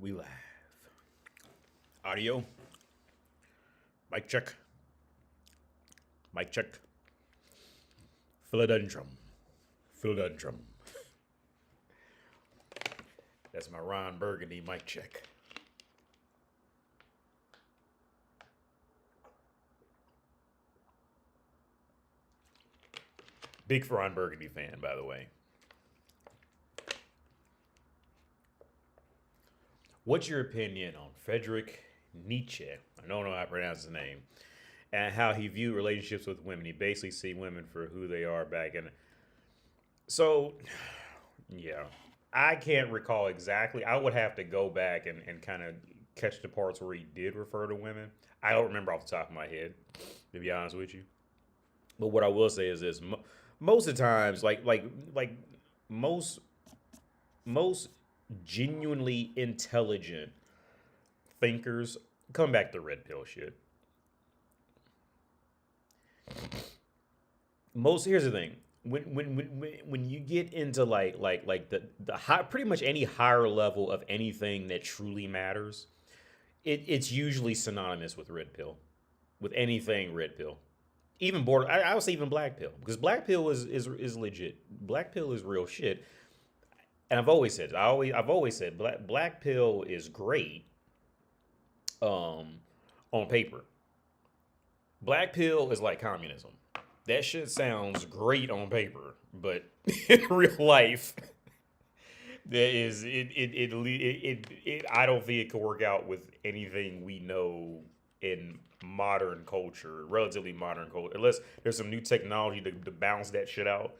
We live. Audio. Mic check. Mic check. Philodendron. Philodendron. That's my Ron Burgundy mic check. Big Ron Burgundy fan, by the way. What's your opinion on Friedrich Nietzsche? I don't know how to pronounce his name. And how he viewed relationships with women. He basically see women for who they are back in. So, yeah. I can't recall exactly. I would have to go back and kind of catch the parts where he did refer to women. I don't remember off the top of my head, to be honest with you. But what I will say is this. Most of the times, like most genuinely intelligent thinkers come back to red pill shit. Here's the thing. When you get into like the high, pretty much any higher level of anything that truly matters, it's usually synonymous with red pill. With anything red pill. Even border, I would say even black pill, because black pill is legit. Black pill is real shit. And I've always said black pill is great on paper. Black pill is like communism. That shit sounds great on paper, but in real life, I don't think it could work out with anything we know in modern culture, relatively modern culture, unless there's some new technology to balance that shit out.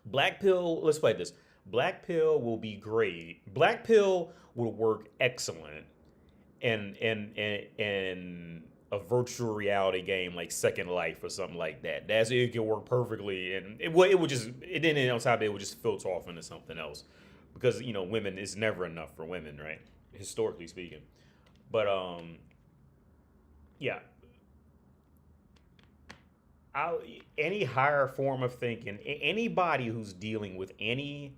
Black pill, let's play this. Black pill will be great. Black pill will work excellent in a virtual reality game like Second Life or something like that. It can work perfectly, and it would just, then on top of it would just filter off into something else, because women is never enough for women, right? Historically speaking, but yeah. Any higher form of thinking, anybody who's dealing with any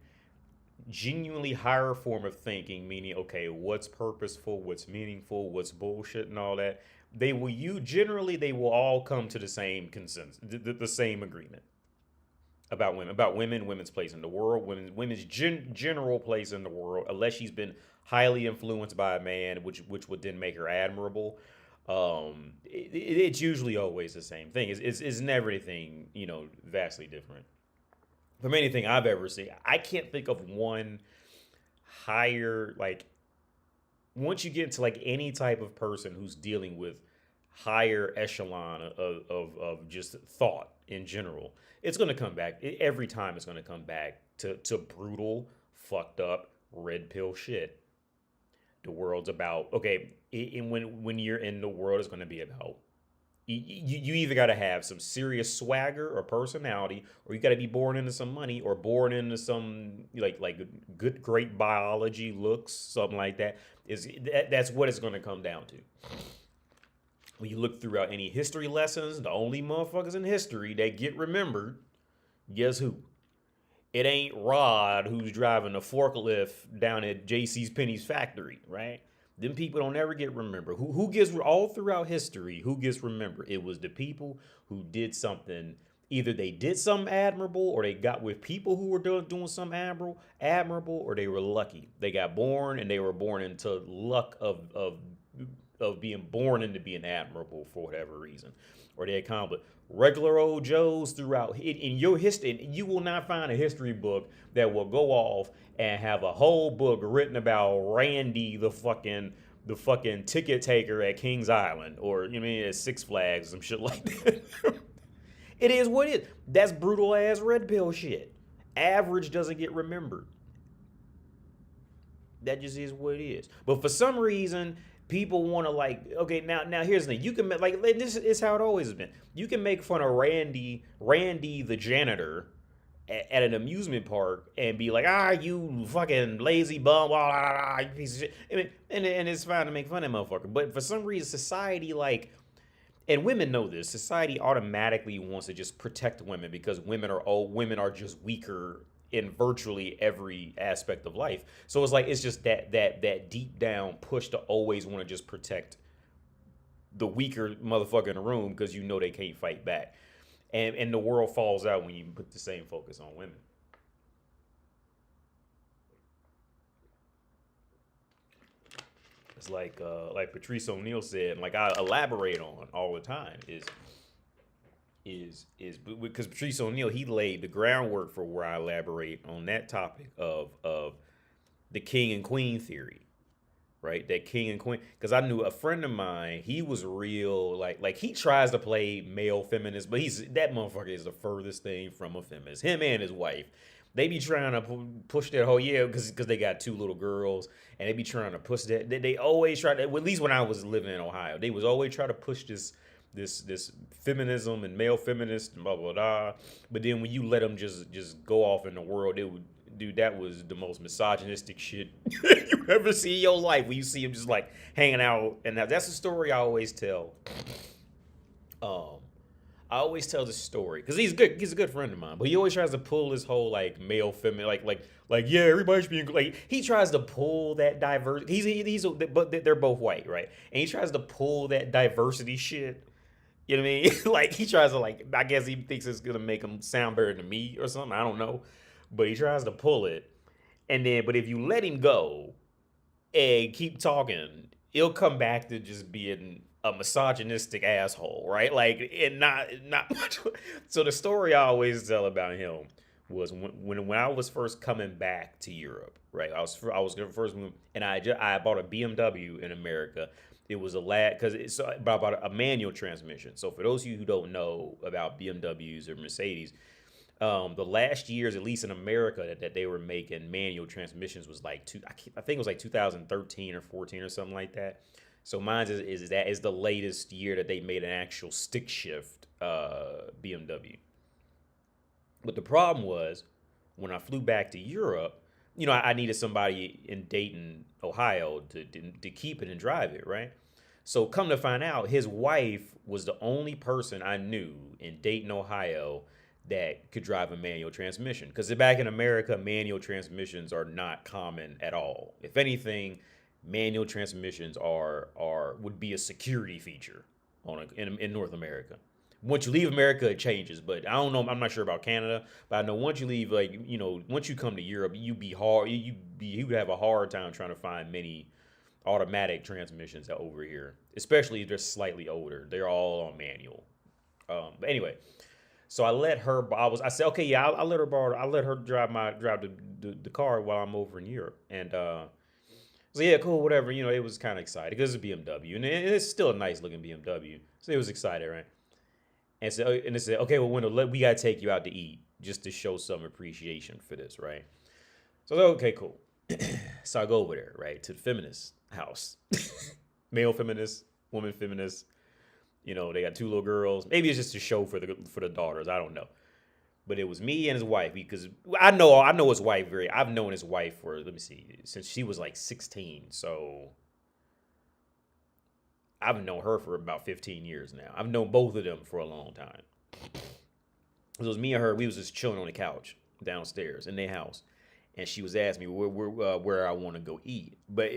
genuinely higher form of thinking, meaning, okay, what's purposeful, what's meaningful, what's bullshit and all that, they will all come to the same consensus, the same agreement about women, women's place in the world, women's general place in the world, unless she's been highly influenced by a man, which would then make her admirable. It's usually always the same thing. It's never anything, vastly different from anything I've ever seen. I can't think of one higher, like, once you get into like any type of person who's dealing with higher echelon of just thought in general, it's going to come back every time. It's going to come back to brutal, fucked up, red pill shit. The world's about, okay, and when you're in the world, it's going to be about, you either got to have some serious swagger or personality, or you got to be born into some money, or born into some like great biology, looks, something like that. That's what it's going to come down to. When you look throughout any history lessons, the only motherfuckers in history that get remembered, guess who? It ain't Rod who's driving a forklift down at JC's Penney's factory, right? Them people don't ever get remembered. Who gets, all throughout history, who gets remembered? It was the people who did something. Either they did something admirable, or they got with people who were doing something admirable, or they were lucky. They got born, and they were born into luck of being born into being admirable for whatever reason, or they accomplished. Regular old Joes throughout in your history, you will not find a history book that will go off and have a whole book written about Randy, the fucking ticket taker at Kings Island, or at Six Flags, some shit like that. It is what it is. That's brutal ass red pill shit. Average doesn't get remembered. That just is what it is. But for some reason, people want to okay, now here's the thing. You can this is how it always has been. You can make fun of Randy the janitor at an amusement park and be like, you fucking lazy bum, blah, blah, blah, you piece of shit. And it's fine to make fun of that motherfucker. But for some reason, society, and women know this, society automatically wants to just protect women because women are just weaker in virtually every aspect of life. So it's like it's just that deep down push to always want to just protect the weaker motherfucker in the room because you know they can't fight back. And the world falls out when you put the same focus on women. It's like Patrice O'Neal said, and like I elaborate on all the time is because Patrice O'Neal, he laid the groundwork for where I elaborate on that topic of the king and queen theory, right? That king and queen, because I knew a friend of mine, he was real like he tries to play male feminist, but he's that motherfucker is the furthest thing from a feminist. Him and his wife, they be trying to push that whole because they got two little girls, and they be trying to push that. They always try to. At least when I was living in Ohio, they was always try to push this feminism and male feminist and blah blah blah. But then when you let them just go off in the world, it would. Dude, that was the most misogynistic shit you ever see in your life. When you see him just like hanging out, and that's a story I always tell. I always tell this story because he's good. He's a good friend of mine, but he always tries to pull this whole like male feminine, like yeah, everybody's being like. He tries to pull that diversity. But they're both white, right? And he tries to pull that diversity shit. You know what I mean? Like he tries to like. I guess he thinks it's gonna make him sound better than me or something. I don't know, but he tries to pull it, and then but if you let him go and keep talking, he'll come back to just being a misogynistic asshole, right? Like, and not much. So the story I always tell about him was when I was first coming back to Europe, right? I was gonna first move, and I bought a BMW in America. It was a because it's about a manual transmission. So for those of you who don't know about BMWs or Mercedes, the last years, at least in America, that they were making manual transmissions was like I think it was like 2013 or 14 or something like that. So mine is the latest year that they made an actual stick shift BMW. But the problem was when I flew back to Europe, I needed somebody in Dayton, Ohio to keep it and drive it, right? So come to find out, his wife was the only person I knew in Dayton, Ohio that could drive a manual transmission. Because back in America, manual transmissions are not common at all. If anything, manual transmissions would be a security feature in North America. Once you leave America, it changes. But I don't know. I'm not sure about Canada, but I know once you leave, once you come to Europe, you would have a hard time trying to find many automatic transmissions over here, especially if they're slightly older. They're all on manual. But anyway, so I said, okay, yeah, I'll let her drive the car while I'm over in Europe, and so yeah, cool, whatever. It was kind of excited because it's a BMW, and it's still a nice looking BMW. So it was excited, right? And so they said, okay, well, we gotta take you out to eat just to show some appreciation for this, right? So okay, cool. So I go over there, right, to the feminist house, male feminist, woman feminist. They got two little girls. Maybe it's just a show for the daughters. I don't know. But it was me and his wife because I know his wife I've known his wife for, let me see, since she was like 16. So I've known her for about 15 years now. I've known both of them for a long time. It was me and her. We was just chilling on the couch downstairs in their house, and she was asking me where I want to go eat. But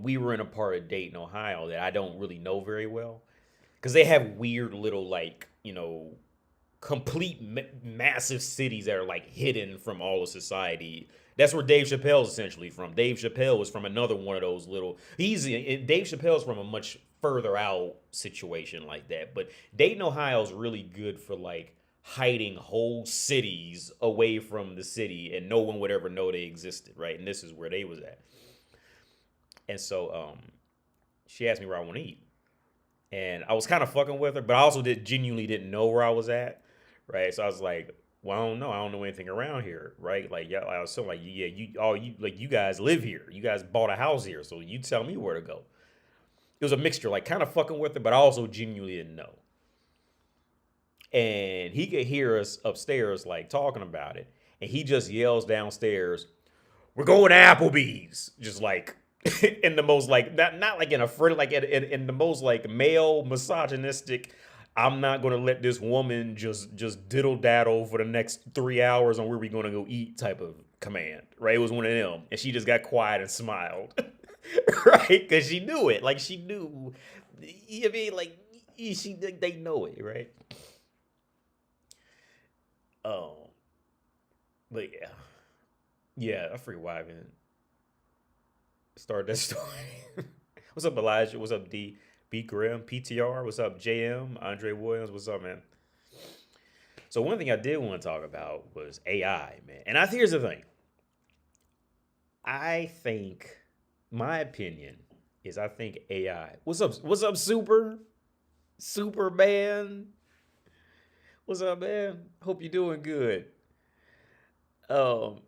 we were in a part of Dayton, Ohio that I don't really know very well, because they have weird little complete massive cities that are like hidden from all of society. That's where Dave Chappelle's essentially from. Dave Chappelle was from another one of those little. Dave Chappelle's from a much further out situation like that. But Dayton, Ohio is really good for like hiding whole cities away from the city, and no one would ever know they existed, right? And this is where they was at. And so she asked me where I want to eat, and I was kind of fucking with her, but I also genuinely didn't know where I was at, right? So I was like, well, I don't know anything around here, right? Like, yeah, I was so like, yeah, you guys live here, you guys bought a house here, so you tell me where to go. It was a mixture, like kind of fucking with her, but I also genuinely didn't know. And he could hear us upstairs, like talking about it, and he just yells downstairs, "We're going to Applebee's," just like in the most like not like in a friend, like in the most like male misogynistic. I'm not gonna let this woman just diddle daddle for the next 3 hours on where we gonna go eat type of command, right? It was one of them, and she just got quiet and smiled, right? Because she knew it, like she knew. I mean, like they know it, right? Um, but yeah, yeah, I forget why I even started that story. What's up, Elijah? What's up, D? B Grimm, PTR. What's up, JM? Andre Williams. What's up, man? So one thing I did want to talk about was AI, man. And here's the thing. I think my opinion is I think AI. What's up? What's up, Superman? What's up, man? Hope you're doing good. Um,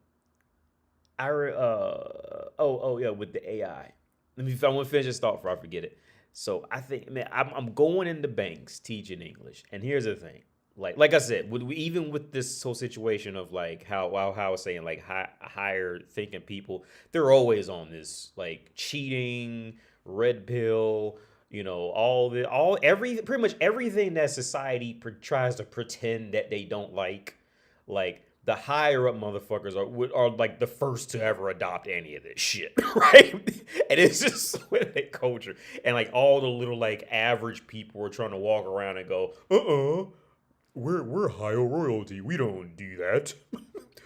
oh yeah, with the AI. I want to finish this thought before I forget it. So I think, man, I'm going into banks teaching English, and here's the thing. Like I said, even with this whole situation of like how I was saying like higher thinking people, they're always on this like cheating, red pill, all every pretty much everything that society tries to pretend that they don't like the higher up motherfuckers are like the first to ever adopt any of this shit, right? And it's just with that culture, and like all the little like average people are trying to walk around and go, we're higher royalty. We don't do that.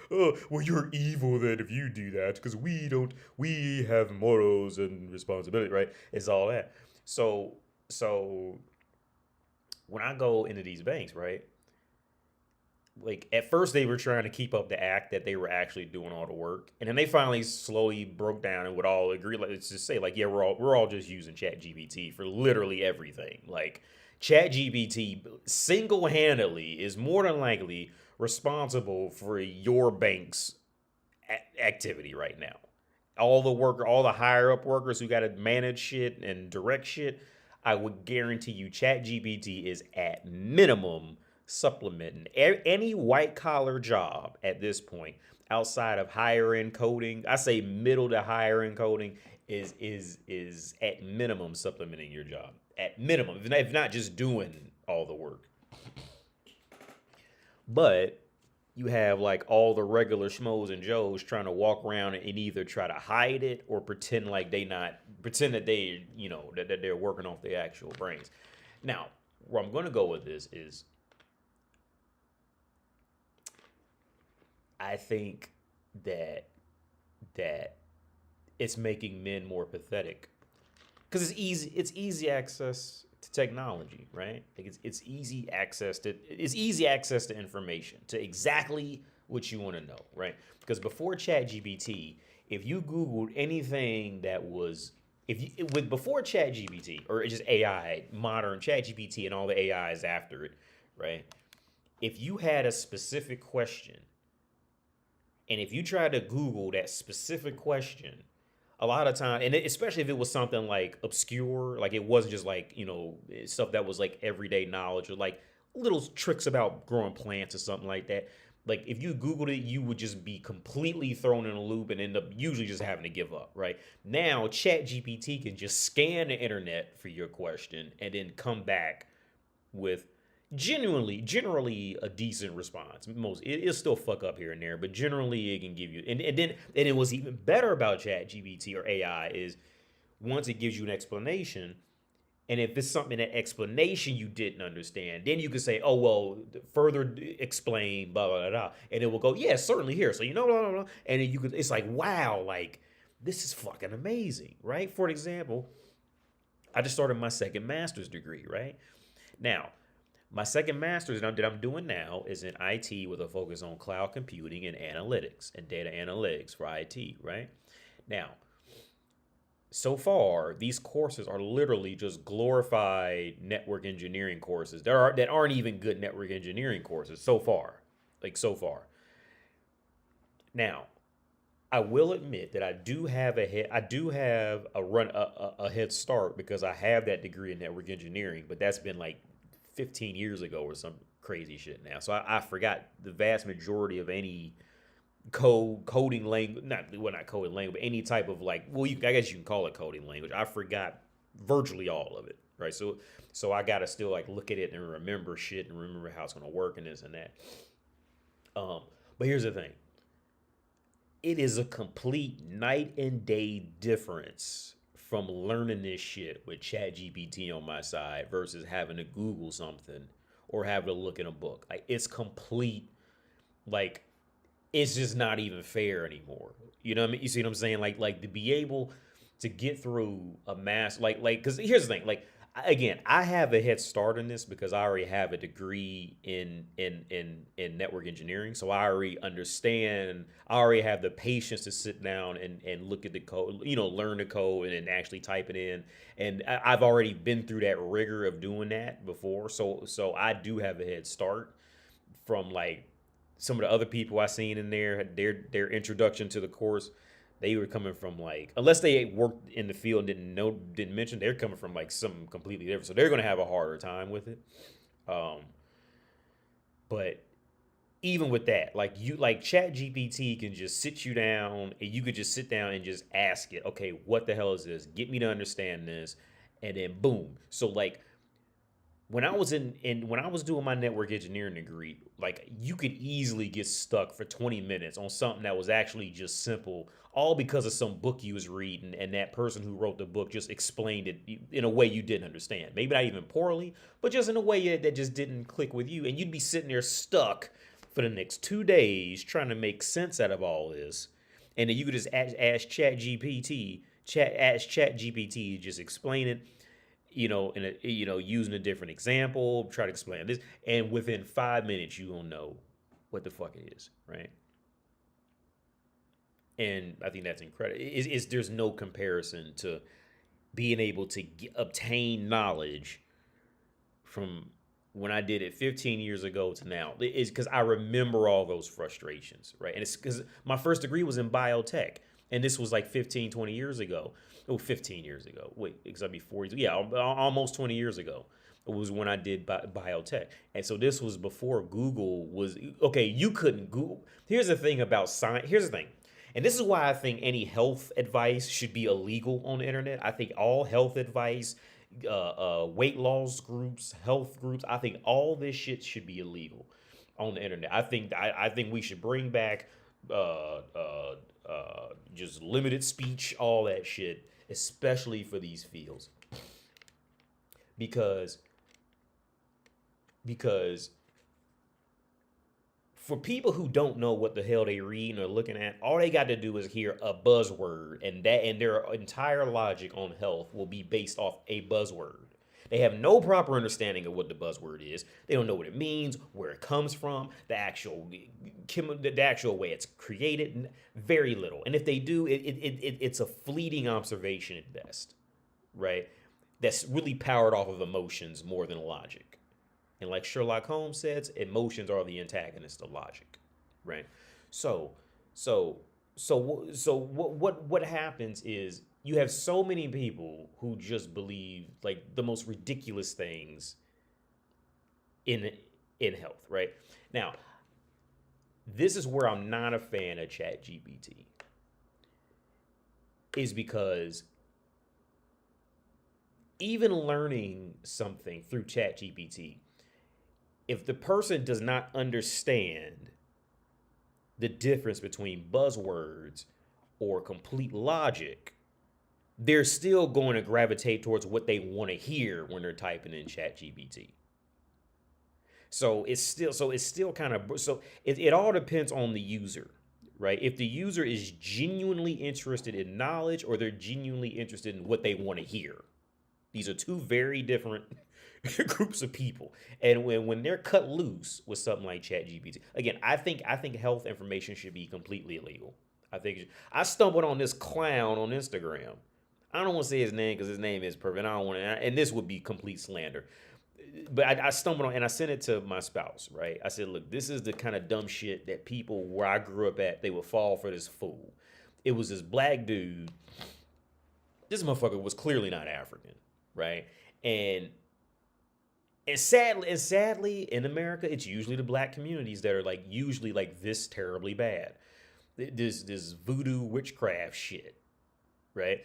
Well, you're evil then if you do that because we don't. We have morals and responsibility, right? It's all that. So when I go into these banks, right? Like at first they were trying to keep up the act that they were actually doing all the work, and then they finally slowly broke down and would all agree. Like, let's just say, like, yeah, we're all just using Chat GPT for literally everything. Like Chat GPT single handedly is more than likely responsible for your bank's activity right now. All the higher up workers who got to manage shit and direct shit, I would guarantee you, ChatGPT is at minimum supplementing any white collar job at this point outside of higher end coding. I say middle to higher end coding is at minimum supplementing your job at minimum, if not just doing all the work. But you have like all the regular schmoes and joes trying to walk around and either try to hide it or pretend like they not pretend that they that they're working off their actual brains. Now, where I'm going to go with this is I think that that it's making men more pathetic because it's easy access to technology, right? Like it's easy access to information, to exactly what you want to know, right? Because before ChatGPT, if you Googled anything that was if you with before ChatGPT or just AI, modern ChatGPT and all the AIs after it, right? If you had a specific question and if you tried to Google that specific question, a lot of time, and especially if it was something like obscure, like it wasn't just like, stuff that was like everyday knowledge or like little tricks about growing plants or something like that. Like if you Googled it, you would just be completely thrown in a loop and end up usually just having to give up, right? Now, Chat GPT can just scan the internet for your question and then come back with generally a decent response. It'll still fuck up here and there, but generally it can give you and it was even better about Chat GPT or AI is once it gives you an explanation, and if it's something in that explanation you didn't understand, then you can say, oh well, further explain, blah blah blah, blah, and it will go, yeah, certainly here. So blah, blah, blah, and then you could it's like, wow, like this is fucking amazing, right? For example, I just started my second master's degree, right? Now, my second master's that I'm doing now is in IT with a focus on cloud computing and analytics and data analytics for IT, right? Now, so far, these courses are literally just glorified network engineering courses that aren't even good network engineering courses so far. Like so far. Now, I will admit that I do have a head start because I have that degree in network engineering, but that's been like 15 years ago or some crazy shit now. So I forgot the vast majority of any coding language, not coding language, but any type of like, well, I guess you can call it coding language. I forgot virtually all of it, right? So I gotta still like look at it and remember shit and remember how it's gonna work and this and that. Um, but here's the thing: it is a complete night and day difference from learning this shit with ChatGPT on my side versus having to Google something or having to look in a book. Like it's complete, like it's just not even fair anymore. You know what I mean? You see what I'm saying? Like to be able to get through a mass because here's the thing, like again, I have a head start in this because I already have a degree in network engineering. So I already understand, I already have the patience to sit down and look at the code, learn the code and then actually type it in. And I've already been through that rigor of doing that before. So I do have a head start from like some of the other people I seen in there, their introduction to the course, they were coming from like, unless they worked in the field and didn't mention, they're coming from like something completely different. So they're gonna have a harder time with it. Um, but even with that, like Chat GPT can just sit you down and you could just sit down and just ask it, okay, what the hell is this? Get me to understand this, and then boom. So like when I was doing my network engineering degree, like you could easily get stuck for 20 minutes on something that was actually just simple, all because of some book you was reading and that person who wrote the book just explained it in a way you didn't understand. Maybe not even poorly, but just in a way that just didn't click with you, and you'd be sitting there stuck for the next 2 days trying to make sense out of all this. And then you could just ask Chat GPT, just explain it, using a different example, try to explain this, and within 5 minutes you gonna know what the fuck it is, right? And I think that's incredible. There's no comparison to being able to obtain knowledge from when I did it 15 years ago to now. Is because I remember all those frustrations, right? And it's because my first degree was in biotech, and this was like 15, 20 years ago. Oh, 15 years ago. Wait, because I'd be 40. Yeah, almost 20 years ago. It was when I did biotech. And so this was before Google was, okay, you couldn't Google. Here's the thing about science. Here's the thing. And this is why I think any health advice should be illegal on the internet. I think all health advice, weight loss groups, health groups, I think all this shit should be illegal on the internet. I think we should bring back uh, uh, just limited speech, all that shit, especially for these fields, because because for people who don't know what the hell they reading or looking at, all they got to do is hear a buzzword, and their entire logic on health will be based off a buzzword. They have no proper understanding of what the buzzword is. They don't know what it means, where it comes from, the actual way it's created. Very little. And if they do, it's a fleeting observation at best, right? That's really powered off of emotions more than logic. And like Sherlock Holmes says, emotions are the antagonist of logic, right? So, so, so what happens is you have so many people who just believe like the most ridiculous things in in health, right? Now, this is where I'm not a fan of ChatGPT, is because even learning something through ChatGPT, if the person does not understand the difference between buzzwords or complete logic, they're still going to gravitate towards what they want to hear when they're typing in ChatGPT. So it's still kind of, it all depends on the user, right? If the user is genuinely interested in knowledge or they're genuinely interested in what they want to hear. These are two very different groups of people. And when they're cut loose with something like ChatGPT, again, I think health information should be completely illegal. I stumbled on this clown on Instagram. I don't want to say his name because his name is perfect. I don't want to, and this would be complete slander. But I stumbled on and I sent it to my spouse. Right? I said, look, this is the kind of dumb shit that people where I grew up at, they would fall for this fool. It was this black dude. This motherfucker was clearly not African, right? And sadly, in America, it's usually the black communities that are like usually like this terribly bad. This voodoo witchcraft shit, right?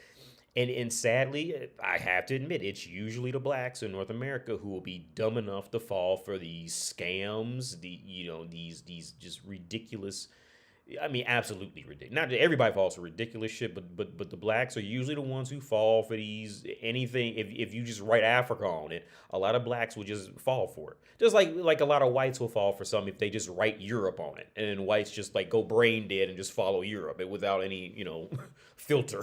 And sadly, I have to admit, it's usually the blacks in North America who will be dumb enough to fall for these scams, these just ridiculous. I mean, absolutely ridiculous. Not that everybody falls for ridiculous shit, but the blacks are usually the ones who fall for these anything. If you just write Africa on it, a lot of blacks will just fall for it. Just like a lot of whites will fall for something if they just write Europe on it, and then whites just like go brain dead and just follow Europe without any filter.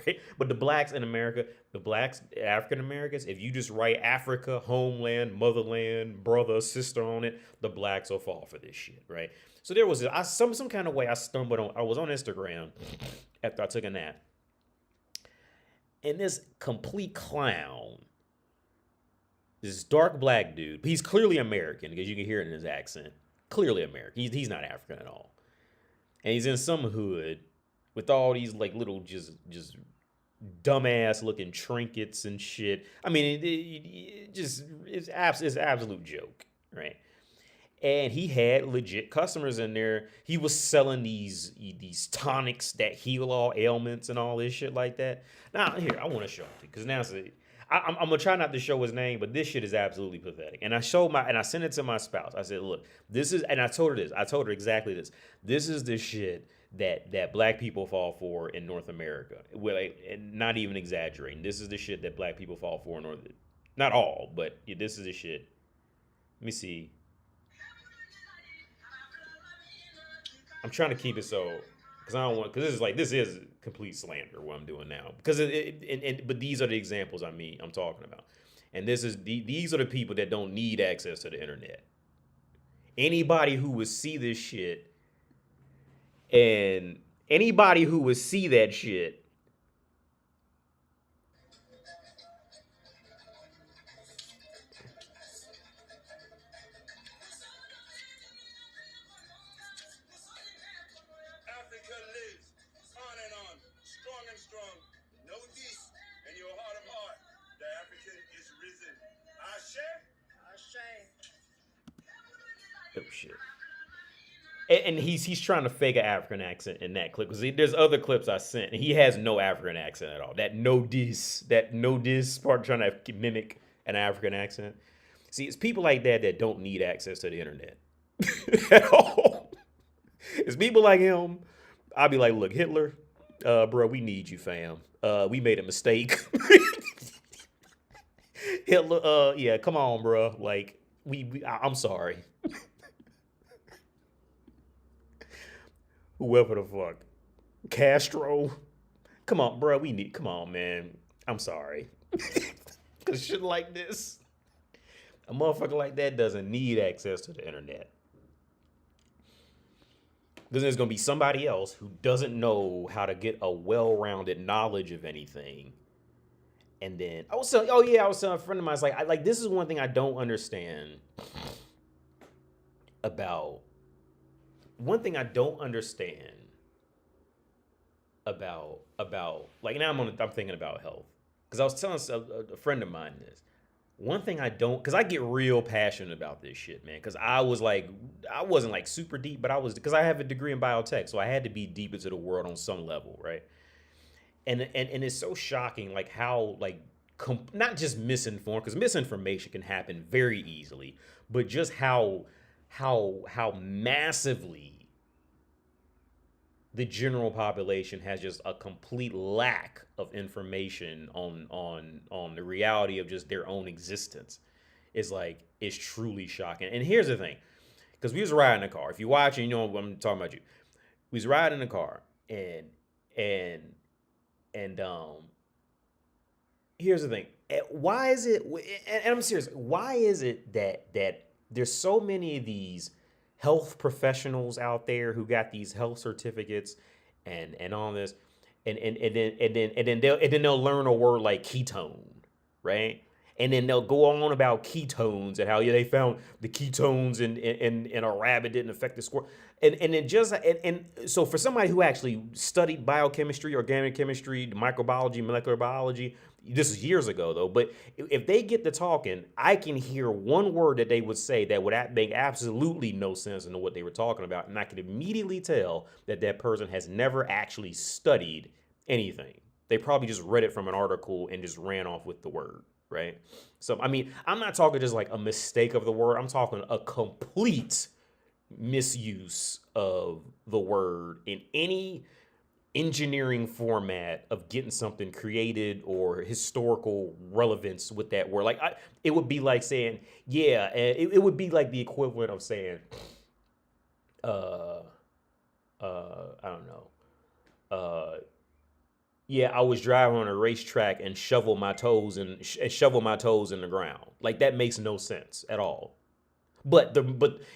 Right? But the blacks in America, the blacks African Americans, if you just write Africa, homeland, motherland, brother, sister on it, the blacks will fall for this shit, right? So there was some kind of way I stumbled on. I was on Instagram after I took a nap, and this complete clown, this dark black dude. He's clearly American because you can hear it in his accent. Clearly American. He's not African at all, and he's in some hood with all these like little just dumbass looking trinkets and shit. I mean, it's absolute joke, right? And he had legit customers in there. He was selling these tonics that heal all ailments and all this shit like that. Now here, I want to show it to you because now I'm gonna try not to show his name, but this shit is absolutely pathetic. And I sent it to my spouse. I said, look, this is, and I told her this. I told her exactly this. This is the shit that black people fall for in North America. Well, and not even exaggerating. This is the shit that black people fall for in North. Not all, but this is the shit. Let me see. I'm trying to keep it so because I don't want because this is complete slander what I'm doing now because but these are the examples I'm talking about, and these are the people that don't need access to the internet. Anybody who would see this shit and anybody who would see that shit. Africa lives on and on, strong and strong. Know this in your heart of heart. The African is risen. Ashe? Ashe. Oh shit. And he's trying to fake an African accent in that clip because there's other clips I sent and he has no African accent at all. That no diss part trying to mimic an African accent. See, it's people like that don't need access to the internet at all. It's people like him. I'll be like, look, Hitler, bro, we need you, fam. We made a mistake. Hitler, yeah, come on, bro. Like, I'm sorry. Whoever the fuck. Castro. Come on, bro. Come on, man. I'm sorry. Because shit like this, a motherfucker like that doesn't need access to the internet. Because there's going to be somebody else who doesn't know how to get a well-rounded knowledge of anything. And then I was telling a friend of mine, I was like, this is one thing I don't understand about like now I'm thinking about health because I was telling a friend of mine this. One thing I don't, because I get real passionate about this shit, man. Because I wasn't like super deep, but because I have a degree in biotech, so I had to be deep into the world on some level, right? And it's so shocking, like how like not just misinformed, because misinformation can happen very easily, but just how massively the general population has just a complete lack of information on the reality of just their own existence. It's truly shocking. And here's the thing, because we was riding in the car. If you watching, you know I'm talking about you. We was riding in the car, and here's the thing. Why is it? And I'm serious. Why is it that there's so many of these health professionals out there who got these health certificates and all this, and then they'll learn a word like ketone, right? And then they'll go on about ketones and how they found the ketones in a rabbit didn't affect the squirrel. And so for somebody who actually studied biochemistry, organic chemistry, microbiology, molecular biology, this is years ago though, but if they get to talking, I can hear one word that they would say that would make absolutely no sense into what they were talking about, and I can immediately tell that person has never actually studied anything. They probably just read it from an article and just ran off with the word, right? So, I mean, I'm not talking just like a mistake of the word. I'm talking a complete misuse of the word in any engineering format of getting something created or historical relevance with that word. Like, it would be like saying, yeah, it would be like the equivalent of saying, uh, I don't know, uh, yeah, I was driving on a racetrack and shovel my toes in the ground. Like that makes no sense at all. But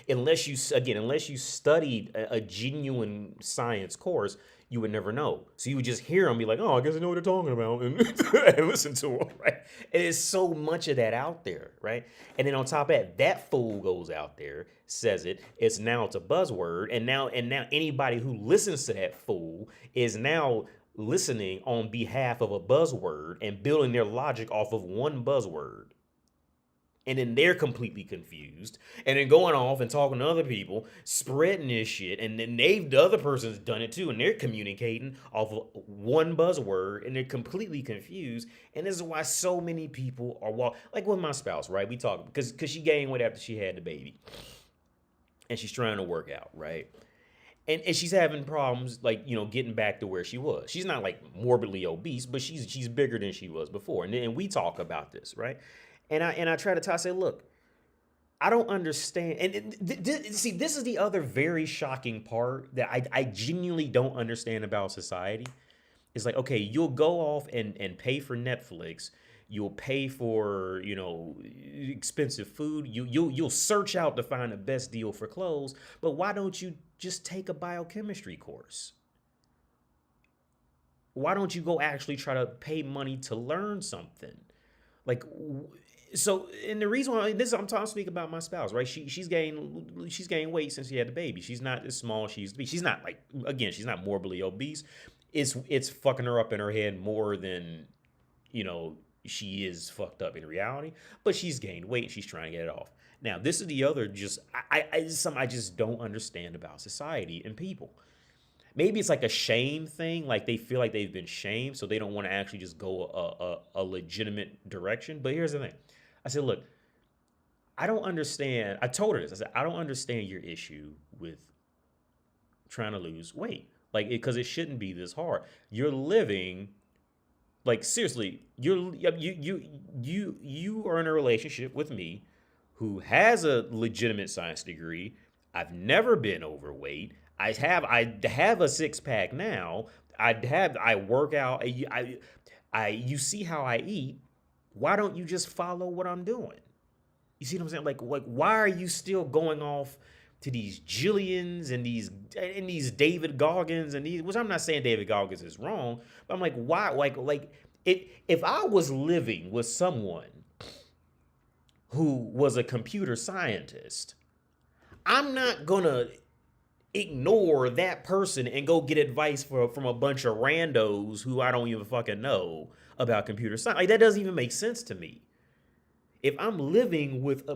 unless you studied a genuine science course, you would never know. So you would just hear them be like, "Oh, I guess I know what they're talking about," and, and listen to them, right? And there's so much of that out there, right? And then on top of that, that fool goes out there, says it. It's a buzzword, and now anybody who listens to that fool is now listening on behalf of a buzzword and building their logic off of one buzzword, and then they're completely confused, and then going off and talking to other people, spreading this shit, and then the other person's done it too, and they're communicating off of one buzzword, and they're completely confused. And this is why so many people are like with my spouse, right? We talk because she gained weight after she had the baby, and she's trying to work out, right? And she's having problems, like, getting back to where she was. She's not like morbidly obese, but she's bigger than she was before. And we talk about this, right? And I try to I say, look, I don't understand. And see, this is the other very shocking part that I genuinely don't understand about society. It's like, okay, you'll go off and pay for Netflix. You'll pay for, expensive food. You'll search out to find the best deal for clothes. But why don't you just take a biochemistry course? Why don't you go actually try to pay money to learn something? Like, so, and the reason why I'm talking speak about my spouse, right? She's gained weight since she had the baby. She's not as small as she used to be. She's not, like, again, she's not morbidly obese. It's fucking her up in her head more than, she is fucked up in reality. But she's gained weight and she's trying to get it off. Now, this is the other just something I just don't understand about society and people. Maybe it's like a shame thing, like they feel like they've been shamed, so they don't want to actually just go a legitimate direction. But here's the thing. I said, look, I don't understand. I told her this. I said, I don't understand your issue with trying to lose weight. Like, because it shouldn't be this hard. You're living, like, seriously, you are in a relationship with me who has a legitimate science degree. I've never been overweight. I have a six pack now. I work out. You see how I eat. Why don't you just follow what I'm doing? You see what I'm saying? Like why are you still going off to these Jillians and these David Goggins and these? Which I'm not saying David Goggins is wrong, but I'm like, why? Like if I was living with someone who was a computer scientist, I'm not gonna ignore that person and go get advice from a bunch of randos who I don't even fucking know about computer science. Like, that doesn't even make sense to me. If I'm living with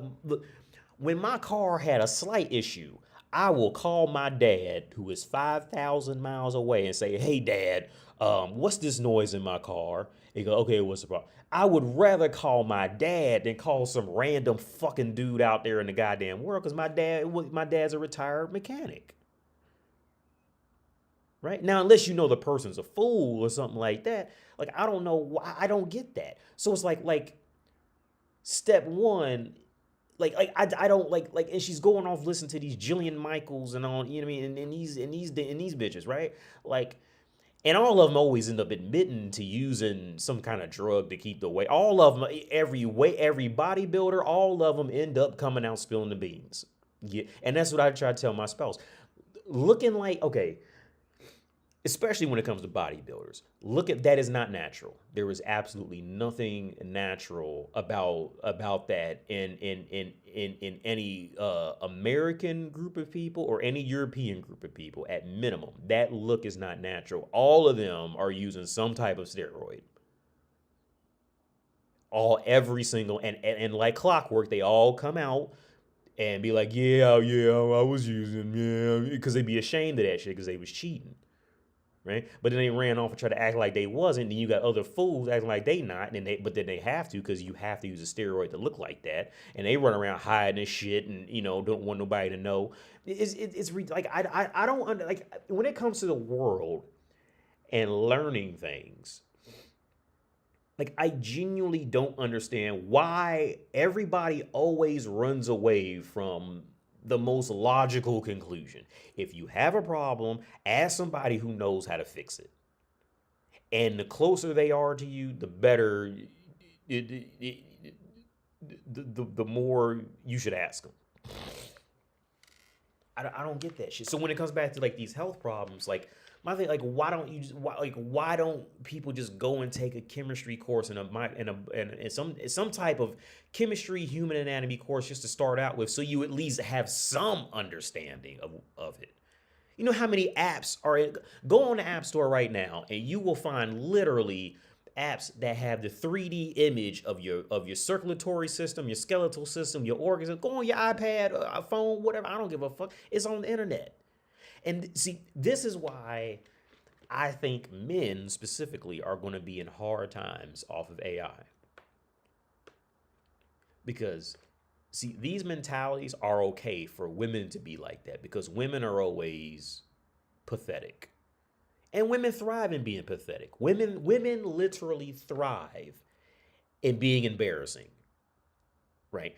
when my car had a slight issue, I will call my dad, who is 5,000 miles away, and say, "Hey, Dad, what's this noise in my car?" He go, "Okay, what's the problem?" I would rather call my dad than call some random fucking dude out there in the goddamn world, because my dad's a retired mechanic. Right? Now, unless you know the person's a fool or something like that, like, I don't know why. I don't get that. So it's like step one, I don't and she's going off listening to these Jillian Michaels and on, you know what I mean, and these bitches, right? Like, and all of them always end up admitting to using some kind of drug to keep the weight. All of them, every bodybuilder, all of them end up coming out spilling the beans. Yeah, and that's what I try to tell my spouse. Looking like, okay, especially when it comes to bodybuilders, look at that is not natural. There is absolutely nothing natural about that in any American group of people or any European group of people. At minimum, that look is not natural. All of them are using some type of steroid. Every single, and like clockwork, they all come out and be like, yeah, I was using, yeah, because they'd be ashamed of that shit because they was cheating. right? But then they ran off and tried to act like they wasn't. Then you got other fools acting like they not, but then they have to because you have to use a steroid to look like that, and they run around hiding this shit and don't want nobody to know. Like I don't like when it comes to the world and learning things. Like, I genuinely don't understand why everybody always runs away from the most logical conclusion. If you have a problem, ask somebody who knows how to fix it. And the closer they are to you, the better, the more you should ask them. I don't get that shit. So when it comes back to like these health problems, like my thing, like why don't people just go and take a chemistry course and some type of chemistry human anatomy course just to start out with, so you at least have some understanding of it. You know how many apps are go on the App Store right now and you will find literally apps that have the 3D image of your circulatory system, your skeletal system, your organs. Go on your iPad, phone, whatever. I don't give a fuck. It's on the internet. And see, this is why I think men specifically are going to be in hard times off of AI. Because, see, these mentalities are okay for women to be like that because women are always pathetic. And women thrive in being pathetic. Women literally thrive in being embarrassing, right?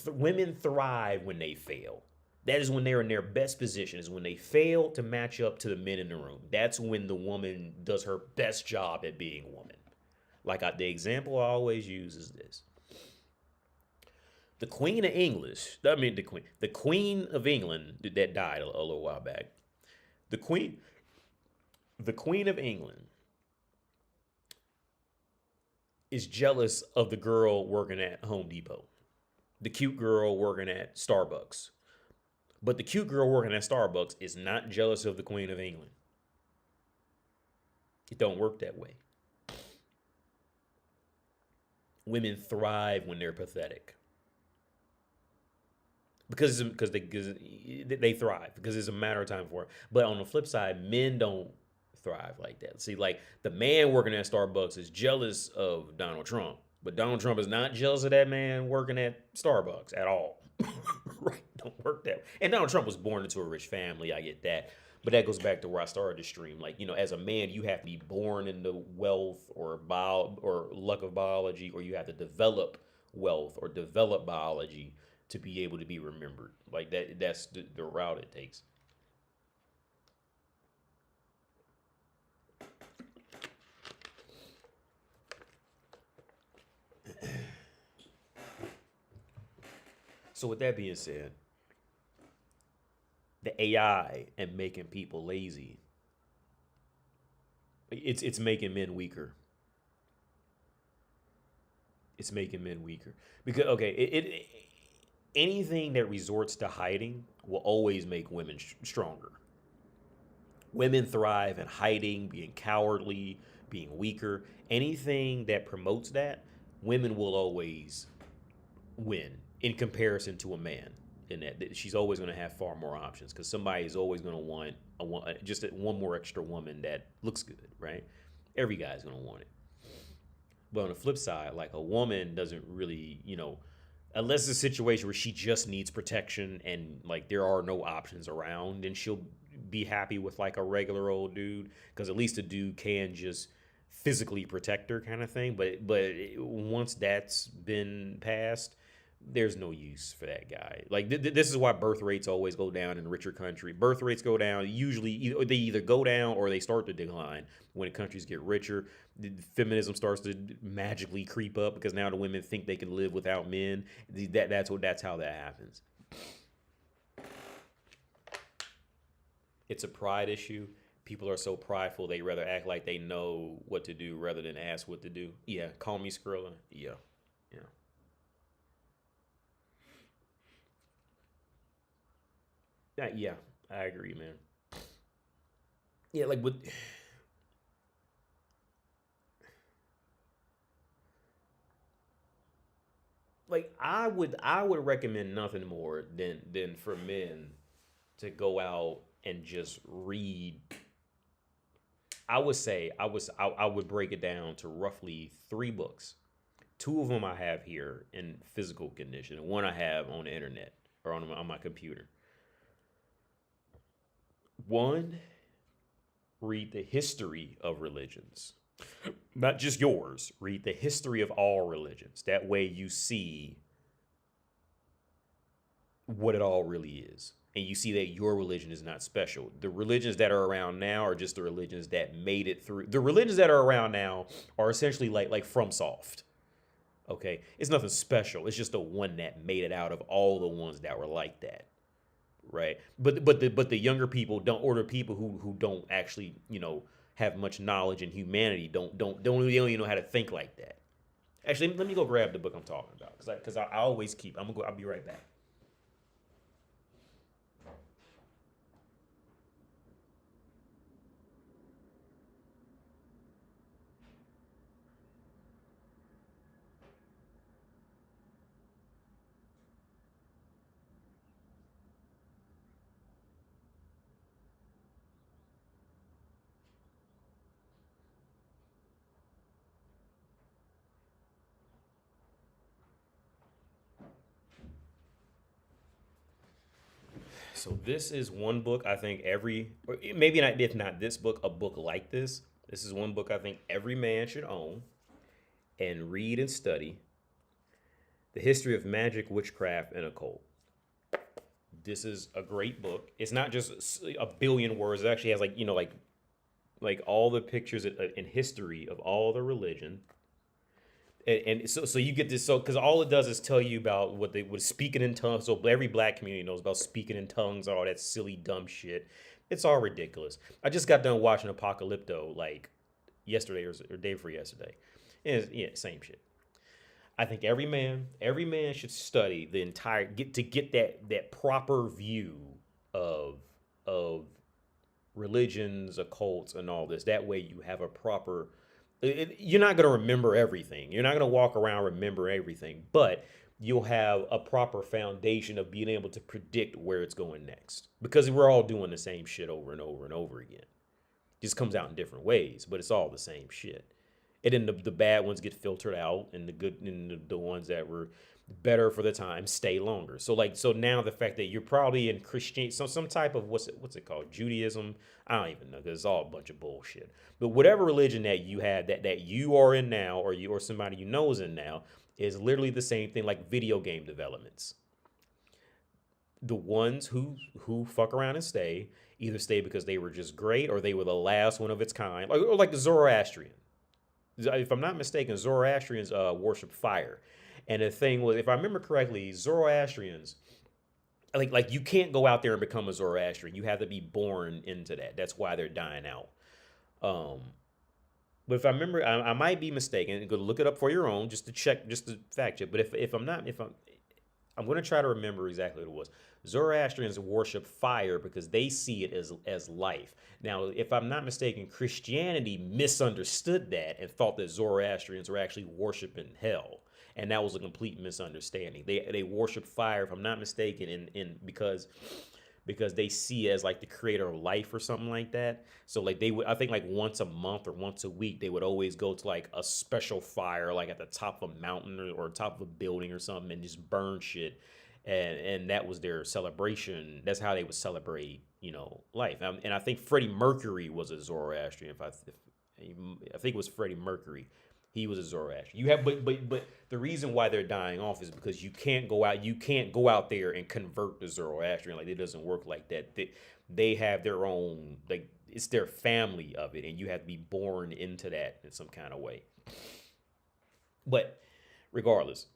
Women thrive when they fail. That is when they're in their best position, is when they fail to match up to the men in the room. That's when the woman does her best job at being a woman. The example I always use is this. The Queen of English, the Queen of England that died a little while back. The Queen of England is jealous of the girl working at Home Depot, the cute girl working at Starbucks. But the cute girl working at Starbucks is not jealous of the Queen of England. It don't work that way. Women thrive when they're pathetic. Because they thrive, because it's a matter of time for it. But on the flip side, men don't thrive like that. See, like the man working at Starbucks is jealous of Donald Trump, but Donald Trump is not jealous of that man working at Starbucks at all. Right? Don't work that way. And Donald Trump was born into a rich family. I get that. But that goes back to where I started the stream. Like, as a man, you have to be born into wealth or luck of biology, or you have to develop wealth or develop biology to be able to be remembered. Like that's the route it takes. So with that being said, the AI and making people lazy, it's making men weaker. It's making men weaker because anything that resorts to hiding will always make women stronger. Women thrive in hiding, being cowardly, being weaker. Anything that promotes that, women will always win in comparison to a man. In that she's always going to have far more options because somebody is always going to want just one more extra woman that looks good, right? Every guy's going to want it. But on the flip side, like a woman doesn't really, unless it's a situation where she just needs protection and like there are no options around, then she'll be happy with like a regular old dude because at least a dude can just physically protect her kind of thing. But once that's been passed, there's no use for that guy. Like this is why birth rates always go down in richer country. Birth rates go down. Usually they either go down or they start to decline when countries get richer. Feminism starts to magically creep up because now the women think they can live without men. That's how that happens. It's a pride issue. People are so prideful they rather act like they know what to do rather than ask what to do. Yeah, call me Skrilla. Yeah. Yeah, I agree, man. Yeah, like with I would recommend nothing more than for men to go out and just read I would say I would break it down to roughly three books. Two of them I have here in physical condition, and one I have on the internet or on my computer. One, read the history of religions, not just yours. Read the history of all religions. That way you see what it all really is. And you see that your religion is not special. The religions that are around now are just the religions that made it through. The religions that are around now are essentially like FromSoft. Okay, it's nothing special. It's just the one that made it out of all the ones that were like that, right? But the younger people don't, or the people who don't actually have much knowledge in humanity don't even know how to think like that. Actually, let me go grab the book I'm talking about because I always keep. I'm gonna go. I'll be right back. So this is one book I think or maybe not, if not this book, a book like this. This is one book I think every man should own and read and study: The History of Magic, Witchcraft, and Occult. This is a great book. It's not just a billion words. It actually has like all the pictures in history of all the religion. And so you get this, so because all it does is tell you about what they was speaking in tongues. So every black community knows about speaking in tongues, all that silly dumb shit. It's all ridiculous. I just got done watching Apocalypto like yesterday or day before yesterday. And yeah, same shit. I think every man should study the entire get that proper view of of religions, occults, and all this. That way, you have a proper. You're not going to remember everything. You're not going to walk around remember everything, but you'll have a proper foundation of being able to predict where it's going next. Because we're all doing the same shit over and over and over again. Just comes out in different ways, but it's all the same shit. And then the bad ones get filtered out, and the good and the ones that were better for the time stay longer. So now the fact that you're probably in Christian, some type of what's it called, Judaism. I don't even know because it's all a bunch of bullshit. But whatever religion that you had that you are in now, or you or somebody you know is in now, is literally the same thing like video game developments. The ones who fuck around and stay either stay because they were just great or they were the last one of its kind, or like the Zoroastrian. If I'm not mistaken, Zoroastrians worship fire. And the thing was, if I remember correctly, Zoroastrians, like you can't go out there and become a Zoroastrian. You have to be born into that. That's why they're dying out. Um, but if I remember, I might be mistaken. Go look it up for your own, just to check, just to fact check. But I'm going to try to remember exactly what it was. Zoroastrians worship fire because they see it as life. Now, if I'm not mistaken, Christianity misunderstood that and thought that Zoroastrians were actually worshiping hell, and that was a complete misunderstanding. They worship fire, if I'm not mistaken, in because they see it as like the creator of life or something like that. So like they would, I think like once a month or once a week, they would always go to like a special fire, like at the top of a mountain or top of a building or something, and just burn shit. And that was their celebration. That's how they would celebrate, life. And I think Freddie Mercury was a Zoroastrian. I think it was Freddie Mercury. He was a Zoroastrian. You have, but the reason why they're dying off is because you can't go out there and convert the Zoroastrian. Like, it doesn't work like that. They have their own, like, it's their family of it, and you have to be born into that in some kind of way. But regardless,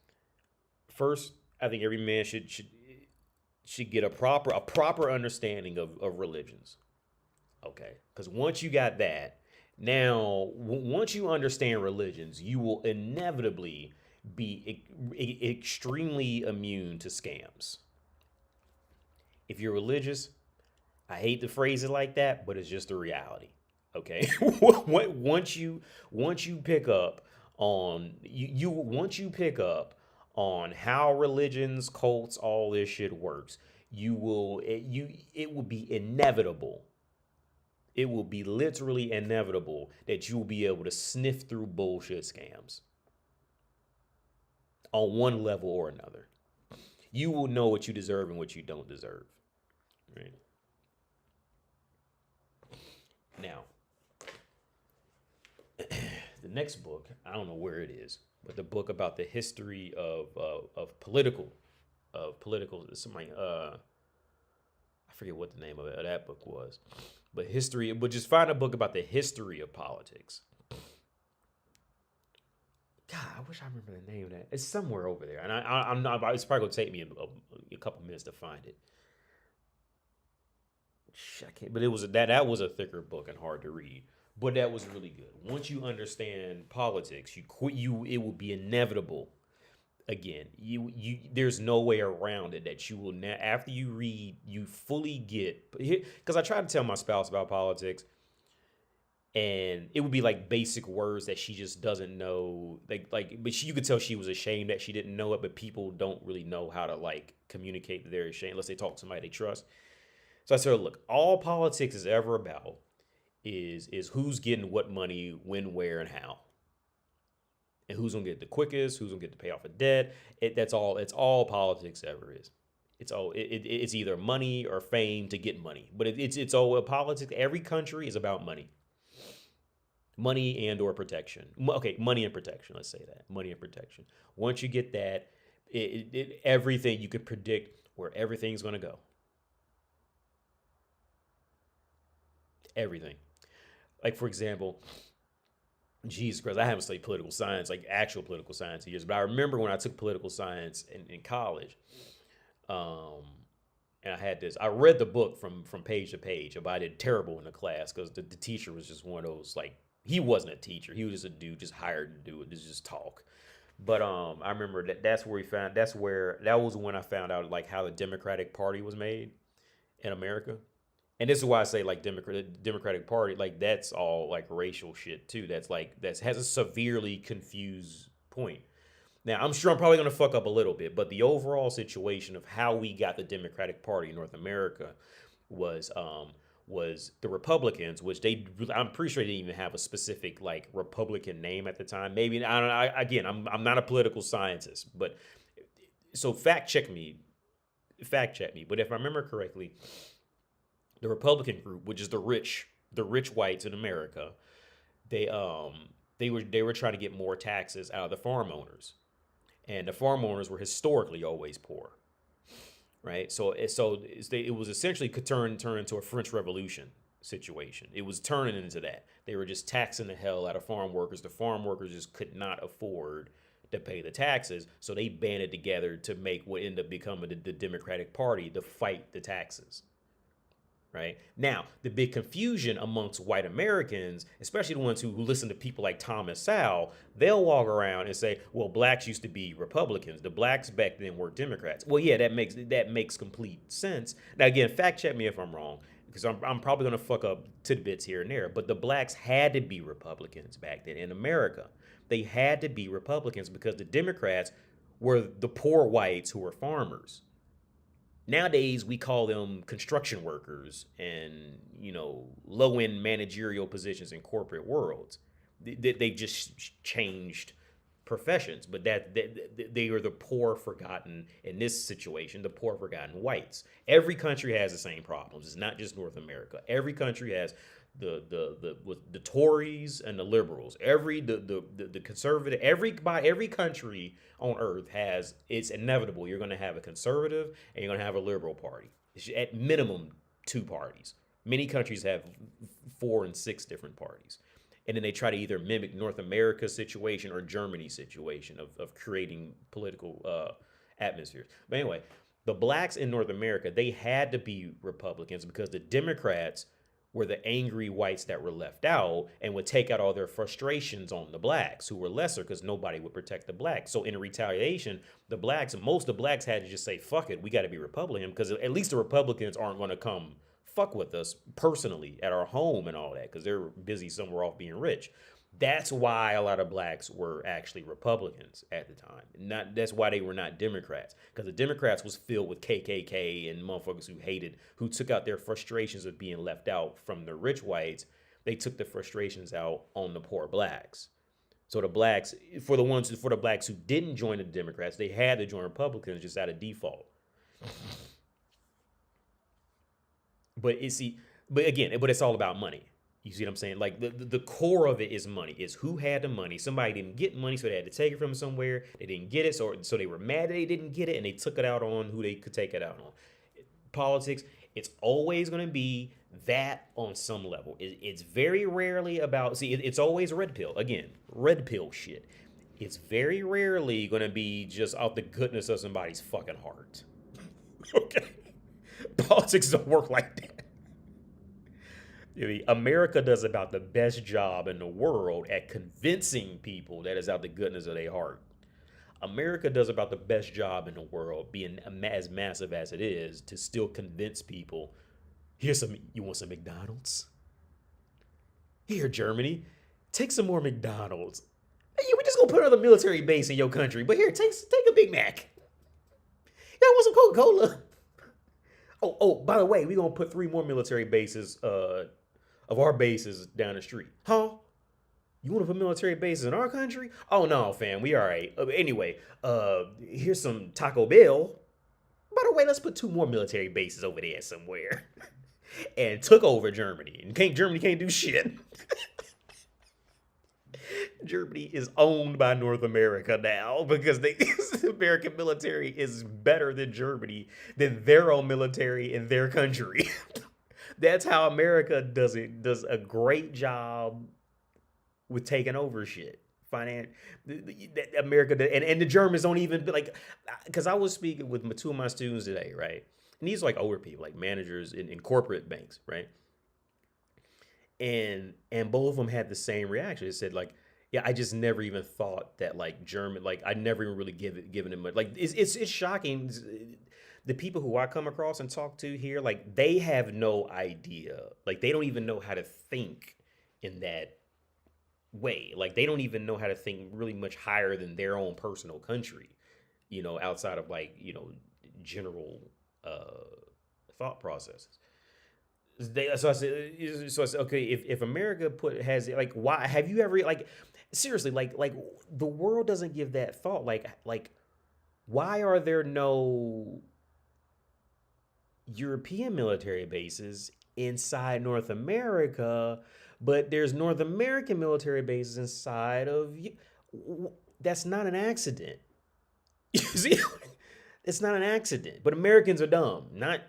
first, I think every man should get a proper understanding of religions. Okay, because once you got that, now once you understand religions, you will inevitably be extremely immune to scams. If you're religious, I hate to phrase it like that, but it's just a reality. Okay, once you pick up on once you pick up on how religions, cults, all this shit works, it will be inevitable. it will be literally inevitable that you will be able to sniff through bullshit scams on one level or another. You will know what you deserve and what you don't deserve. Right? Now, the next book, I don't know where it is, but the book about the history of political somebody I forget what the name of that book was, but history. But just find a book about the history of politics. God, I wish I remember the name of that. It's somewhere over there, and I'm not. It's probably gonna take me a couple minutes to find it. I can't, but it was that was a thicker book and hard to read. But that was really good. Once you understand politics, you quit. It will be inevitable. Again, there's no way around it that you will after you read, you fully get. Because I try to tell my spouse about politics, and it would be like basic words that she just doesn't know. But you could tell she was ashamed that she didn't know it. But people don't really know how to like communicate that they're ashamed unless they talk to somebody they trust. So I said, look, all politics is ever about is who's getting what money, when, where, and how, and who's gonna get the quickest, who's gonna get to pay off a debt. That's all. It's all politics ever is. It's either money or fame to get money, but it's all politics. Every country is about money and or protection. Okay, money and protection. Let's say that money and protection. Once you get that, everything you could predict where everything's gonna go. Everything. Like, for example, Jesus Christ, I haven't studied political science, like actual political science in years, but I remember when I took political science in college, and I had this, I read the book from page to page, but I did terrible in the class because the teacher was just one of those, like, he wasn't a teacher. He was just a dude just hired to do it, to just talk. But I remember that was when I found out, like, how the Democratic Party was made in America. And this is why I say, like, Democratic Party, like, that's all like racial shit too. That has a severely confused point. Now, I'm sure I'm probably gonna fuck up a little bit, but the overall situation of how we got the Democratic Party in North America was the Republicans, which I'm pretty sure they didn't even have a specific like Republican name at the time. Maybe I don't know. Again, I'm not a political scientist, but so fact check me. But if I remember correctly, the Republican group, which is the rich whites in America, they were trying to get more taxes out of the farm owners, and the farm owners were historically always poor, right? It was essentially could turn into a French Revolution situation. It was turning into that. They were just taxing the hell out of farm workers. The farm workers just could not afford to pay the taxes, so they banded together to make what ended up becoming the Democratic Party to fight the taxes. Right now, the big confusion amongst white Americans, especially the ones who listen to people like Thomas Sowell, they'll walk around and say, "Well, blacks used to be Republicans. The blacks back then were Democrats." Well, yeah, that makes complete sense. Now, again, fact check me if I'm wrong, because I'm probably gonna fuck up tidbits here and there. But the blacks had to be Republicans back then in America. They had to be Republicans because the Democrats were the poor whites who were farmers. Nowadays, we call them construction workers and, low-end managerial positions in corporate worlds. They've just changed professions, but they are the poor forgotten, in this situation, the poor forgotten whites. Every country has the same problems. It's not just North America. Every country has the Tories and the liberals. The conservative. Every country on earth has. It's inevitable. You're going to have a conservative and you're going to have a liberal party. It's at minimum two parties. Many countries have 4 and 6 different parties, and then they try to either mimic North America's situation or Germany's situation of creating political atmospheres. But anyway, the blacks in North America, they had to be Republicans because the Democrats were the angry whites that were left out and would take out all their frustrations on the blacks who were lesser because nobody would protect the blacks. So in retaliation, most of the blacks had to just say, fuck it, we got to be Republican because at least the Republicans aren't going to come fuck with us personally at our home and all that because they're busy somewhere off being rich. That's why a lot of blacks were actually Republicans at the time. Not that's why they were not Democrats, because the Democrats was filled with KKK and motherfuckers who took out their frustrations of being left out from the rich whites. They took the frustrations out on the poor blacks. So the blacks, for the blacks who didn't join the Democrats, they had to join Republicans just out of default. But it's all about money. You see what I'm saying? Like the core of it is money. Is who had the money. Somebody didn't get money, so they had to take it from somewhere. They didn't get it, so they were mad that they didn't get it, and they took it out on who they could take it out on. Politics, it's always going to be that on some level. It's very rarely about. It's always red pill. Again, red pill shit. It's very rarely going to be just out the goodness of somebody's fucking heart. Okay, politics don't work like that. America does about the best job in the world at convincing people that it's out the goodness of their heart. America does about the best job in the world, being as massive as it is, to still convince people, you want some McDonald's? Here, Germany, take some more McDonald's. Hey, we just gonna put another military base in your country, but here, take a Big Mac. Y'all want some Coca-Cola? By the way, we're gonna put 3 more military bases, of our bases down the street. Huh? You want to put military bases in our country? Oh no, fam, we all right. Anyway, here's some Taco Bell. By the way, let's put 2 more military bases over there somewhere. And took over Germany. And Germany can't do shit. Germany is owned by North America now because the American military is better than Germany, than their own military in their country. That's how America does it. Does a great job with taking over shit. America and the Germans don't even like. Because I was speaking with 2 of my students today, right? And these are like older people, like managers in corporate banks, right? And both of them had the same reaction. They said like, yeah, I just never even thought that like German, like I never even really given it much. Like it's shocking. The people who I come across and talk to here, like they have no idea. Like they don't even know how to think in that way. Like they don't even know how to think really much higher than their own personal country, outside of like, general thought processes. So I said, okay, if America has like, why have you ever like, seriously, like the world doesn't give that thought. Like, why are there no European military bases inside North America, but there's North American military bases inside of you? That's not an accident. You see, it's not an accident. But Americans are dumb, not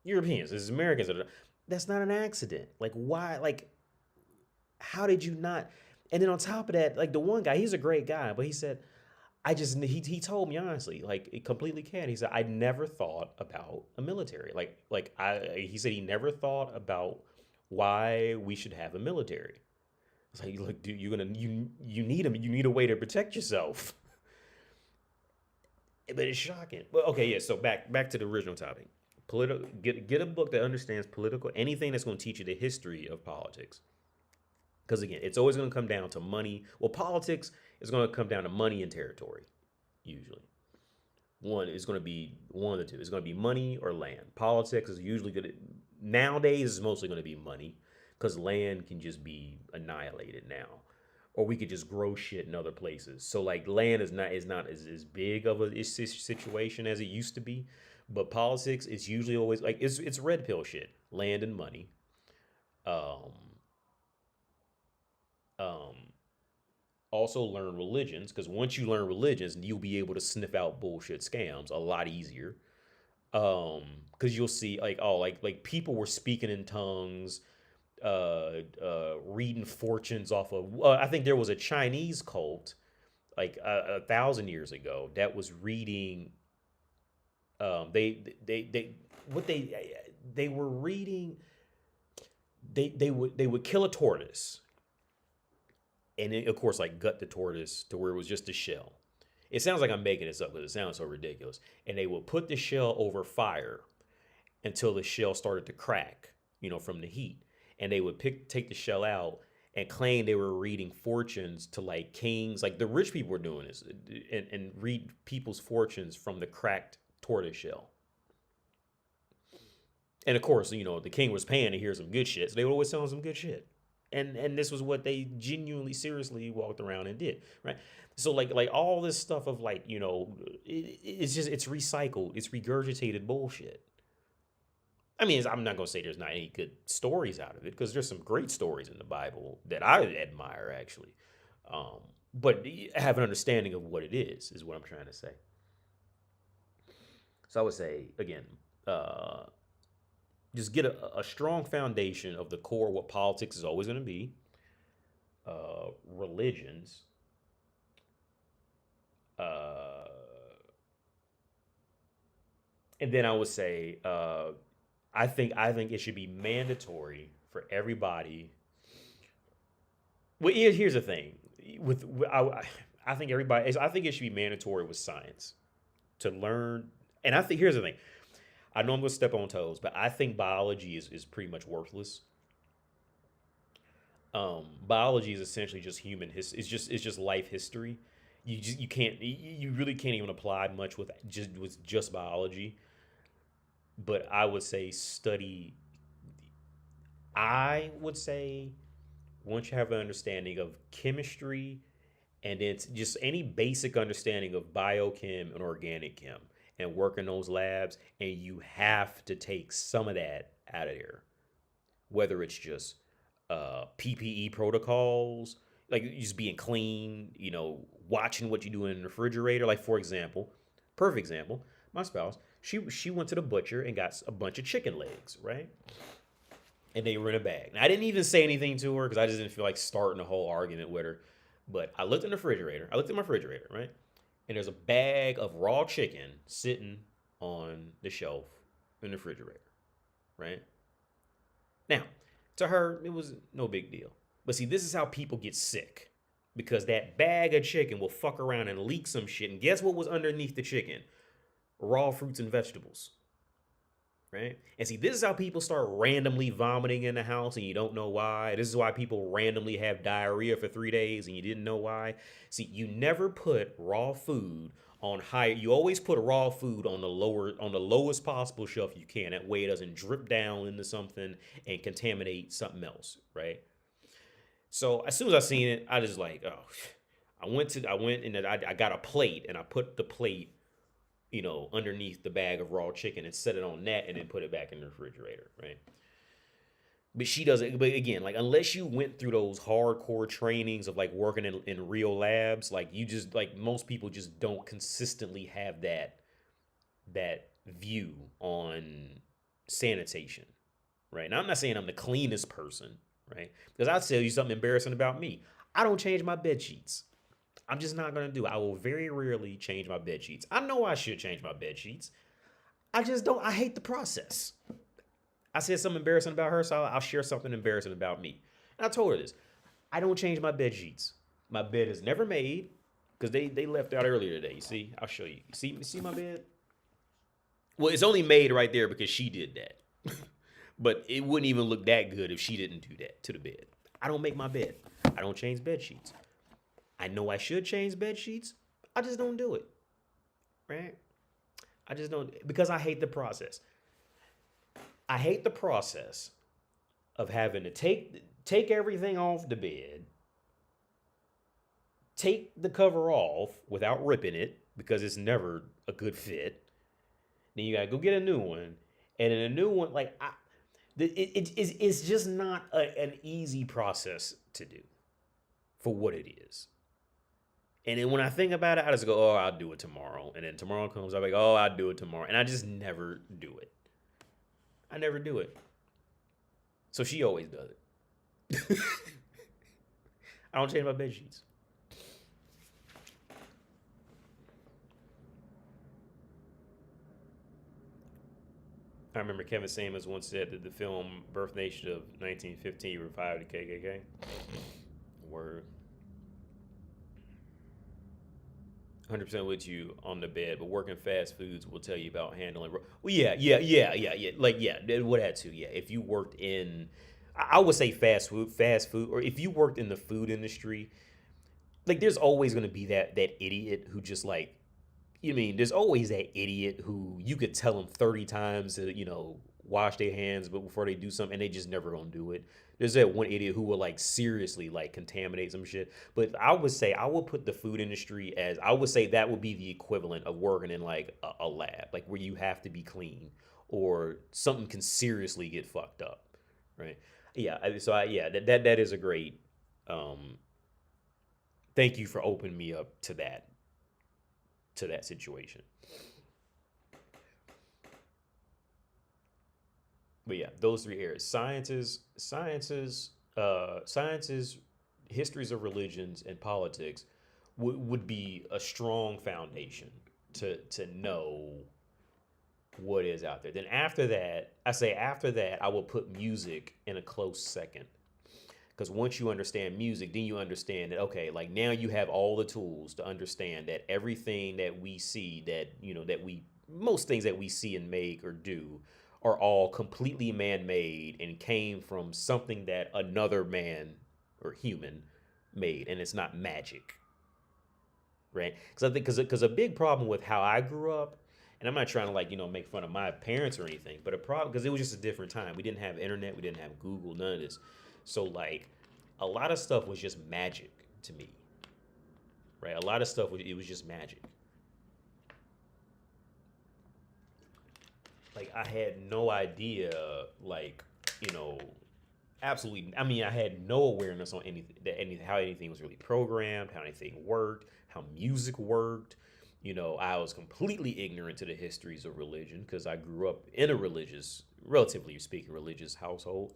Europeans. It's Americans that are dumb. That's not an accident. Like, why? Like, how did you not? And then on top of that, like the one guy, he's a great guy, but he said, he told me honestly, like it completely can. He said, I never thought about a military. He said he never thought about why we should have a military. It's like, look, dude, you need them. You need a way to protect yourself. But it's shocking. Well, okay, yeah. So back to the original topic. Get a book that understands anything that's going to teach you the history of politics. Because again, it's always going to come down to money. Well, politics is going to come down to money and territory, usually. One is going to be one of the two. It's going to be money or land. Politics is usually nowadays is mostly going to be money, because land can just be annihilated now, or we could just grow shit in other places. So like land is not as big of a situation as it used to be, but politics is usually always like it's red pill shit. Land and money. Um, um, Also learn religions, because once you learn religions, you'll be able to sniff out bullshit scams a lot easier. Because you'll see like people were speaking in tongues, reading fortunes off of. I think there was a Chinese cult like 1,000 years ago that was reading. They were reading. They would kill a tortoise, and then, of course, like gut the tortoise to where it was just a shell. It sounds like I'm making this up because it sounds so ridiculous. And they would put the shell over fire until the shell started to crack, from the heat. And they would take the shell out, and claimed they were reading fortunes to like kings. Like the rich people were doing this and read people's fortunes from the cracked tortoise shell. And of course, the king was paying to hear some good shit, so they would always tell him some good shit. And this was what they genuinely, seriously walked around and did, right? So like all this stuff of like it's recycled, it's regurgitated bullshit. I mean, I'm not gonna say there's not any good stories out of it because there's some great stories in the Bible that I admire actually, but have an understanding of what it is what I'm trying to say. So I would say again, just get a strong foundation of the core what politics is always going to be, religions, uh, and then I would say I think it should be mandatory for everybody. Well, here's the thing I think I think it should be mandatory with science to learn. And I think here's the thing. I know I'm going to step on toes, but I think biology is pretty much worthless. Biology is essentially just human history. It's just life history. You really can't even apply much with just biology. But I would say study. I would say once you have an understanding of chemistry and it's just any basic understanding of biochem and organic chem and work in those labs, and you have to take some of that out of there, whether it's just PPE protocols, like just being clean, watching what you do in the refrigerator. Like for example, perfect example, my spouse, she went to the butcher and got a bunch of chicken legs, right? And they were in a bag. Now, I didn't even say anything to her because I just didn't feel like starting a whole argument with her. But I looked in the refrigerator. I looked at my refrigerator, right? And there's a bag of raw chicken sitting on the shelf in the refrigerator, right? Now, to her, it was no big deal. But see, this is how people get sick. Because that bag of chicken will fuck around and leak some shit. And guess what was underneath the chicken? Raw fruits and vegetables. Right? And see, this is how people start randomly vomiting in the house and you don't know why. This is why people randomly have diarrhea for 3 days and you didn't know why. See, you never put raw food on higher. You always put raw food on the lowest possible shelf you can. That way it doesn't drip down into something and contaminate something else, right? So as soon as I seen it, I just like, oh, I went and I got a plate and I put the plate underneath the bag of raw chicken and set it on that and then put it back in the refrigerator, right? But she doesn't, but again, like unless you went through those hardcore trainings of like working in real labs, like you just like most people just don't consistently have that view on sanitation, right? Now I'm not saying I'm the cleanest person, right? Because I'll tell you something embarrassing about me. I don't change my bed sheets. I'm just not going to do it. I will very rarely change my bed sheets. I know I should change my bed sheets. I just don't. I hate the process. I said something embarrassing about her, so I'll share something embarrassing about me. And I told her this. I don't change my bed sheets. My bed is never made because they left out earlier today. You see? I'll show you. See my bed? Well, it's only made right there because she did that. But it wouldn't even look that good if she didn't do that to the bed. I don't make my bed. I don't change bed sheets. I know I should change bed sheets. I just don't do it. Right? I just don't, because I hate the process. I hate the process of having to take everything off the bed, take the cover off without ripping it because it's never a good fit. Then you gotta go get a new one, and in a new one, like it's just not an easy process to do for what it is. And then when I think about it, I just go, oh, I'll do it tomorrow. And then tomorrow comes, I'm like, oh, I'll do it tomorrow. And I just never do it. I never do it. So she always does it. I don't change my bed sheets. I remember Kevin Samuels once said that the film Birth Nation of 1915 revived the KKK. Word. 100% with you on the bed, but working fast foods will tell you about handling. Well, yeah. Like, yeah, would have to. Yeah, if you worked in, I would say fast food, or if you worked in the food industry, like there's always going to be that idiot who just like, you mean there's always that idiot who you could tell them 30 times to, wash their hands but before they do something and they just never gonna do it. There's that one idiot who will like seriously like contaminate some shit. But I would say I would put the food industry as, I would say that would be the equivalent of working in like a lab, like where you have to be clean or something can seriously get fucked up, right? Yeah, that is a great. Um, Thank you for opening me up to that situation. But yeah, those three areas: sciences, histories of religions, and politics would be a strong foundation to know what is out there. Then after that, I will put music in a close second. Because once you understand music, then you understand that, okay, like now you have all the tools to understand that everything that we see, that, most things that we see and make or do are all completely man made and came from something that another man or human made. And it's not magic, right? Because I think, because a big problem with how I grew up, and I'm not trying to like, make fun of my parents or anything, but a problem, because it was just a different time. We didn't have internet, we didn't have Google, none of this. So like a lot of stuff was just magic to me, right? A lot of stuff was, it was just magic. Like I had no idea, like, you know, absolutely. I mean, I had no awareness on anything, how anything was really programmed, how anything worked, how music worked. I was completely ignorant to the histories of religion because I grew up in a religious, relatively speaking, religious household.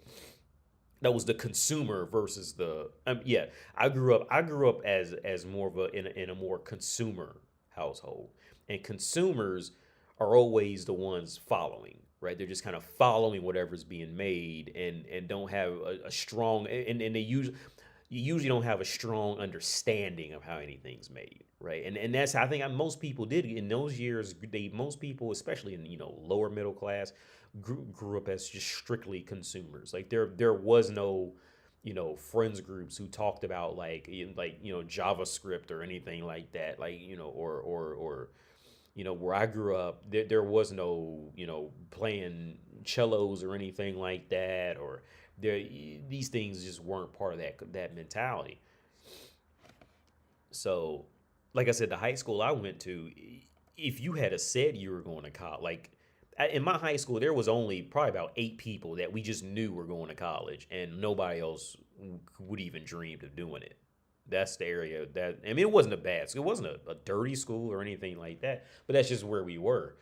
That was the consumer versus the yeah. I grew up as more of a in a more consumer household, and consumers are always the ones following, right? They're just kind of following whatever's being made, and don't have a strong, and they usually, you usually don't have a strong understanding of how anything's made, right? And that's, I think, most people did in those years. Most people, especially in lower middle class, grew up as just strictly consumers. Like there was no friends groups who talked about like JavaScript or anything like that, like or where I grew up, there was no playing cellos or anything like that, or there, these things just weren't part of that mentality. So, like I said, the high school I went to, if you had a said you were going to college, like in my high school, there was only probably about 8 people that we just knew were going to college, and nobody else would even dreamed of doing it. That's the area that, I mean, it wasn't a bad school, it wasn't a dirty school or anything like that, but that's just where we were.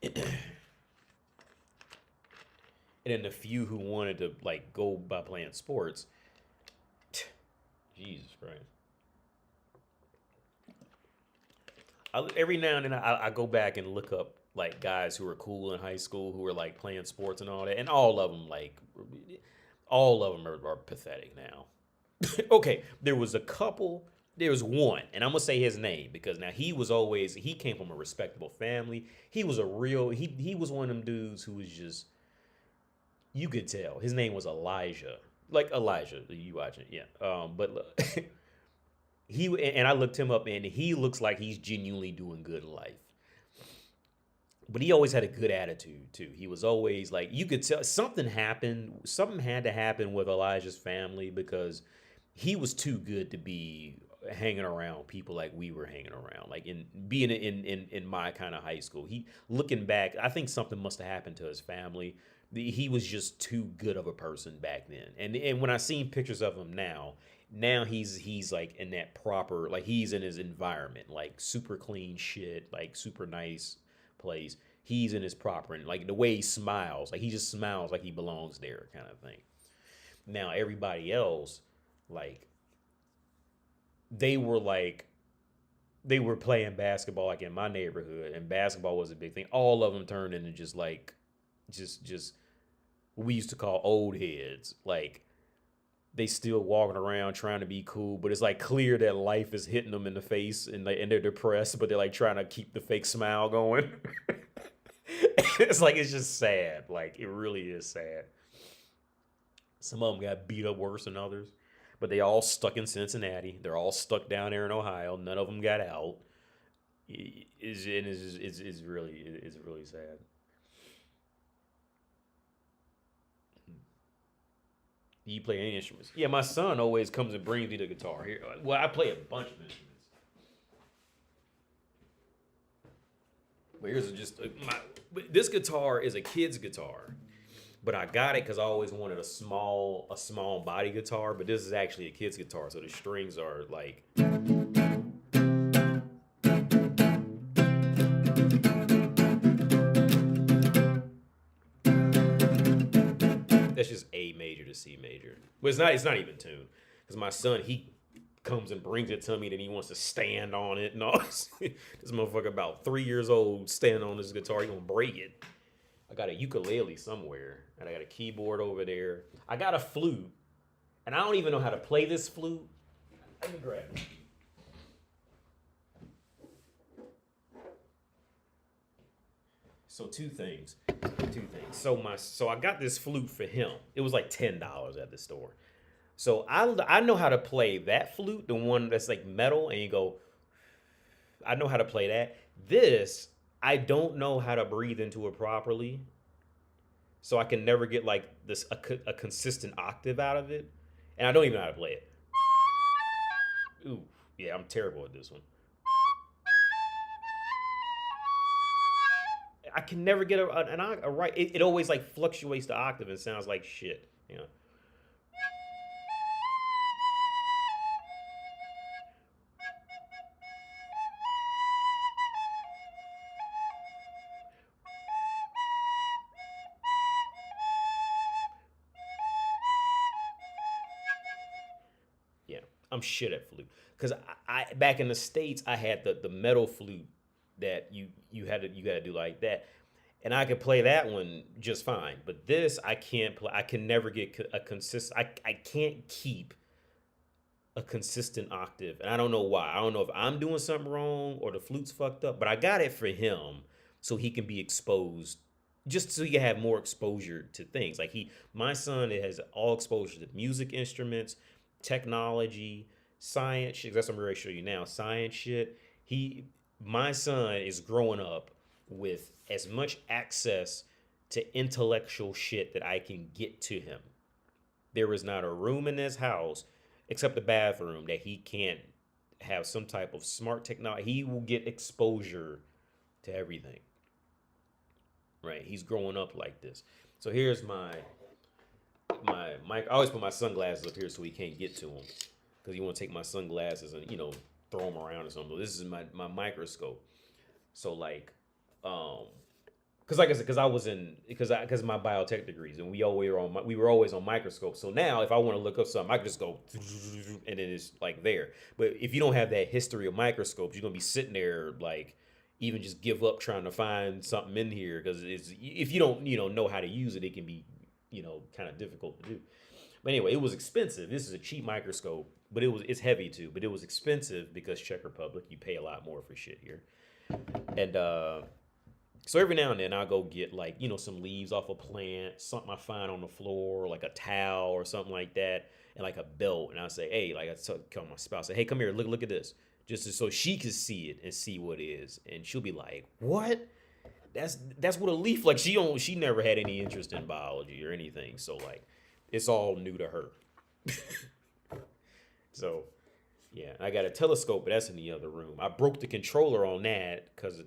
And then the few who wanted to like go by playing sports, Jesus Christ. Every now and then I go back and look up like guys who were cool in high school who were like playing sports and all that, and all of them are pathetic now. Okay, there was a couple. There was one, and I'm gonna say his name because now he came from a respectable family. He was a real he was one of them dudes who was just, you could tell his name was Elijah, like Elijah. You watching? Yeah. But he, and I looked him up, and he looks like he's genuinely doing good in life. But he always had a good attitude too. He was always like, you could tell something happened. Something had to happen with Elijah's family because he was too good to be hanging around people like we were hanging around, like in being in my kind of high school. He, looking back, I think something must have happened to his family. He was just too good of a person back then. And when I seen pictures of him now he's like in that proper, like he's in his environment, like super clean shit, like super nice place. He's in his proper, and like the way he smiles, like he just smiles like he belongs there, kind of thing. Now everybody else, like they were like they were playing basketball like in my neighborhood, and basketball was a big thing. All of them turned into just like just what we used to call old heads. Like they still walking around trying to be cool, but it's like clear that life is hitting them in the face, and they're depressed, but they're like trying to keep the fake smile going. It's like, it's just sad. Like it really is sad. Some of them got beat up worse than others, but they all stuck in Cincinnati. They're all stuck down there in Ohio. None of them got out. It's really sad. Do you play any instruments? Yeah, my son always comes and brings me the guitar. Here, well, I play a bunch of instruments. But here's just this guitar is a kid's guitar, but I got it because I always wanted a small body guitar. But this is actually a kid's guitar, so the strings are like. That's just A major to C major. But it's not even tuned. Because my son, he comes and brings it to me, then he wants to stand on it and all. This motherfucker about 3 years old standing on this guitar, he gonna break it. I got a ukulele somewhere, and I got a keyboard over there. I got a flute, and I don't even know how to play this flute. Let me grab it. So two things. So I got this flute for him. It was like $10 at the store. So I know how to play that flute, the one that's like metal, and you go. I know how to play that. This I don't know how to breathe into it properly. So I can never get like this a consistent octave out of it, and I don't even know how to play it. Ooh, yeah, I'm terrible at this one. I can never get a right. It always like fluctuates the octave and sounds like shit. You know. Yeah, I'm shit at flute because I back in the States I had the metal flute that you had to do like that, and I could play that one just fine. But this I can't play. I can never get a consistent. I can't keep a consistent octave, and I don't know why. I don't know if I'm doing something wrong or the flute's fucked up. But I got it for him so he can be exposed, just so he can have more exposure to things. Like my son has all exposure to music instruments, technology, science shit. That's what I'm ready to show you now. Science shit. My son is growing up with as much access to intellectual shit that I can get to him. There is not a room in this house except the bathroom that he can't have some type of smart technology. He will get exposure to everything. Right? He's growing up like this. So here's my mic. I always put my sunglasses up here so he can't get to them, because you want to take my sunglasses and throw them around or something. This is my microscope. So like, because like I said, because my biotech degrees, and we were always on microscopes. So now if I want to look up something, I can just go and then it's like there. But if you don't have that history of microscopes, you're gonna be sitting there like even just give up trying to find something in here, because if you don't know how to use it, it can be kind of difficult to do. But anyway, it was expensive. This is a cheap microscope, but it's heavy too. But it was expensive because Czech Republic, you pay a lot more for shit here. And so every now and then I'll go get like some leaves off a plant, something I find on the floor, like a towel or something like that, and like a belt. And I'll say, hey, like I tell my spouse, say, hey, come here, look at this, just so she can see it and see what it is, and she'll be like, what? That's what a leaf like. She never had any interest in biology or anything, so like it's all new to her. So yeah, I got a telescope, but that's in the other room. I broke the controller on that because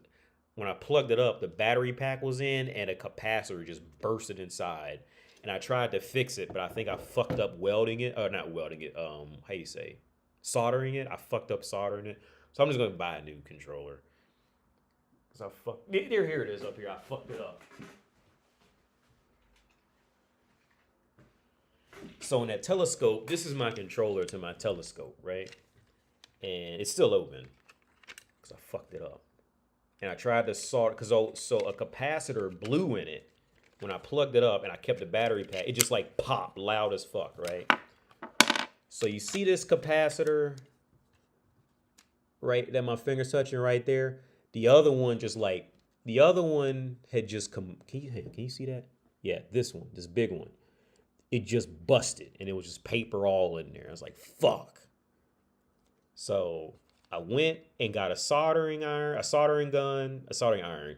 when I plugged it up, the battery pack was in and a capacitor just bursted inside. And I tried to fix it, but I think I fucked up welding it, or not welding it. How you say, soldering it? I fucked up soldering it, so I'm just gonna buy a new controller. Cause here it is up here. I fucked it up. So in that telescope, this is my controller to my telescope, right? And it's still open because I fucked it up. And I tried to solder, because so a capacitor blew in it when I plugged it up, and I kept the battery pack. It just like popped loud as fuck, right? So you see this capacitor, right, that my finger's touching right there? The other one had just come. Can you see that? Yeah, this one, this big one. it just busted and it was just paper all in there. I was like, fuck. So I went and got a soldering iron, a soldering gun, a soldering iron,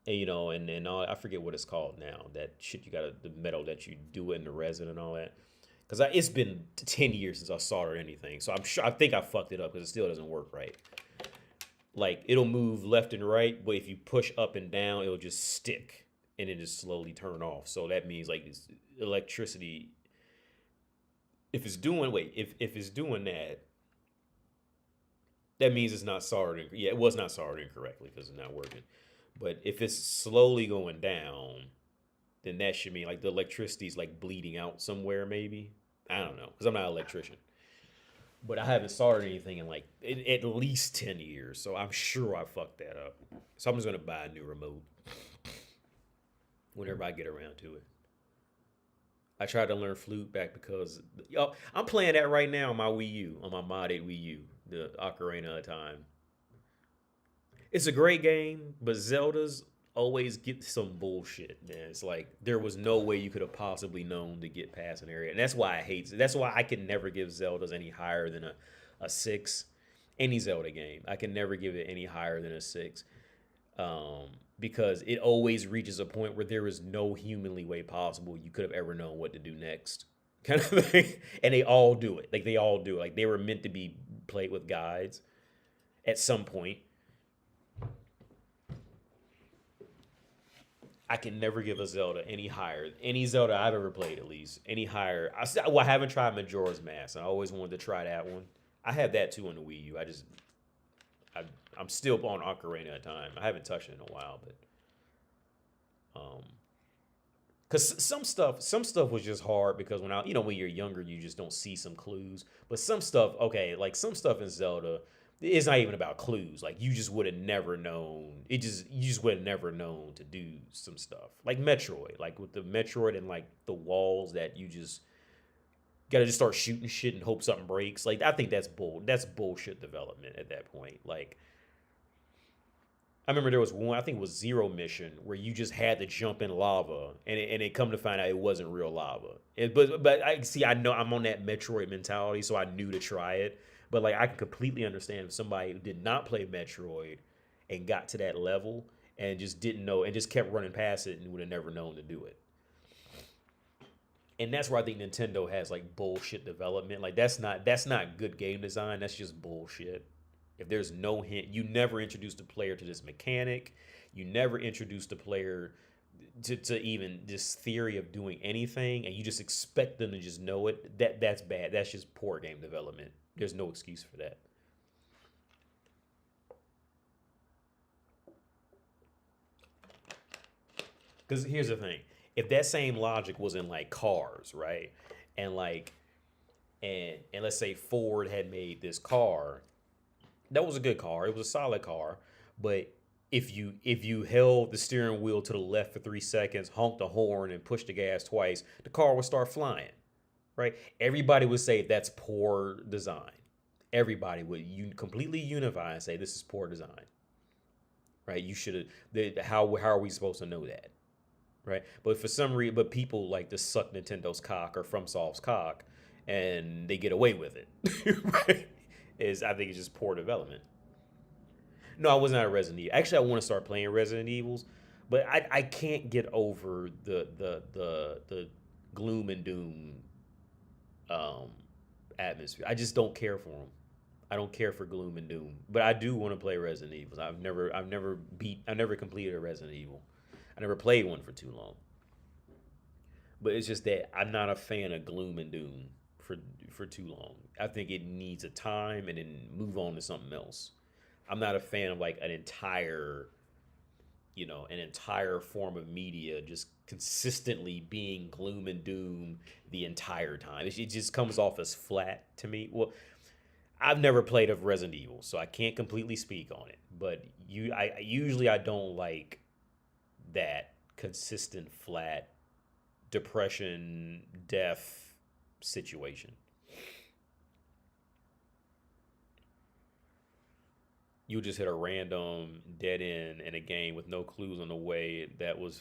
and and then I forget what it's called now. That shit you got the metal that you do in the resin and all that. Because it's been 10 years since I soldered anything, so I think I fucked it up because it still doesn't work right. Like it'll move left and right, but if you push up and down, it'll just stick and then just slowly turn off. So that means like it's electricity. If it's doing that, that means it's not soldered. Yeah, it was not soldered incorrectly because it's not working. But if it's slowly going down, then that should mean like the electricity's like bleeding out somewhere. Maybe I don't know because I'm not an electrician. But I haven't soldered anything in like at least 10 years, so I'm sure I fucked that up. So I'm just gonna buy a new remote whenever I get around to it. I tried to learn flute back because I'm playing that right now on my Wii U, on my modded Wii U, the Ocarina of Time. It's a great game, but Zelda's always get some bullshit, man. It's like there was no way you could have possibly known to get past an area, and that's why I hate. That's why I can never give Zelda's any higher than a 6. Any Zelda game, I can never give it any higher than a 6, because it always reaches a point where there is no humanly way possible you could have ever known what to do next, kind of thing. And they all do it. Like they all do it. Like they were meant to be played with guides at some point. I can never give a Zelda any higher. Any Zelda I've ever played, at least, any higher. I haven't tried Majora's Mask. I always wanted to try that one. I have that too on the Wii U. I'm still on Ocarina of Time. I haven't touched it in a while, but because some stuff was just hard because when you're younger, you just don't see some clues. But some stuff, okay, like some stuff in Zelda, it's not even about clues. Like you just would have never known. You just would have never known to do some stuff. Like Metroid, like with the Metroid and like the walls that you just gotta just start shooting shit and hope something breaks. Like I think that's bullshit development at that point. Like I remember there was one, I think it was Zero Mission, where you just had to jump in lava, and it come to find out it wasn't real lava. But I see, I know I'm on that Metroid mentality, so I knew to try it. But like I can completely understand if somebody who did not play Metroid and got to that level and just didn't know and just kept running past it and would have never known to do it. And that's where I think Nintendo has like bullshit development. Like that's not good game design. That's just bullshit. If there's no hint, you never introduce the player to this mechanic. You never introduce the player to even this theory of doing anything, and you just expect them to just know it. That's bad. That's just poor game development. There's no excuse for that. Because here's the thing: if that same logic was in like cars, right, and like, and let's say Ford had made this car, that was a good car. It was a solid car, but if you held the steering wheel to the left for 3 seconds, honked the horn, and pushed the gas twice, the car would start flying, right? Everybody would say that's poor design. Everybody would completely unify and say this is poor design, right? You should have. How are we supposed to know that, right? But for some reason, but people like to suck Nintendo's cock or FromSoft's cock, and they get away with it, right? I think it's just poor development. No, I was not a Resident Evil. Actually, I want to start playing Resident Evils, but I can't get over the gloom and doom um, atmosphere. I just don't care for them. I don't care for gloom and doom, but I do want to play Resident Evils. I never completed a Resident Evil. I never played one for too long. But it's just that I'm not a fan of gloom and doom for too long. I think it needs a time and then move on to something else. I'm not a fan of like an entire form of media just consistently being gloom and doom the entire time. It just comes off as flat to me. Well, I've never played of Resident Evil, so I can't completely speak on it. But I don't like that consistent flat depression, death situation. You just hit a random dead end in a game with no clues on the way. That was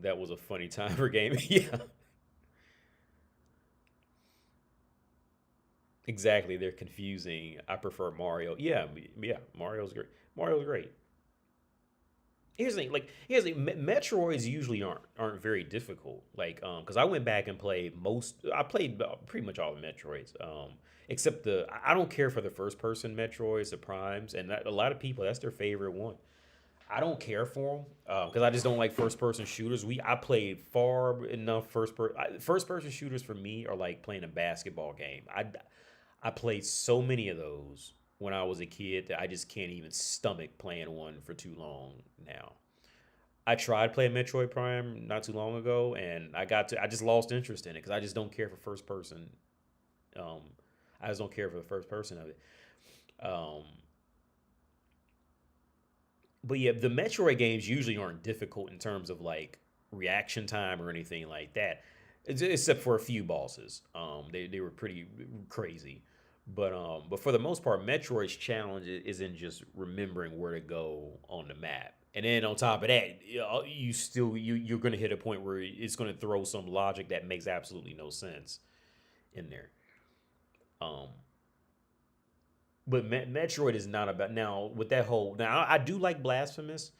a funny time for gaming. Yeah. Exactly, they're confusing. I prefer Mario. Yeah, yeah, Mario's great. Mario's great. Here's the thing, like here's the thing, Metroids usually aren't very difficult. Like, because I went back and played I played pretty much all the Metroids, except I don't care for the first person Metroids, the Primes, and a lot of people that's their favorite one. I don't care for them because I just don't like first person shooters. I played far enough first person shooters for me are like playing a basketball game. I played so many of those when I was a kid that I just can't even stomach playing one for too long now. I tried playing Metroid Prime not too long ago, and I just lost interest in it because I just don't care for first person. Um, I just don't care for the first person of it. Um, but yeah, the Metroid games usually aren't difficult in terms of like reaction time or anything like that, except for a few bosses. They were pretty crazy, but for the most part, Metroid's challenge is in just remembering where to go on the map. And then on top of that, you're gonna hit a point where it's gonna throw some logic that makes absolutely no sense in there. Um, but Metroid is not about now with that whole. Now I do like Blasphemous,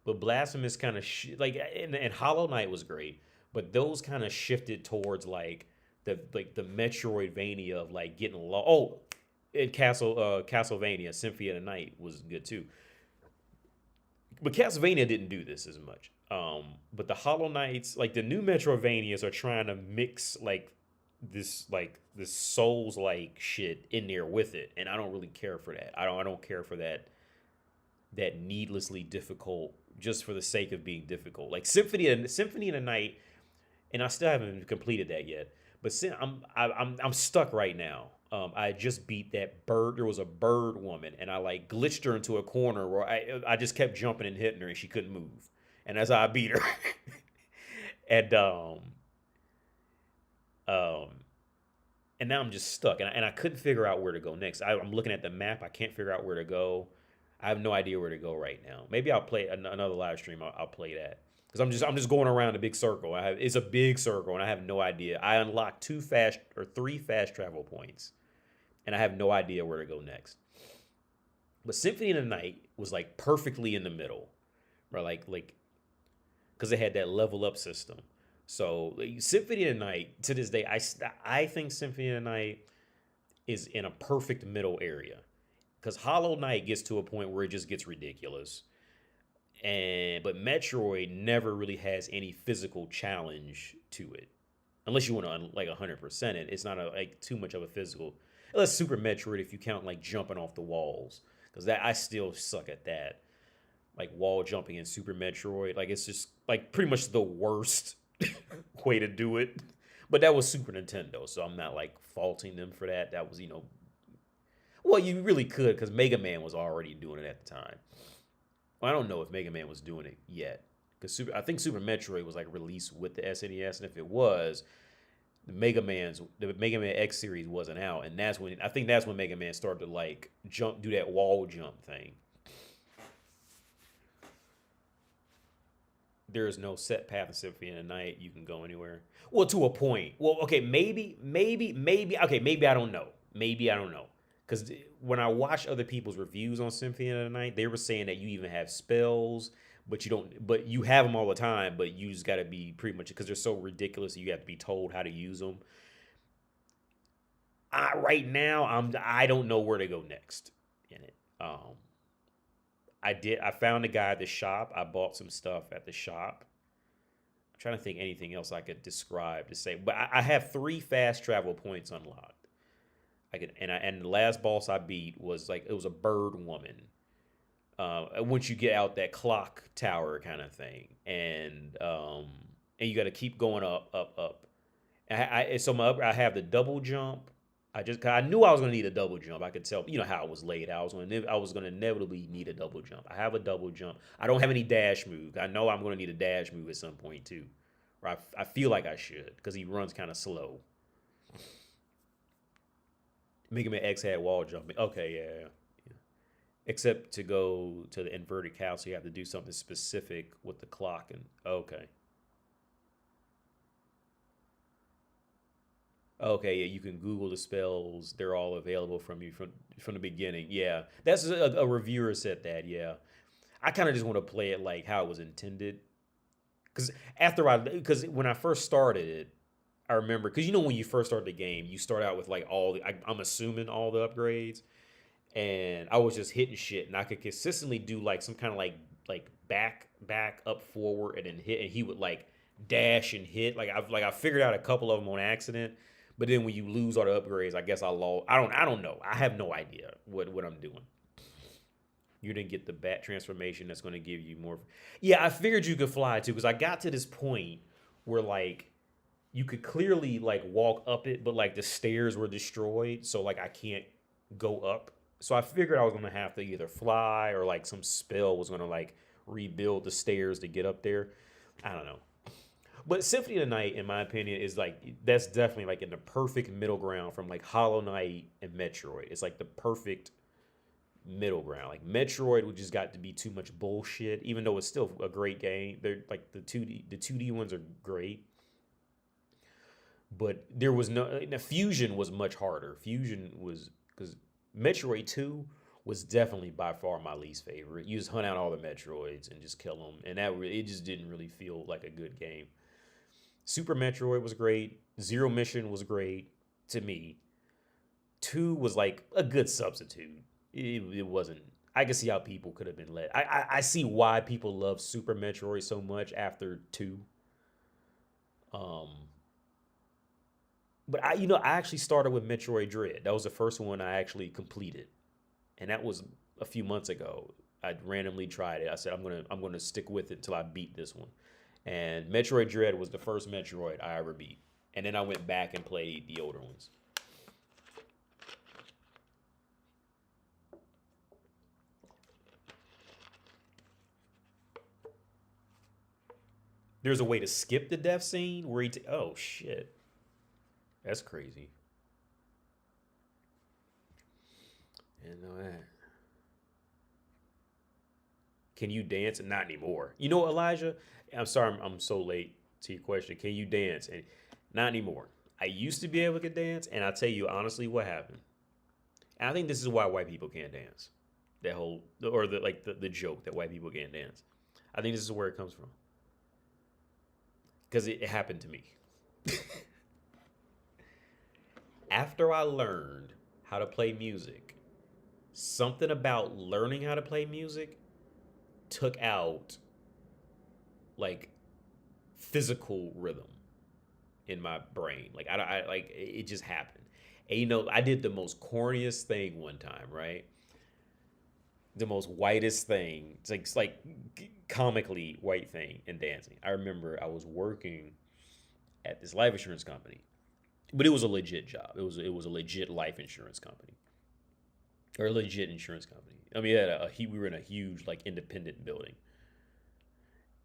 but Blasphemous kind of and Hollow Knight was great, but those kind of shifted towards the Metroidvania of like getting low. Oh, and Castlevania Symphony of the Night was good too, but Castlevania didn't do this as much. But the Hollow Knights, like the new Metroidvanias, are trying to mix this Souls like shit in there with it, and I don't really care for that. I don't care for that needlessly difficult just for the sake of being difficult. Like Symphony of the Night, and I still haven't completed that yet. But I'm stuck right now. I just beat that bird. There was a bird woman, and I like glitched her into a corner where I just kept jumping and hitting her, and she couldn't move. And that's how I beat her. and um and now I'm just stuck, and I couldn't figure out where to go next. I'm looking at the map. I can't figure out where to go. I have no idea where to go right now. Maybe I'll play another live stream. I'll play that because I'm just going around a big circle. It's a big circle, and I have no idea. I unlocked three fast travel points, and I have no idea where to go next. But Symphony of the Night was like perfectly in the middle, right? Like because it had that level up system. So Symphony of the Night to this day, I think Symphony of the Night is in a perfect middle area because Hollow Knight gets to a point where it just gets ridiculous, and but Metroid never really has any physical challenge to it, unless you want to like 100% it. It's not like too much of a physical. Unless Super Metroid, if you count like jumping off the walls, because that I still suck at that. Like wall jumping in Super Metroid, like it's just like pretty much the worst way to do it. But that was Super Nintendo, so I'm not like faulting them for that. That was well, you really could because Mega Man was already doing it at the time. Well, I don't know if Mega Man was doing it yet because I think Super Metroid was like released with the SNES, and if it was, the Mega Man X series wasn't out, and that's when Mega Man started to like do that wall jump thing. There is no set path in Symphony of the Night. You can go anywhere. Well, to a point. Well, okay, maybe. Okay, maybe I don't know. Maybe I don't know. Because when I watched other people's reviews on Symphony of the Night, they were saying that you even have spells, but you don't. But you have them all the time. But you just got to be pretty much because they're so ridiculous. You have to be told how to use them. Right now, I don't know where to go next in it. I found a guy at the shop. I bought some stuff at the shop. I'm trying to think anything else I could describe to say, but I have three fast travel points unlocked. And the last boss I beat was like it was a bird woman. Once you get out that clock tower kind of thing, and you got to keep going up, up, up. I have the double jump. Cause I knew I was gonna need a double jump. I could tell, how it was laid out. I was gonna inevitably need a double jump. I have a double jump. I don't have any dash move. I know I'm gonna need a dash move at some point too, or I feel like I should because he runs kind of slow. Mega Man X had wall jumping. Okay, yeah, yeah. Except to go to the inverted castle, you have to do something specific with the clock. And okay, Okay, yeah, you can Google the spells. They're all available from you from the beginning. Yeah, that's a reviewer said that. Yeah, I kind of just want to play it like how it was intended. Because because when I first started it, I remember because you know when you first start the game, you start out with like I'm assuming all the upgrades, and I was just hitting shit, and I could consistently do like some kind of like back up forward and then hit, and he would like dash and hit. I figured out a couple of them on accident, but then when you lose all the upgrades, I guess I lost. I don't know. I have no idea what I'm doing. You didn't get the bat transformation that's going to give you more. Yeah, I figured you could fly too because I got to this point where like you could clearly like walk up it, but like the stairs were destroyed, so like I can't go up. So I figured I was gonna have to either fly or like some spell was gonna like rebuild the stairs to get up there. I don't know. But Symphony of the Night, in my opinion, is like that's definitely like in the perfect middle ground from like Hollow Knight and Metroid. It's like the perfect middle ground. Like Metroid would just got to be too much bullshit, even though it's still a great game. They're like the 2D ones are great. But there was no Fusion was much harder. Fusion was because Metroid 2 was definitely by far my least favorite. You just hunt out all the Metroids and just kill them, and it just didn't really feel like a good game. Super Metroid was great. Zero Mission was great to me. 2 was like a good substitute. It wasn't. I can see how people could have been led. I see why people love Super Metroid so much after 2. Um, but I actually started with Metroid Dread. That was the first one I actually completed, and that was a few months ago. I randomly tried it. I said I'm gonna stick with it until I beat this one. And Metroid Dread was the first Metroid I ever beat. And then I went back and played the older ones. There's a way to skip the death scene where oh shit, that's crazy. And can you dance? Not anymore. You know, Elijah. I'm sorry, I'm so late to your question. Can you dance? And not anymore. I used to be able to dance, and I'll tell you honestly what happened. And I think this is why white people can't dance. That whole or the joke that white people can't dance. I think this is where it comes from because it happened to me. After I learned how to play music, something about learning how to play music took out like physical rhythm in my brain. Like I like it just happened. And I did the most corniest thing one time, right? The most whitest thing. It's like comically white thing in dancing. I remember I was working at this life insurance company, but it was a legit job. It was a legit life insurance company or a legit insurance company. I mean, we were in a huge like independent building,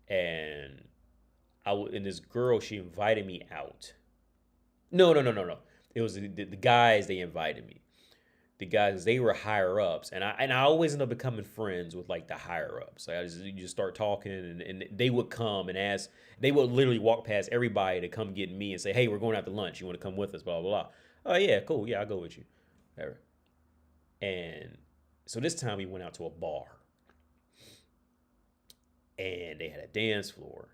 and and this girl she invited me out. No, no, no, no, no. It was the guys they invited me. The guys they were higher ups, and I always end up becoming friends with like the higher ups. Like you just start talking, and they would come and ask. They would literally walk past everybody to come get me and say, "Hey, we're going out to lunch. You want to come with us?" Blah blah blah. Oh yeah, cool. Yeah, I'll go with you. Whatever. And so this time we went out to a bar, and they had a dance floor.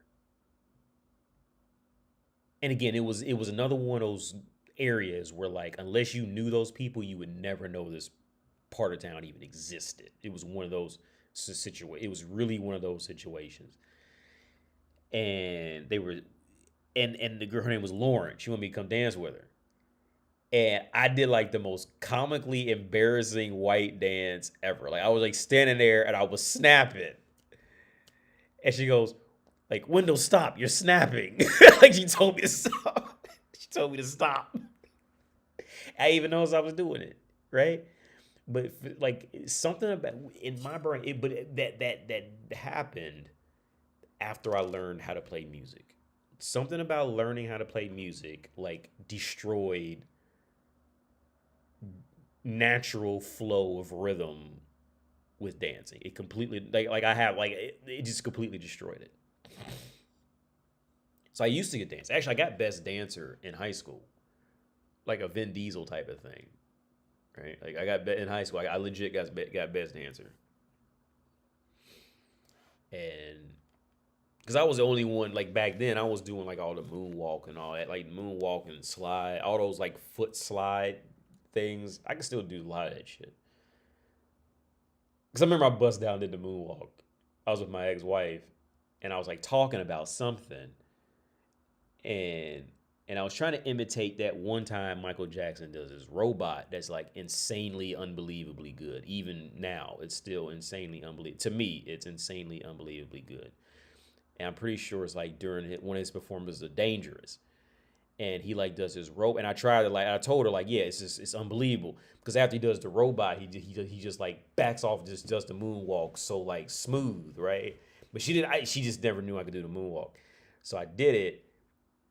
And again, it was another one of those areas where like unless you knew those people, you would never know this part of town even existed. It was one of those situations. It was really one of those situations. And they were, and the girl her name was Lauren. She wanted me to come dance with her, and I did like the most comically embarrassing white dance ever. Like I was like standing there and I was snapping, and she goes, like, "Window, stop! You're snapping." Like she told me to stop. She told me to stop. I even knows I was doing it, right? But like something about in my brain, that happened after I learned how to play music. Something about learning how to play music like destroyed natural flow of rhythm with dancing. It completely like I have like it just completely destroyed it. So I used to get dance. Actually, I got best dancer in high school. like a Vin Diesel type of thing, right? Like I got in high school, I legit got best dancer, and because I was the only one like back then, I was doing like all the moonwalk and all that, like moonwalk and slide, all those like foot slide things. I can still do a lot of that shit. Because I remember I bust down did the moonwalk. I was with my ex-wife, and I was like talking about something, and I was trying to imitate that one time Michael Jackson does this robot that's like insanely unbelievably good. Even now, it's still insanely unbelievable. To me, it's insanely unbelievably good. And I'm pretty sure it's like during one of his performances of Dangerous. And he like does his rope, and I tried to like I told her like, yeah, it's unbelievable, because after he does the robot, he just like backs off, just does the moonwalk so like smooth, right? But she just never knew I could do the moonwalk, so I did it,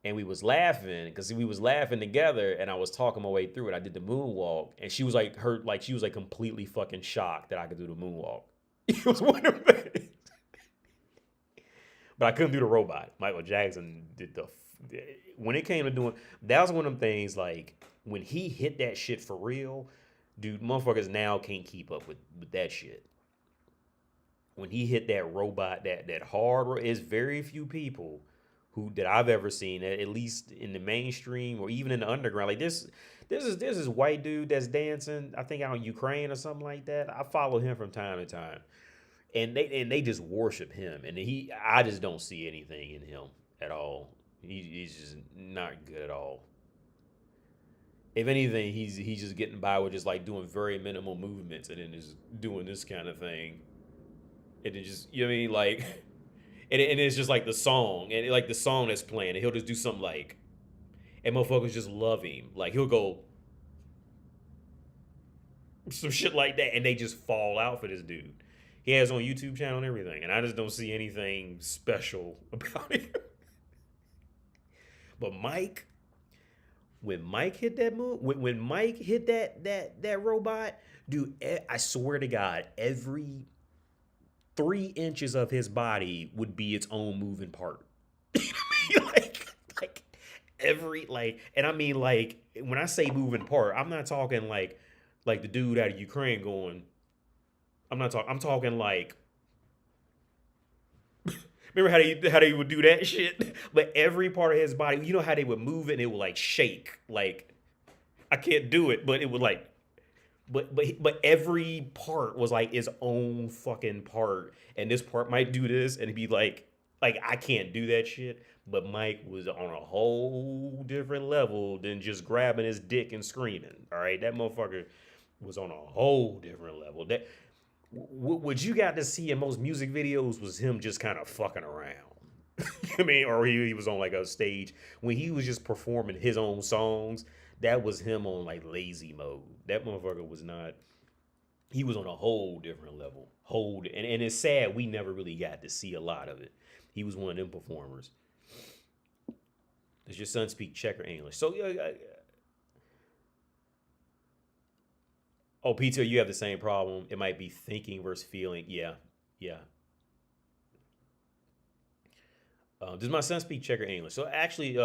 and we was laughing because we was laughing together, and I was talking my way through it. I did the moonwalk, and she was like she was like completely fucking shocked that I could do the moonwalk. It was one of them, but I couldn't do the robot. Michael Jackson did the when it came to doing, that was one of them things like when he hit that shit for real, dude, motherfuckers now can't keep up with that shit. When he hit that robot, that hard, it's very few people who that I've ever seen, at least in the mainstream or even in the underground. Like there's this white dude that's dancing, I think out in Ukraine or something like that. I follow him from time to time. And they just worship him. And I just don't see anything in him at all. He's just not good at all. If anything, he's just getting by with just like doing very minimal movements and then just doing this kind of thing. And it just, you know what I mean? Like, and it's just like the song, and like the song that's playing, and he'll just do something like, and motherfuckers just love him. Like he'll go some shit like that, and they just fall out for this dude. He has on YouTube channel and everything, and I just don't see anything special about him. But Mike, when Mike hit that move, when Mike hit that robot, dude, I swear to God, every 3 inches of his body would be its own moving part. like every and I mean like when I say moving part, I'm not talking like the dude out of Ukraine going. I'm talking like. Remember how they would do that shit? But every part of his body, you know how they would move it and it would like shake. Like I can't do it, but it would like but every part was like its own fucking part. And this part might do this and it'd be like I can't do that shit. But Mike was on a whole different level than just grabbing his dick and screaming. All right, that motherfucker was on a whole different level. That what you got to see in most music videos was him just kind of fucking around. I mean, or he was on like a stage when he was just performing his own songs. That was him on like lazy mode. That motherfucker was not. He was on a whole different level. And it's sad we never really got to see a lot of it. He was one of them performers. Does your son speak Czech or English? So oh, Peter, you have the same problem. It might be thinking versus feeling. Yeah, yeah. Does my son speak Czech or English? So actually,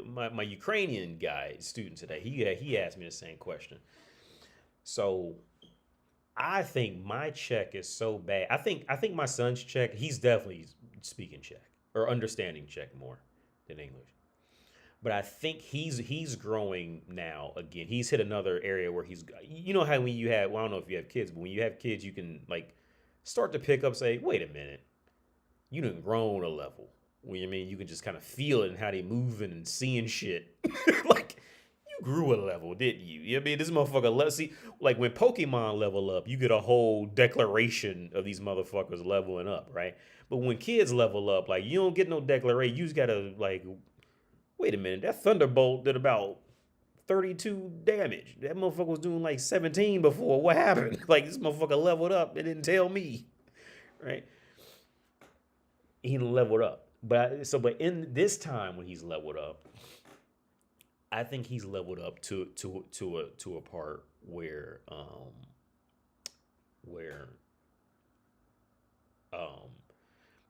my Ukrainian student today, he asked me the same question. So I think my Czech is so bad. I think my son's Czech. He's definitely speaking Czech or understanding Czech more than English. But I think he's growing now again. He's hit another area where you know how when you have, well, I don't know if you have kids, but when you have kids, you can like start to pick up, say, wait a minute, you done grown a level. When you mean you can just kind of feel it and how they moving and seeing shit. Like you grew a level, didn't you? You know what I mean? This motherfucker, let's see, like when Pokemon level up, you get a whole declaration of these motherfuckers leveling up, right? But when kids level up, like you don't get no declaration. You just gotta like, wait a minute, that Thunderbolt did about 32 damage. That motherfucker was doing like 17 before. What happened? Like this motherfucker leveled up. It didn't tell me, right? He leveled up. But in this time when he's leveled up, I think he's leveled up to a part where um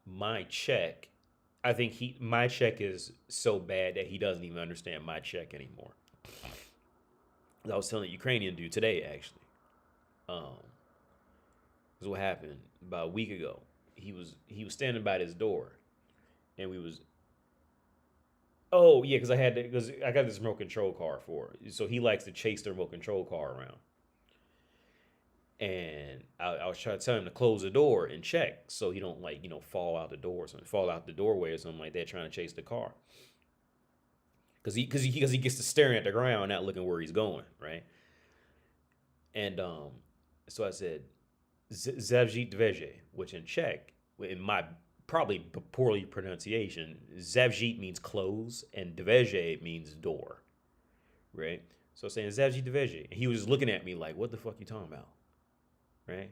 my Czech, my Czech is so bad that he doesn't even understand my Czech anymore. I was telling a Ukrainian dude today, actually. Um, this is what happened about a week ago. He was standing by his door, and we was oh yeah, because I got this remote control car for it. So he likes to chase the remote control car around. And I was trying to tell him to close the door and check so he don't like fall out the door or something, fall out the doorway or something like that, trying to chase the car. Because he gets to staring at the ground, not looking where he's going, right? And so I said Zavjit Dveje, which in Czech, in my probably poorly pronunciation, Zavjit means close and Dveje means door, right? So saying Zavjit Dveje, he was looking at me like, "What the fuck you talking about?" Right?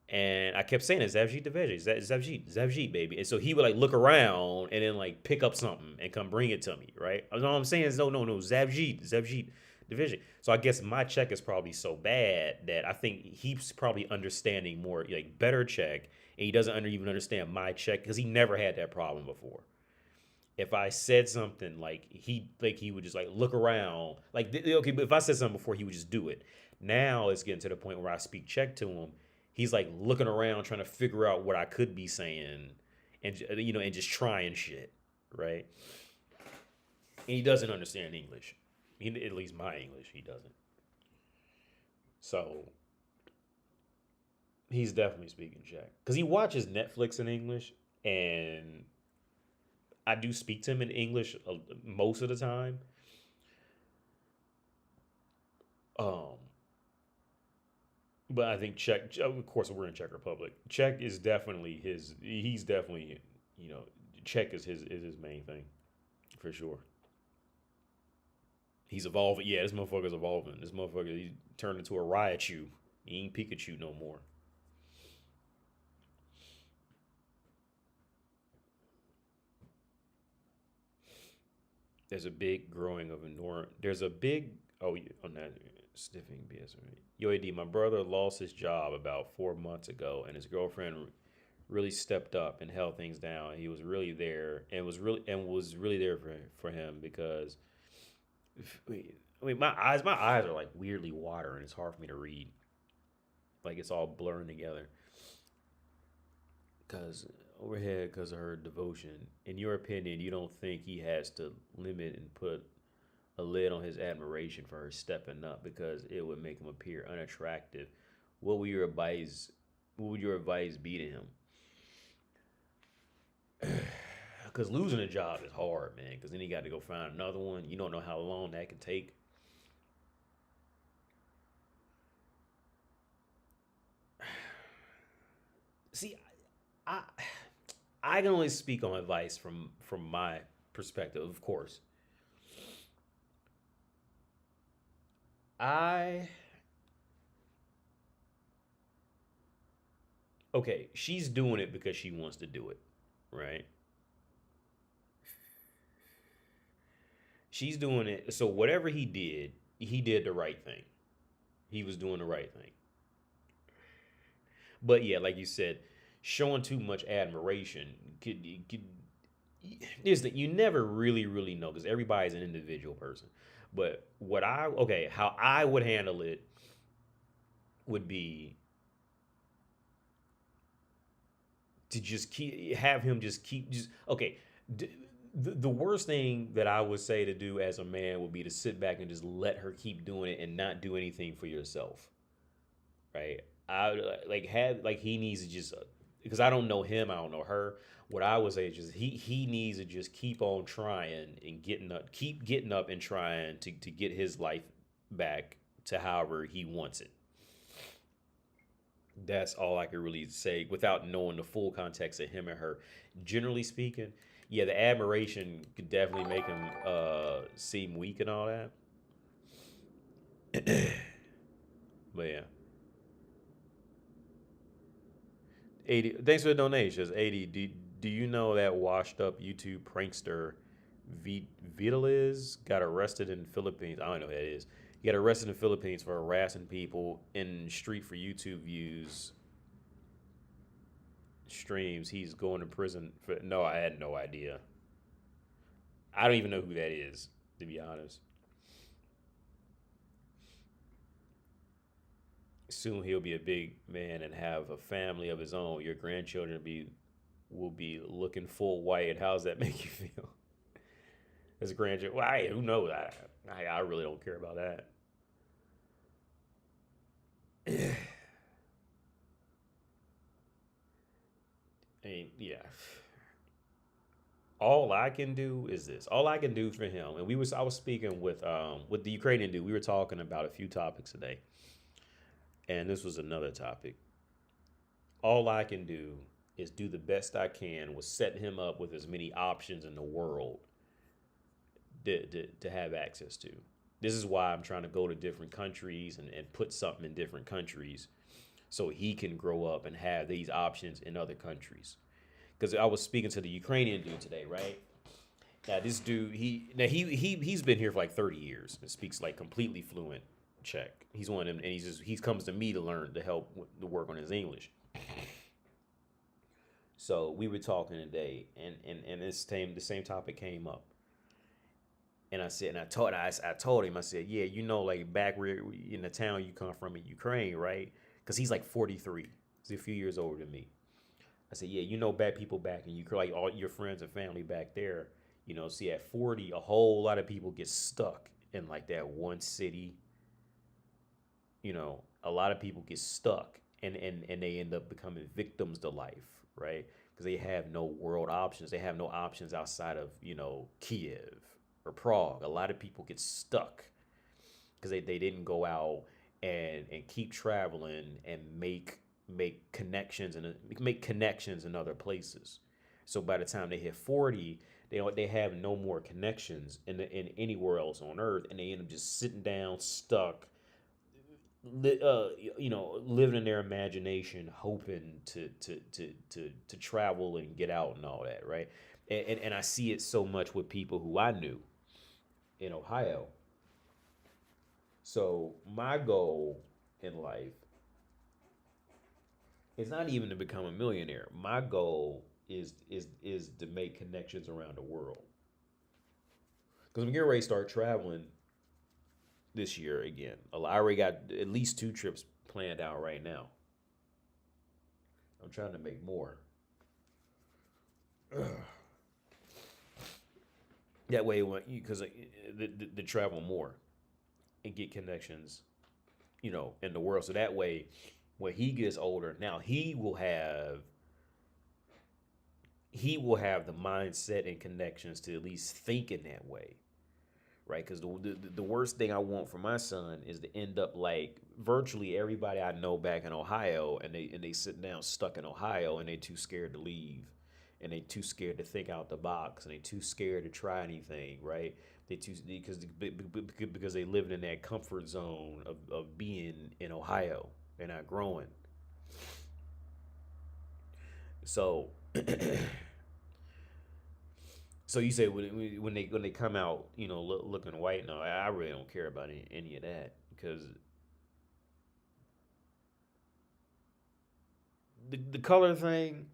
And I kept saying it, Zavjit Deveji, Zavjit, baby. And so he would like look around and then like pick up something and come bring it to me, right? All I'm saying is no, Zavjit Deveji. So I guess my Czech is probably so bad that I think he's probably understanding more, like better Czech, and he doesn't even understand my Czech because he never had that problem before. If I said something he would just like look around, like okay, but if I said something before, he would just do it. Now it's getting to the point where I speak Czech to him. He's like looking around trying to figure out what I could be saying, and and just trying shit, right? And he doesn't understand English. At least my English, he doesn't. So he's definitely speaking Czech because he watches Netflix in English, and I do speak to him in English most of the time. Um, but I think Czech, of course, we're in Czech Republic. Czech is definitely his. He's definitely, you know, Czech is his main thing for sure. He's evolving. Yeah, this motherfucker's evolving. This motherfucker, he turned into a Raichu. He ain't Pikachu no more. There's a big growing of ignorant. There's a big on that sniffing BS. Right? Yo, AD, my brother lost his job about 4 months ago, and his girlfriend really stepped up and held things down. He was really there and was really there for him because I mean my eyes are like weirdly watering. It's hard for me to read. Like it's all blurring together. Cause overhead, because of her devotion. In your opinion, you don't think he has to limit and put a lid on his admiration for her stepping up because it would make him appear unattractive. What would your advice? What would your advice be to him? Because losing a job is hard, man. Because then he got to go find another one. You don't know how long that can take. See, I I can only speak on advice from my perspective, of course. I okay, she's doing it because she wants to do it, right? She's doing it. So whatever he did the right thing. He was doing the right thing. But yeah, like you said, showing too much admiration could is that you never really know because everybody's an individual person. But how I would handle it would be to just have him just keep just okay. The worst thing that I would say to do as a man would be to sit back and just let her keep doing it and not do anything for yourself, right? I like had like he needs to just because I don't know him, I don't know her. What I would say is just he needs to just keep on trying and keep getting up and trying to get his life back to however he wants it. That's all I can really say without knowing the full context of him and her. Generally speaking, yeah, the admiration could definitely make him seem weak and all that. But yeah, 80. Thanks for the donations. 80. Do you know that washed up YouTube prankster Vitaliz got arrested in the Philippines? I don't know who that is. He got arrested in the Philippines for harassing people in the street for YouTube views streams. He's going to prison for. No, I had no idea. I don't even know who that is, to be honest. Soon he'll be a big man and have a family of his own. Your grandchildren will be looking full white. How's that make you feel? As a grandchild, well, who knows? I really don't care about that. I mean, yeah. All I can do is this. All I can do for him, and I was speaking with the Ukrainian dude. We were talking about a few topics today, and this was another topic. All I can do is do the best I can with setting him up with as many options in the world to have access to. This is why I'm trying to go to different countries and put something in different countries so he can grow up and have these options in other countries. Because I was speaking to the Ukrainian dude today, right? Now this dude, he's been here for like 30 years and speaks like completely fluent Czech. He's one of them, and he comes to me to learn to help to work on his English. So we were talking today, and the same topic came up. And I said, and I told him, I said, yeah, like back where in the town you come from in Ukraine, right? Because he's like 43. He's a few years older than me. I said, yeah, bad people back in Ukraine, like all your friends and family back there, see at 40, a whole lot of people get stuck in like that one city. A lot of people get stuck and they end up becoming victims to life, right? Because they have no world options. They have no options outside of, Kiev or Prague. A lot of people get stuck because they didn't go out and keep traveling and make connections and make connections in other places. So by the time they hit 40, they have no more connections in anywhere else on earth, and they end up just sitting down, stuck, living in their imagination, hoping to travel and get out and all that, right? And I see it so much with people who I knew in Ohio. So my goal in life is not even to become a millionaire. My goal is to make connections around the world. Because I'm getting ready to start traveling this year again. I already got at least 2 trips planned out right now. I'm trying to make more. That way, because the travel more and get connections, in the world. So that way, when he gets older, now he will have the mindset and connections to at least think in that way, right? Because the worst thing I want for my son is to end up like virtually everybody I know back in Ohio, and they sit down stuck in Ohio, and they too scared to leave, and they too scared to think out the box, and they too scared to try anything, right? Because they lived in that comfort zone of being in Ohio. They're not growing. So so you say when they come out, looking white. No, I really don't care about any of that, because the color thing,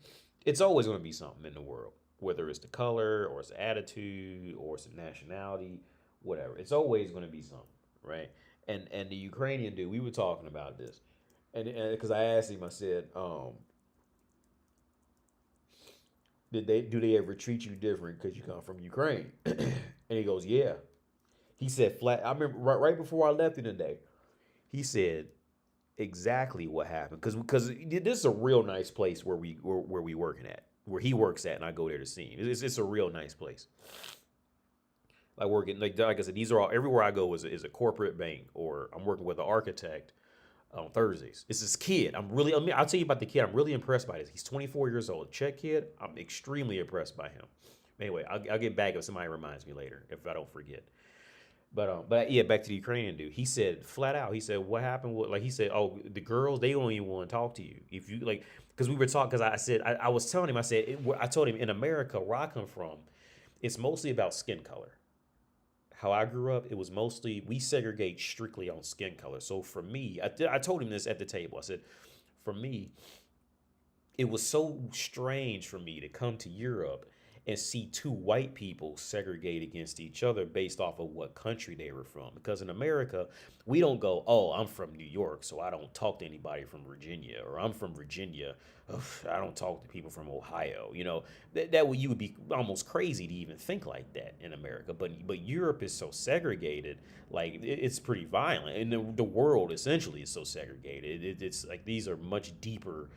it's always going to be something in the world, whether it's the color or it's the attitude or it's the nationality, whatever. It's always going to be something, right? And the Ukrainian dude, we were talking about this, and because I asked him, I said, do they ever treat you different because you come from Ukraine? And he goes, yeah. He said flat. I remember right before I left him today, he said exactly what happened, because this is a real nice place where we working at, where he works at, and I go there to see him. It's a real nice place. Like working, like I said, these are all, everywhere I go is a corporate bank, or I'm working with an architect on Thursdays. It's this kid. I'll tell you about the kid. I'm really impressed by this. He's 24 years old. Czech kid. I'm extremely impressed by him. Anyway, I'll get back if somebody reminds me later, if I don't forget. But yeah, back to the Ukrainian dude. He said flat out. He said, "What happened?" Like he said, "Oh, the girls, they don't even want to talk to you if you like." Because we were talking. Because I said I was telling him. I told him in America, where I come from, it's mostly about skin color. How I grew up, it was mostly, we segregate strictly on skin color. So for me, I told him this at the table. I said, for me, it was so strange for me to come to Europe and see two white people segregate against each other based off of what country they were from. Because in America, we don't go, oh, I'm from New York, so I don't talk to anybody from Virginia, or I'm from Virginia, ugh, I don't talk to people from Ohio. You know, you would be almost crazy to even think like that in America. But Europe is so segregated, like it's pretty violent, and the world essentially is so segregated. It's like these are much deeper,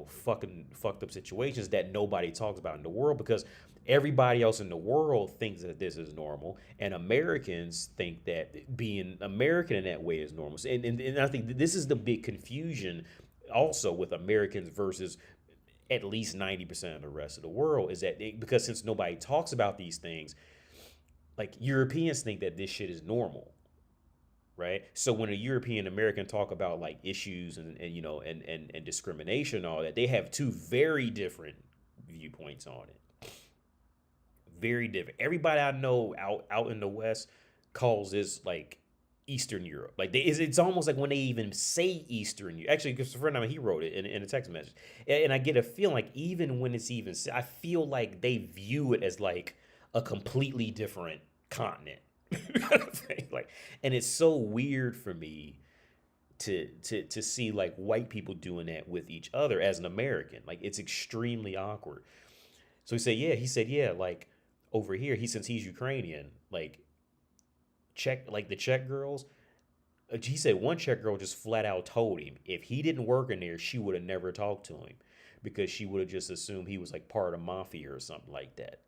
fucking fucked up situations that nobody talks about in the world because everybody else in the world thinks that this is normal, and Americans think that being American in that way is normal. And I think this is the big confusion also with Americans versus at least 90% of the rest of the world is that because since nobody talks about these things, like Europeans think that this shit is normal, right? So when a European American talk about like issues and discrimination and all that, they have two very different viewpoints on it. Very different. Everybody I know out in the West calls this like Eastern Europe. Like it's almost like when they even say Eastern Europe. Actually, because a friend of mine, he wrote it in a text message, and I get a feeling like even when it's even, I feel like they view it as like a completely different continent. Like, and it's so weird for me to see like white people doing that with each other as an American. Like it's extremely awkward. So he said, yeah, like over here, since he's Ukrainian, like the Czech girls. He said one Czech girl just flat out told him if he didn't work in there, she would have never talked to him because she would have just assumed he was like part of the mafia or something like that.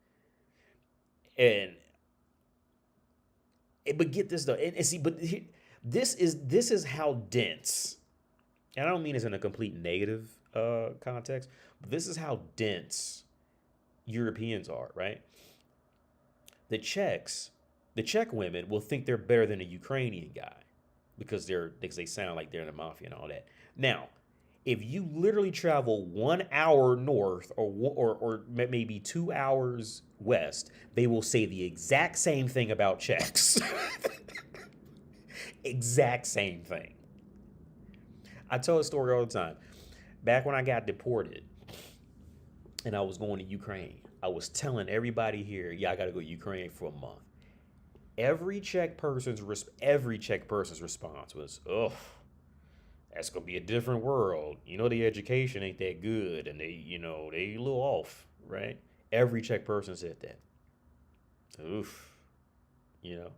And but get this though, and see, but this is how dense. And I don't mean this in a complete negative context, but this is how dense Europeans are, right? The Czechs, the Czech women will think they're better than a Ukrainian guy because they sound like they're in the mafia and all that. Now, if you literally travel 1 hour north or maybe 2 hours west, they will say the exact same thing about Czechs. Exact same thing. I tell a story all the time. Back when I got deported and I was going to Ukraine, I was telling everybody here, yeah, I got to go to Ukraine for a month. Every Czech person's response was, "Ugh, that's gonna be a different world. The education ain't that good, and they a little off, right?" Every Czech person said that. Oof, you know.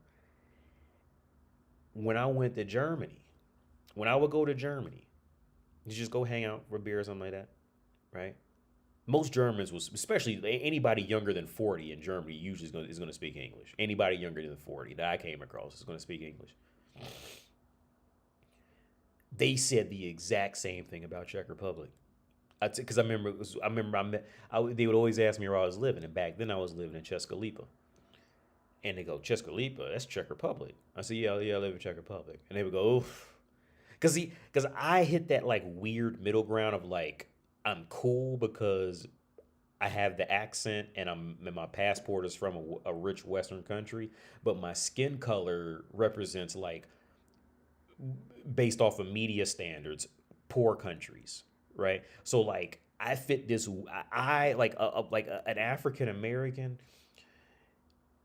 When I went to Germany, when I would go to Germany, you just go hang out for a beer or something like that, right? Most Germans was, especially anybody younger than 40 in Germany, usually is going to speak English. Anybody younger than 40 that I came across is going to speak English. They said the exact same thing about Czech Republic. Because they would always ask me where I was living, and back then I was living in Česká Lípa. And they go, Česká Lípa, that's Czech Republic. I said, yeah, I live in Czech Republic. And they would go, oof. Because I hit that like weird middle ground of like, I'm cool because I have the accent and my passport is from a rich Western country, but my skin color represents like based off of media standards, poor countries, right? So like I fit this. I like an African American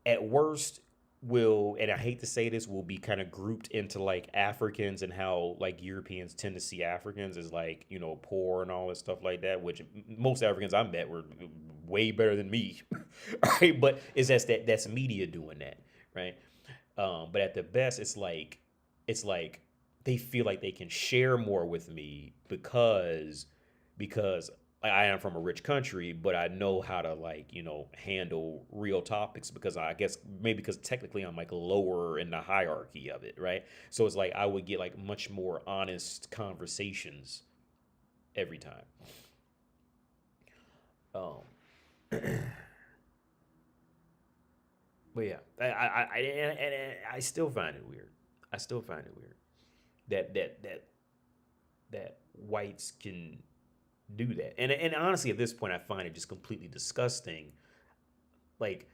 at worst will, and I hate to say this, will be kind of grouped into like Africans and how like Europeans tend to see Africans as like, poor and all this stuff like that, which most Africans I met were way better than me. Right? But that's media doing that, right? But at the best, it's like they feel like they can share more with me because I am from a rich country, but I know how to like, handle real topics because I guess maybe because technically I'm like lower in the hierarchy of it, right? So it's like I would get like much more honest conversations every time. Um, but yeah, I still find it weird. I still find it weird that whites can do that. And honestly, at this point, I find it just completely disgusting. Like,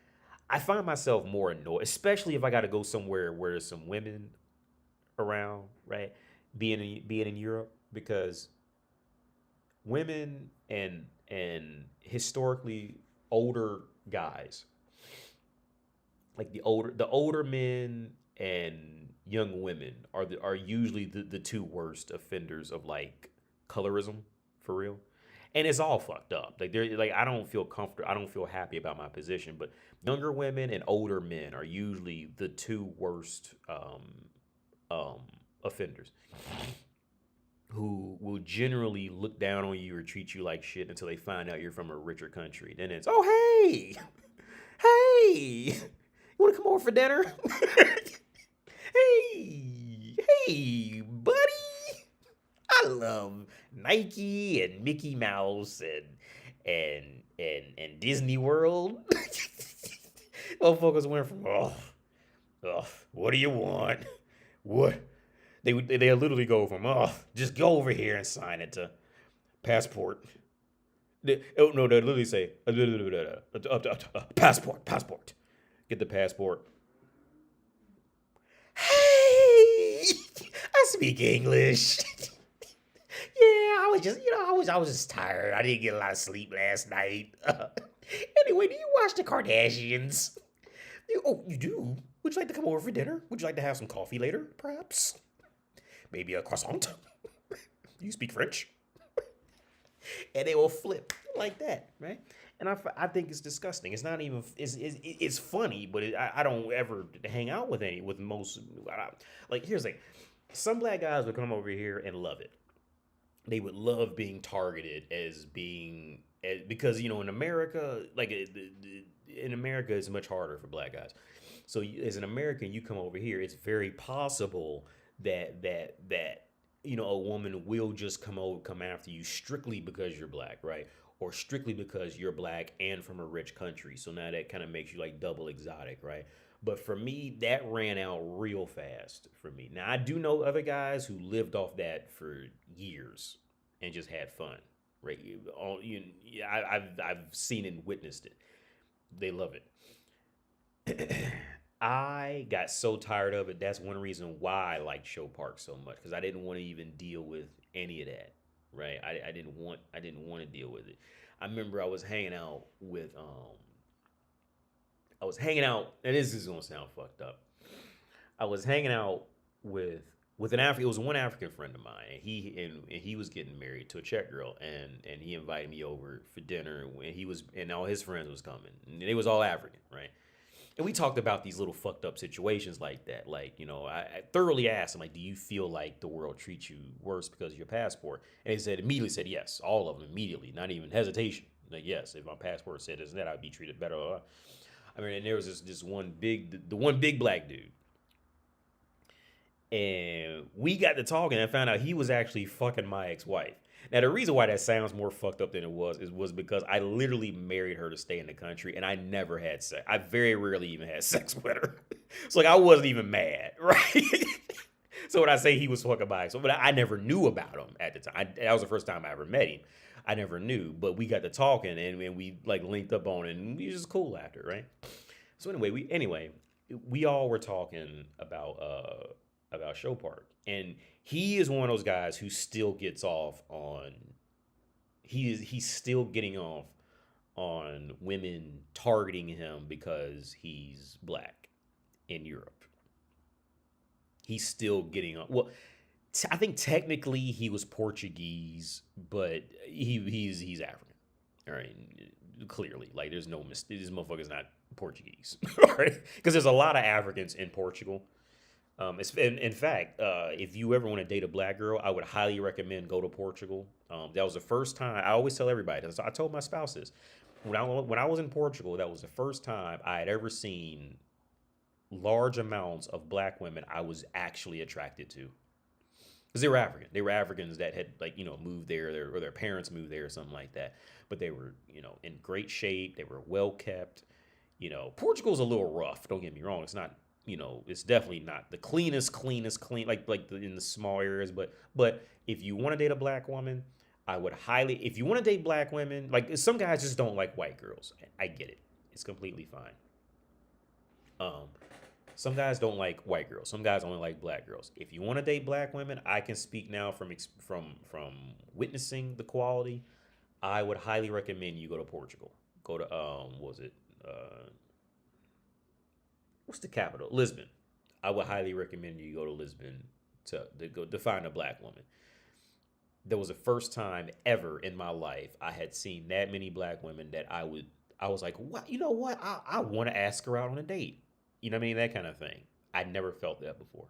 I find myself more annoyed, especially if I got to go somewhere where there's some women around, right? Being in Europe, because women and historically older guys, like the older men and young women are usually the two worst offenders of like colorism for real. And it's all fucked up. Like they're like I don't feel comfortable. I don't feel happy about my position. But younger women and older men are usually the two worst um, offenders who will generally look down on you or treat you like shit until they find out you're from a richer country. Then it's, oh, hey, hey, you want to come over for dinner? Hey, hey, buddy. I love Nike and Mickey Mouse and Disney World. Motherfuckers went from, what do you want? What? They literally go from, just go over here and sign it to passport. Oh no, they literally say passport. Get the passport. Hey, I speak English. Yeah, I was just, I was just tired. I didn't get a lot of sleep last night. Anyway, do you watch the Kardashians? Oh, you do? Would you like to come over for dinner? Would you like to have some coffee later, perhaps? Maybe a croissant? Do you speak French? And they will flip like that, right? And I think it's disgusting. It's not even it's funny, but I don't ever hang out with most. Like here's the thing: some black guys would come over here and love it. They would love being targeted as being because in America, like in America, it's much harder for black guys. So as an American, you come over here, it's very possible that a woman will just come after you strictly because you're black, right? Or strictly because you're black and from a rich country. So now that kind of makes you like double exotic, right? But for me, that ran out real fast for me. Now I do know other guys who lived off that for years and just had fun, right? I've seen and witnessed it. They love it. I got so tired of it. That's one reason why I liked Show Park so much because I didn't want to even deal with any of that, right? I didn't want to deal with it. I remember I was hanging out, and this is gonna sound fucked up. I was hanging out with an African. It was one African friend of mine, and he was getting married to a Czech girl, and he invited me over for dinner. And all his friends was coming, and they was all African, right? And we talked about these little fucked up situations like that. Like, I thoroughly asked him, like, do you feel like the world treats you worse because of your passport? And he immediately said yes, all of them immediately, not even hesitation. Like, yes, if my passport said this and that, I'd be treated better. I mean, and there was this the one big black dude. And we got to talking and I found out he was actually fucking my ex-wife. Now, the reason why that sounds more fucked up than it was because I literally married her to stay in the country and I never had sex. I very rarely even had sex with her. So, like, I wasn't even mad, right? So, when I say he was fucking my ex, but I never knew about him at the time. That was the first time I ever met him. I never knew, but we got to talking and we, like, linked up on it and we was just cool after, right? So, we all were talking about Show Park. And he is one of those guys who still gets off on he's still getting off on women targeting him because he's black in Europe. He's still getting on. Well, I think technically he was Portuguese, but he's African. All right, clearly, like there's no mistake. This motherfucker's not Portuguese, all right? Because there's a lot of Africans in Portugal. In fact, if you ever want to date a black girl, I would highly recommend go to Portugal. That was the first time. I always tell everybody. I told my spouse this when I was in Portugal. That was the first time I had ever seen large amounts of black women I was actually attracted to because they were African. They were Africans that had moved there, or their parents moved there or something like that. But they were in great shape. They were well kept. Portugal's a little rough. Don't get me wrong. It's not. It's definitely not the cleanest clean in the small areas. But if you want to date a black woman, I would highly. If you want to date black women, like some guys just don't like white girls. I get it. It's completely fine. Some guys don't like white girls. Some guys only like black girls. If you want to date black women, I can speak now from witnessing the quality. I would highly recommend you go to Portugal. Go to what was it? what's the capital? Lisbon. I would highly recommend you go to Lisbon to go to find a black woman. That was the first time ever in my life I had seen that many black women that I was like, what? You know what? I want to ask her out on a date. You know what I mean? That kind of thing. I never felt that before.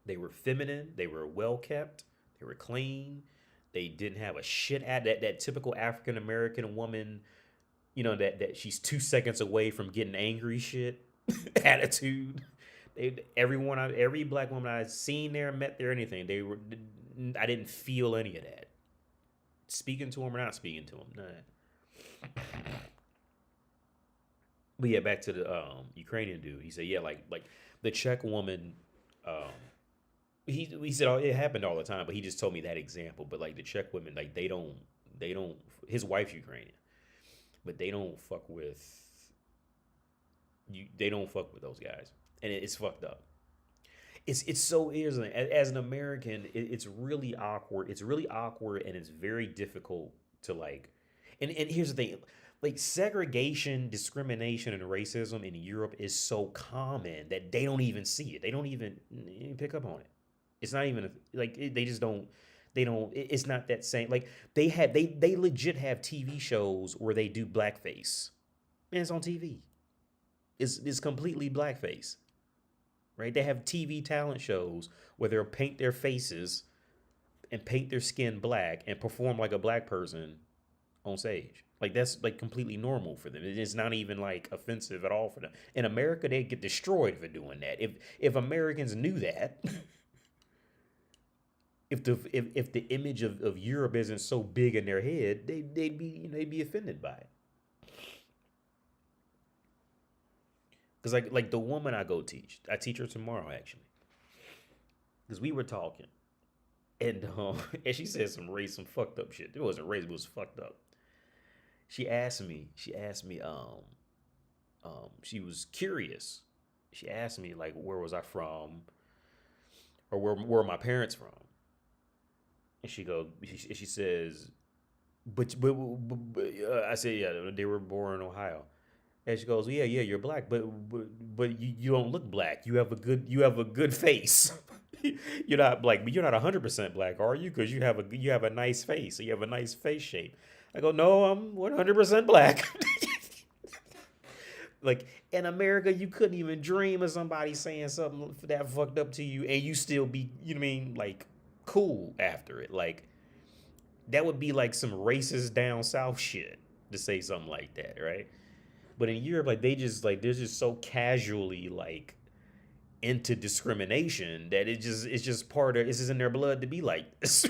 They were feminine. They were well kept. They were clean. They didn't have a shit at that typical African American woman. You know that she's 2 seconds away from getting angry shit attitude. Every black woman I've seen there, met there, anything, they were. I didn't feel any of that. Speaking to him or not speaking to him, none of that. But yeah, back to the Ukrainian dude. He said, yeah, like the Czech woman. Um, he said, oh, it happened all the time, but he just told me that example. But like the Czech women, like they don't. His wife's Ukrainian, but they don't fuck with you. They don't fuck with those guys, and it's fucked up. It's so isn't it? As an American, it's really awkward. It's really awkward, and it's very difficult to like. And here's the thing, like segregation, discrimination, and racism in Europe is so common that they don't even see it. They don't even pick up on it. It's not even like they just don't. They don't. It's not that same. Like they legit have TV shows where they do blackface, and it's on TV. It's completely blackface. Right? They have TV talent shows where they'll paint their faces and paint their skin black and perform like a black person on stage. Like that's like completely normal for them. It's not even like offensive at all for them. In America, they get destroyed for doing that. If Americans knew that, if the image of Europe isn't so big in their head, they'd be offended by it. Because like the woman I teach her tomorrow actually. Because we were talking, and and she said some fucked up shit. It wasn't race, but it was fucked up. She was curious. She asked me like where was I from, or where were my parents from, and she says, I said yeah they were born in Ohio. And she goes, yeah, you're black, but you don't look black. You have a good face. You're not black, but you're not 100% black, are you? Because you have a nice face. You have a nice face shape. I go, no, I'm 100% black. Like in America, you couldn't even dream of somebody saying something that fucked up to you, and you still be, you know what I mean, like cool after it. Like that would be like some racist down south shit to say something like that, right? But in Europe, like they just like they're just so casually like into discrimination that it's just part of it's just in their blood to be like this.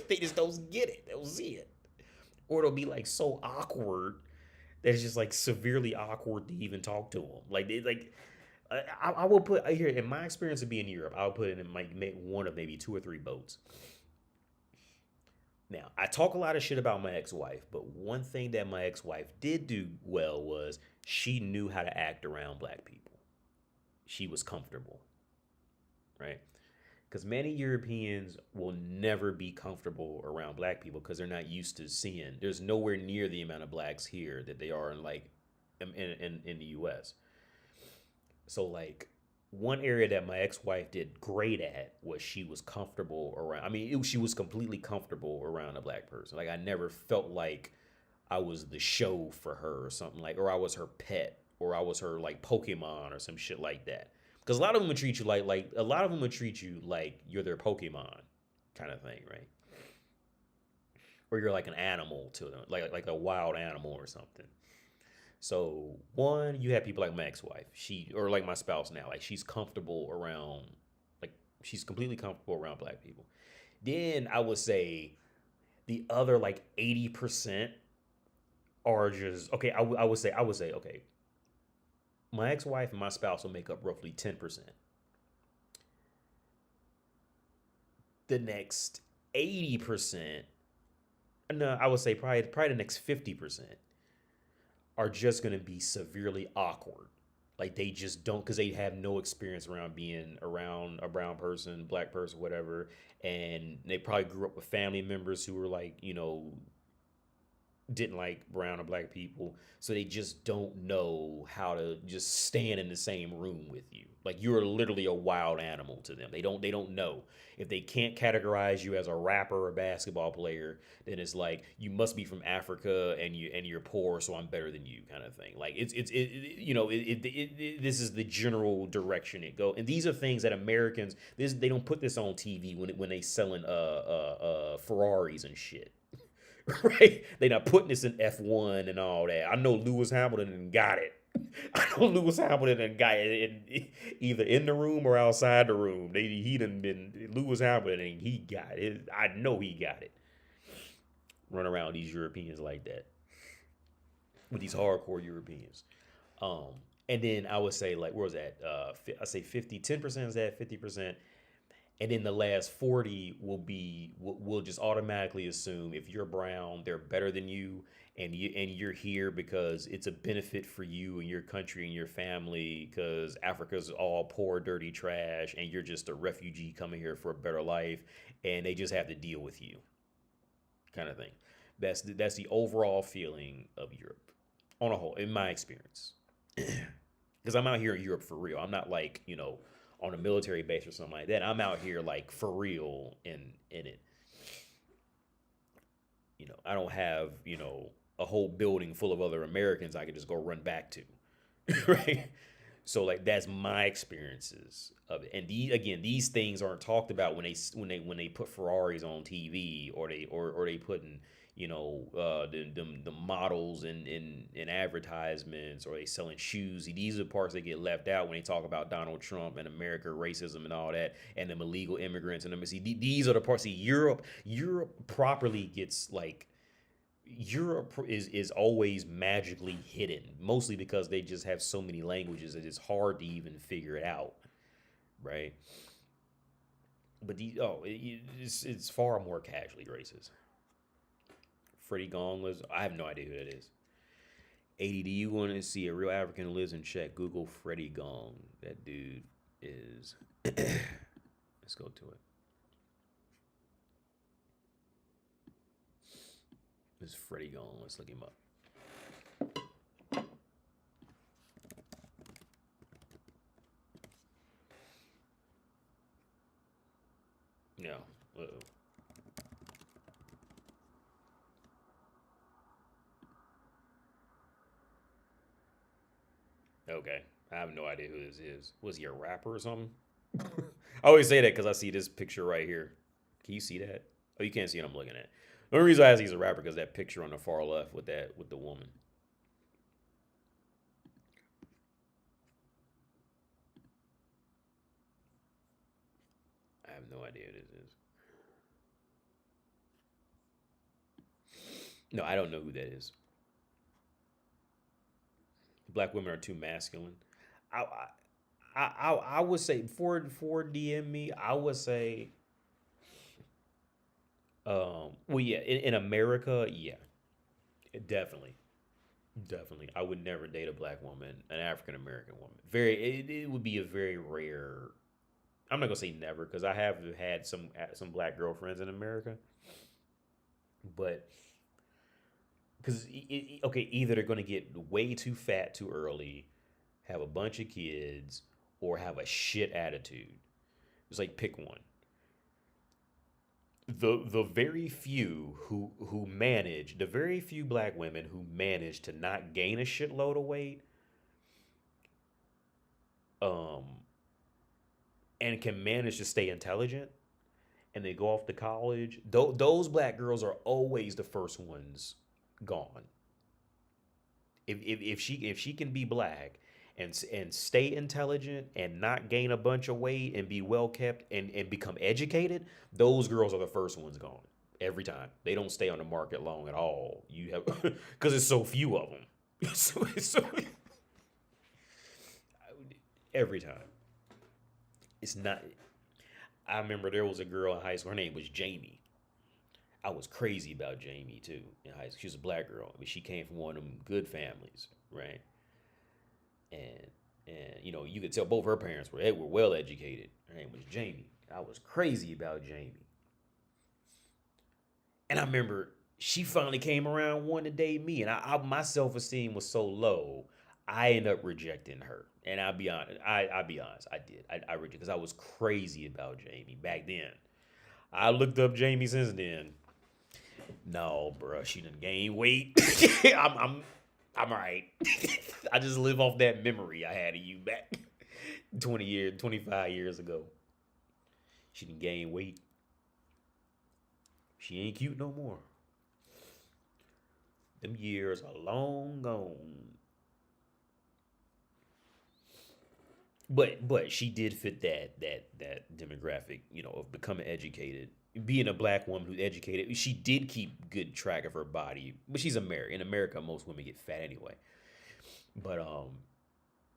They just don't get it. They don't see it. Or it'll be like so awkward that it's just like severely awkward to even talk to them. Like they like I will put here in my experience of being in Europe, I'll put it in like one of maybe two or three boats. Now, I talk a lot of shit about my ex-wife, but one thing that my ex-wife did do well was she knew how to act around black people. She was comfortable, right? Because many Europeans will never be comfortable around black people because they're not used to seeing. There's nowhere near the amount of blacks here that they are in like in the U.S. So like one area that my ex-wife did great at was she was comfortable around. I mean, she was completely comfortable around a black person. Like I never felt like I was the show for her or something like, or I was her pet, or I was her like Pokemon or some shit like that. Because a lot of them would treat you like a lot of them would treat you like you're their Pokemon, kind of thing, right? Or you're like an animal to them, like a wild animal or something. So one, you have people like my ex-wife, she or like my spouse now, like she's comfortable around, like she's completely comfortable around black people. Then I would say the other like 80% are just okay. I would say okay, my ex-wife and my spouse will make up roughly 10%. The next 80%, no, I would say probably the next 50% are just going to be severely awkward. Like they just don't because they have no experience around being around a brown person, black person, whatever. And they probably grew up with family members who were like, you know, didn't like brown or black people, so they just don't know how to just stand in the same room with you. Like you're literally a wild animal to them. They don't know. If they can't categorize you as a rapper or a basketball player, then it's like you must be from Africa and you're poor, so I'm better than you, kind of thing. Like this is the general direction it go. And these are things that Americans, they don't put this on TV when they selling Ferraris and shit. Right? They not putting this in F1 and all that. I know Lewis Hamilton got it. I know Lewis Hamilton got it either in the room or outside the room. He done been Lewis Hamilton and he got it. I know he got it. Run around these Europeans like that with these hardcore Europeans. Um, and then I would say like where was that? I say 10% is that 50%. And then the last 40 will be we'll just automatically assume if you're brown they're better than you, and you're here because it's a benefit for you and your country and your family, because Africa's all poor dirty trash and you're just a refugee coming here for a better life, and they just have to deal with you, kind of thing. That's the overall feeling of Europe on a whole, in my experience. Because I'm out here in Europe for real. I'm not like, on a military base or something like that. I'm out here like for real in it. I don't have, a whole building full of other Americans I can just go run back to. Right? So like that's my experiences of it. And these things aren't talked about when they put Ferraris on TV, or they putting the models in advertisements, or they selling shoes. These are the parts that get left out when they talk about Donald Trump and America, racism and all that, and them illegal immigrants and them. See, these are the parts. See, Europe properly gets like. Europe is always magically hidden, mostly because they just have so many languages that it's hard to even figure it out, right? But it's far more casually racist. Freddie Gong lives. I have no idea who that is. ADD, you want to see a real African who lives in Czech? Google Freddie Gong. That dude is. Let's go to it. This is Freddie Gong. Let's look him up. No. Uh-oh. Okay. I have no idea who this is. Was he a rapper or something? I always say that because I see this picture right here. Can you see that? Oh, you can't see what I'm looking at. The only reason I ask he's a rapper because that picture on the far left with the woman. I have no idea who this is. No, I don't know who that is. Black women are too masculine. I I would say before DM me, I would say well yeah, in America, yeah, definitely. Definitely. I would never date a black woman, an African American woman. It would be a very rare. I'm not gonna say never because I have had some black girlfriends in America, but because okay, either they're gonna get way too fat too early, have a bunch of kids, or have a shit attitude. It's like pick one. The very few the very few black women who manage to not gain a shitload of weight, um, and can manage to stay intelligent, and they go off to college. Those black girls are always the first ones gone. If she can be black and stay intelligent and not gain a bunch of weight and be well kept and become educated, those girls are the first ones gone every time. They don't stay on the market long at all. You have because there's so few of them. So every time. It's not. I remember there was a girl in high school. Her name was Jamie. I was crazy about Jamie too in high school. She was a black girl. I mean, she came from one of them good families, right? And you could tell both her parents were well educated. Her name was Jamie. I was crazy about Jamie. And I remember She finally came around wanting to date me, and my self esteem was so low, I ended up rejecting her. And I'll be honest, I'll be honest, I did. I rejected because I was crazy about Jamie back then. I looked up Jamie since then. No, bro, she done gained weight. I'm all right. I just live off that memory I had of you back 20 years, 25 years ago. She done gained weight. She ain't cute no more. Them years are long gone. But she did fit that demographic, of becoming educated. Being a black woman who's educated, she did keep good track of her body. But she's American. In America, most women get fat anyway. But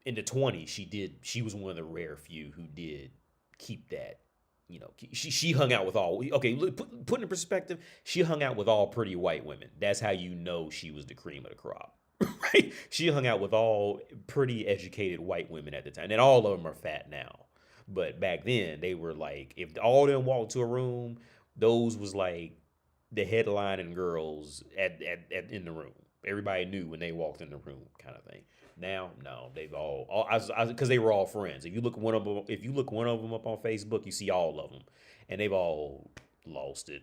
in the 20s, she was one of the rare few who did keep that. She hung out with all. Okay, look, put in perspective, she hung out with all pretty white women. That's how you know she was the cream of the crop. Right? She hung out with all pretty educated white women at the time. And all of them are fat now. But back then, they were like, if all of them walked to a room, those was like the headlining girls in the room. Everybody knew when they walked in the room, kind of thing. Now, no, they've all because they were all friends. If you look one of them up on Facebook, you see all of them, and they've all lost it.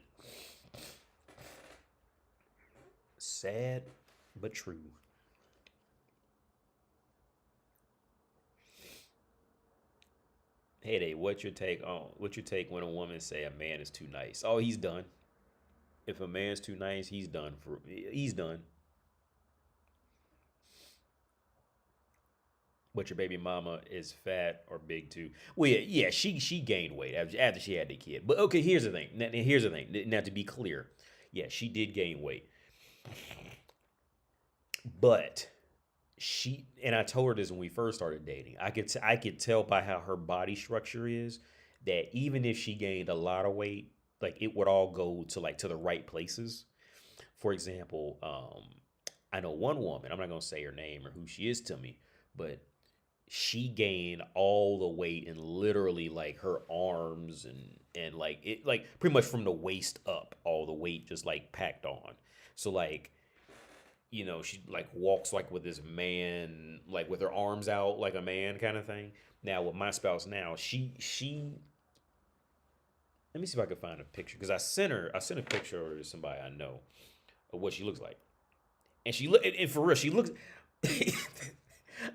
Sad, but true. Hey, Dave, what's your take when a woman say a man is too nice? Oh, he's done. If a man's too nice, he's done. But your baby mama is fat or big too. Well, yeah, she gained weight after she had the kid. But okay, here's the thing. Here's the thing. Now to be clear, yeah, she did gain weight, but and I told her this when we first started dating. I could tell by how her body structure is that even if she gained a lot of weight, like it would all go to the right places. For example, I know one woman. I'm not gonna say her name or who she is to me, but she gained all the weight in literally like her arms and like it like pretty much from the waist up, all the weight just like packed on. So like she like walks like with this man, like with her arms out like a man kind of thing. Now with my spouse now, she let me see if I can find a picture because I sent a picture over to somebody I know of what she looks like. And she look and for real, she looks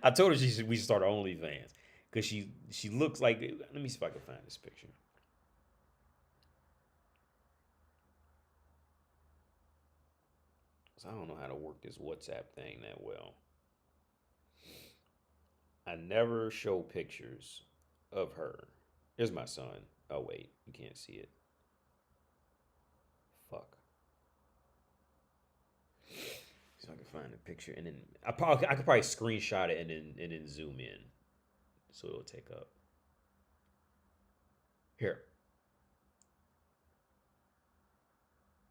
I told her we should start OnlyFans because she looks like. Let me see if I can find this picture. So I don't know how to work this WhatsApp thing that well. I never show pictures of her. Here's my son. Oh wait, you can't see it. Fuck. So I can find a picture and then I could probably screenshot it and then zoom in, so it'll take up. Here,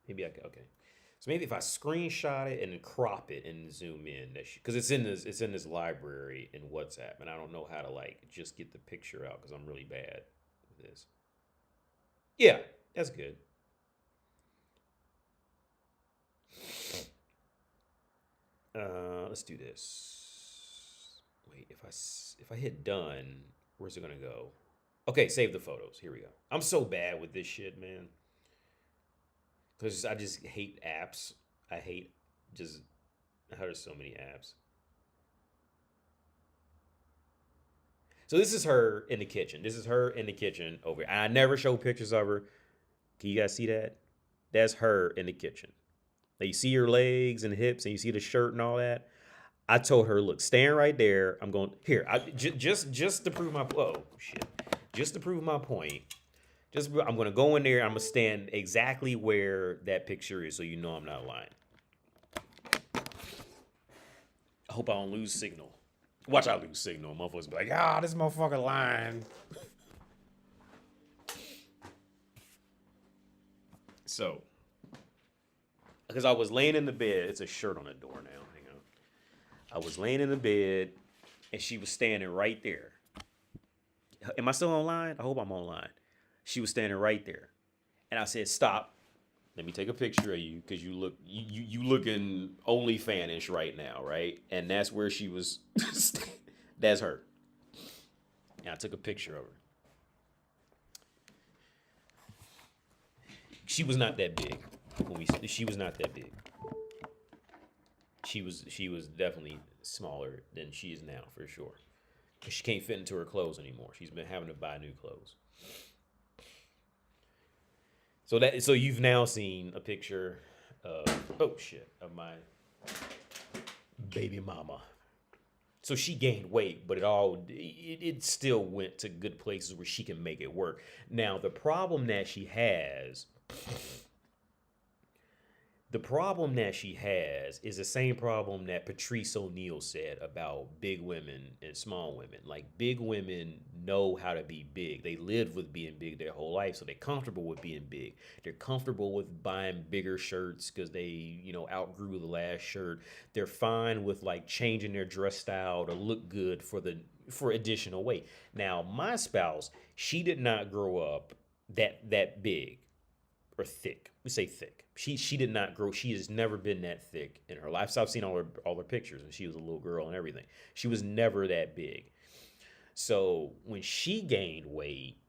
maybe I can. Okay, so maybe if I screenshot it and then crop it and zoom in, because it's in this library in WhatsApp, and I don't know how to like just get the picture out because I'm really bad with this. Yeah, that's good. Let's do this. Wait, if I hit done, where's it gonna go? Okay, save the photos. Here we go. I'm so bad with this shit, man. Because I just hate apps. I hate just how there's so many apps. So this is her in the kitchen. This is her in the kitchen over here. And I never show pictures of her. Can you guys see that? That's her in the kitchen. Like you see her legs and hips, and you see the shirt and all that. I told her, look, stand right there. I'm going here. Just to prove my shit. Just to prove my point. I'm gonna go in there. I'm gonna stand exactly where that picture is, so you know I'm not lying. I hope I don't lose signal. Watch I lose signal. Motherfuckers be like, this motherfucker lying. So, because I was laying in the bed, it's a shirt on the door now. Hang on. I was laying in the bed, and she was standing right there. Am I still online? I hope I'm online. She was standing right there. And I said, stop. Let me take a picture of you because you looking only fanish right now, right? And that's where she was. That's her. And I took a picture of her. She was not that big when we. She was not that big. She was definitely smaller than she is now for sure. She can't fit into her clothes anymore. She's been having to buy new clothes. So you've now seen a picture of oh shit of my baby mama. So she gained weight, but it still went to good places where she can make it work. Now the problem that she has is the same problem that Patrice O'Neal said about big women and small women. Like big women know how to be big. They lived with being big their whole life, so they're comfortable with being big. They're comfortable with buying bigger shirts because they outgrew the last shirt. They're fine with like changing their dress style to look good for additional weight. Now, my spouse, she did not grow up that big or thick. We say thick. She did not grow. She has never been that thick in her life. So I've seen all her pictures, and she was a little girl and everything. She was never that big. So when she gained weight,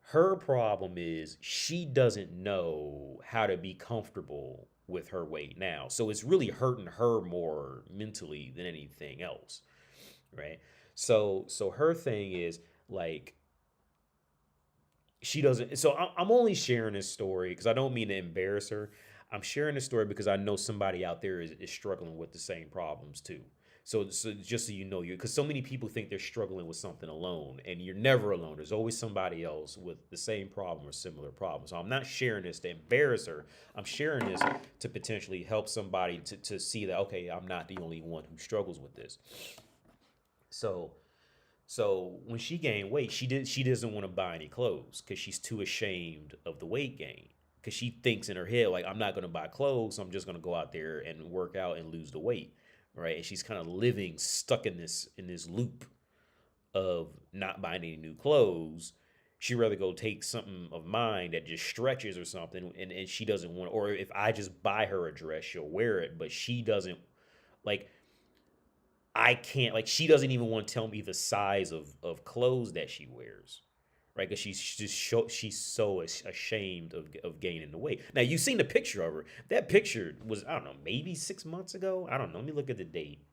her problem is she doesn't know how to be comfortable with her weight now. So it's really hurting her more mentally than anything else, right? So her thing is like she doesn't. So I'm only sharing this story because I don't mean to embarrass her. I'm sharing this story because I know somebody out there is struggling with the same problems too. So just so you know, because so many people think they're struggling with something alone, and you're never alone. There's always somebody else with the same problem or similar problem. So I'm not sharing this to embarrass her. I'm sharing this to potentially help somebody to see that okay, I'm not the only one who struggles with this. So so when she gained weight, she doesn't want to buy any clothes because she's too ashamed of the weight gain. Because she thinks in her head like I'm not going to buy clothes, so I'm just going to go out there and work out and lose the weight, right? And she's kind of living stuck in this loop of not buying any new clothes. She'd rather go take something of mine that just stretches or something, and she doesn't want. Or if I just buy her a dress, she'll wear it, but she doesn't like I can't like she doesn't even want to tell me the size of clothes that she wears, right? Because she's so ashamed of gaining the weight. Now you've seen the picture of her. That picture was I don't know maybe 6 months ago. I don't know. Let me look at the date.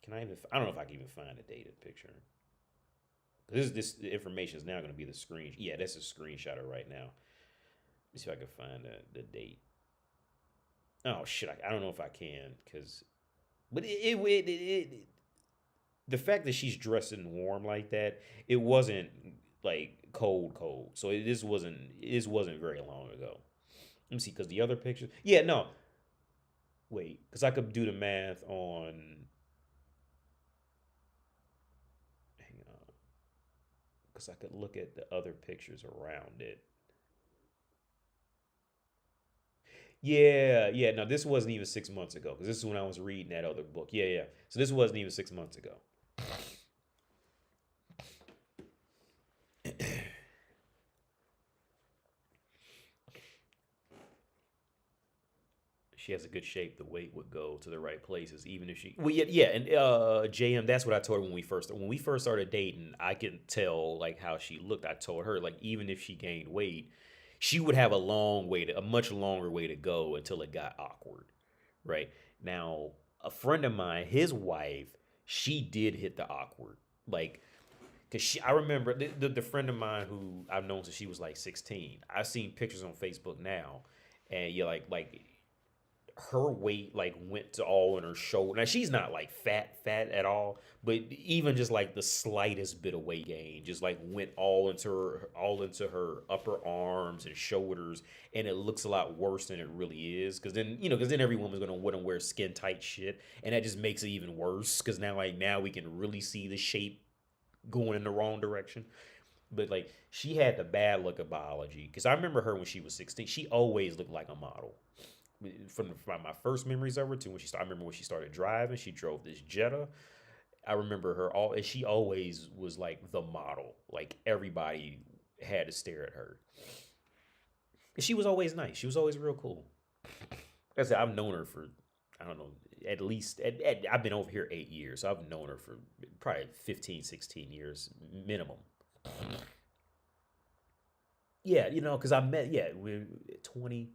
Can I even? I don't know if I can even find the date of the picture. This information is now going to be the screen. Yeah, that's a screenshot of right now. Let me see if I can find the date. Oh shit! I don't know if I can because, but the fact that she's dressed in warm like that, it wasn't like cold. So this wasn't very long ago. Let me see, because the other pictures, yeah, no, wait, because I could do the math on. Hang on, because I could look at the other pictures around it. Yeah. No, this wasn't even 6 months ago because this is when I was reading that other book. Yeah. So this wasn't even 6 months ago. She has a good shape, the weight would go to the right places, even if she. Well, yeah, and JM, that's what I told her when we first started dating. I could tell like how she looked. I told her like even if she gained weight, she would have a much longer way to go until it got awkward, right? Now, a friend of mine, his wife, she did hit the awkward, like. Cause I remember the friend of mine who I've known since she was like 16. I've seen pictures on Facebook now, and you're like her weight like went to all in her shoulder. Now she's not like fat at all, but even just like the slightest bit of weight gain just like went all into her upper arms and shoulders, and it looks a lot worse than it really is. Because then every woman's gonna want to wear skin tight shit, and that just makes it even worse. Because now we can really see the shape going in the wrong direction. But like she had the bad look of biology. Because I remember her when she was 16. She always looked like a model from my first memories of her to when I remember when she started driving. She drove this Jetta. I remember her all, and she always was like the model. Like everybody had to stare at her. She was always nice. She was always real cool. Like I said, I've known her for, I don't know, at least, I've been over here 8 years. So I've known her for probably 15, 16 years minimum. Yeah, because I met, yeah, we're 20,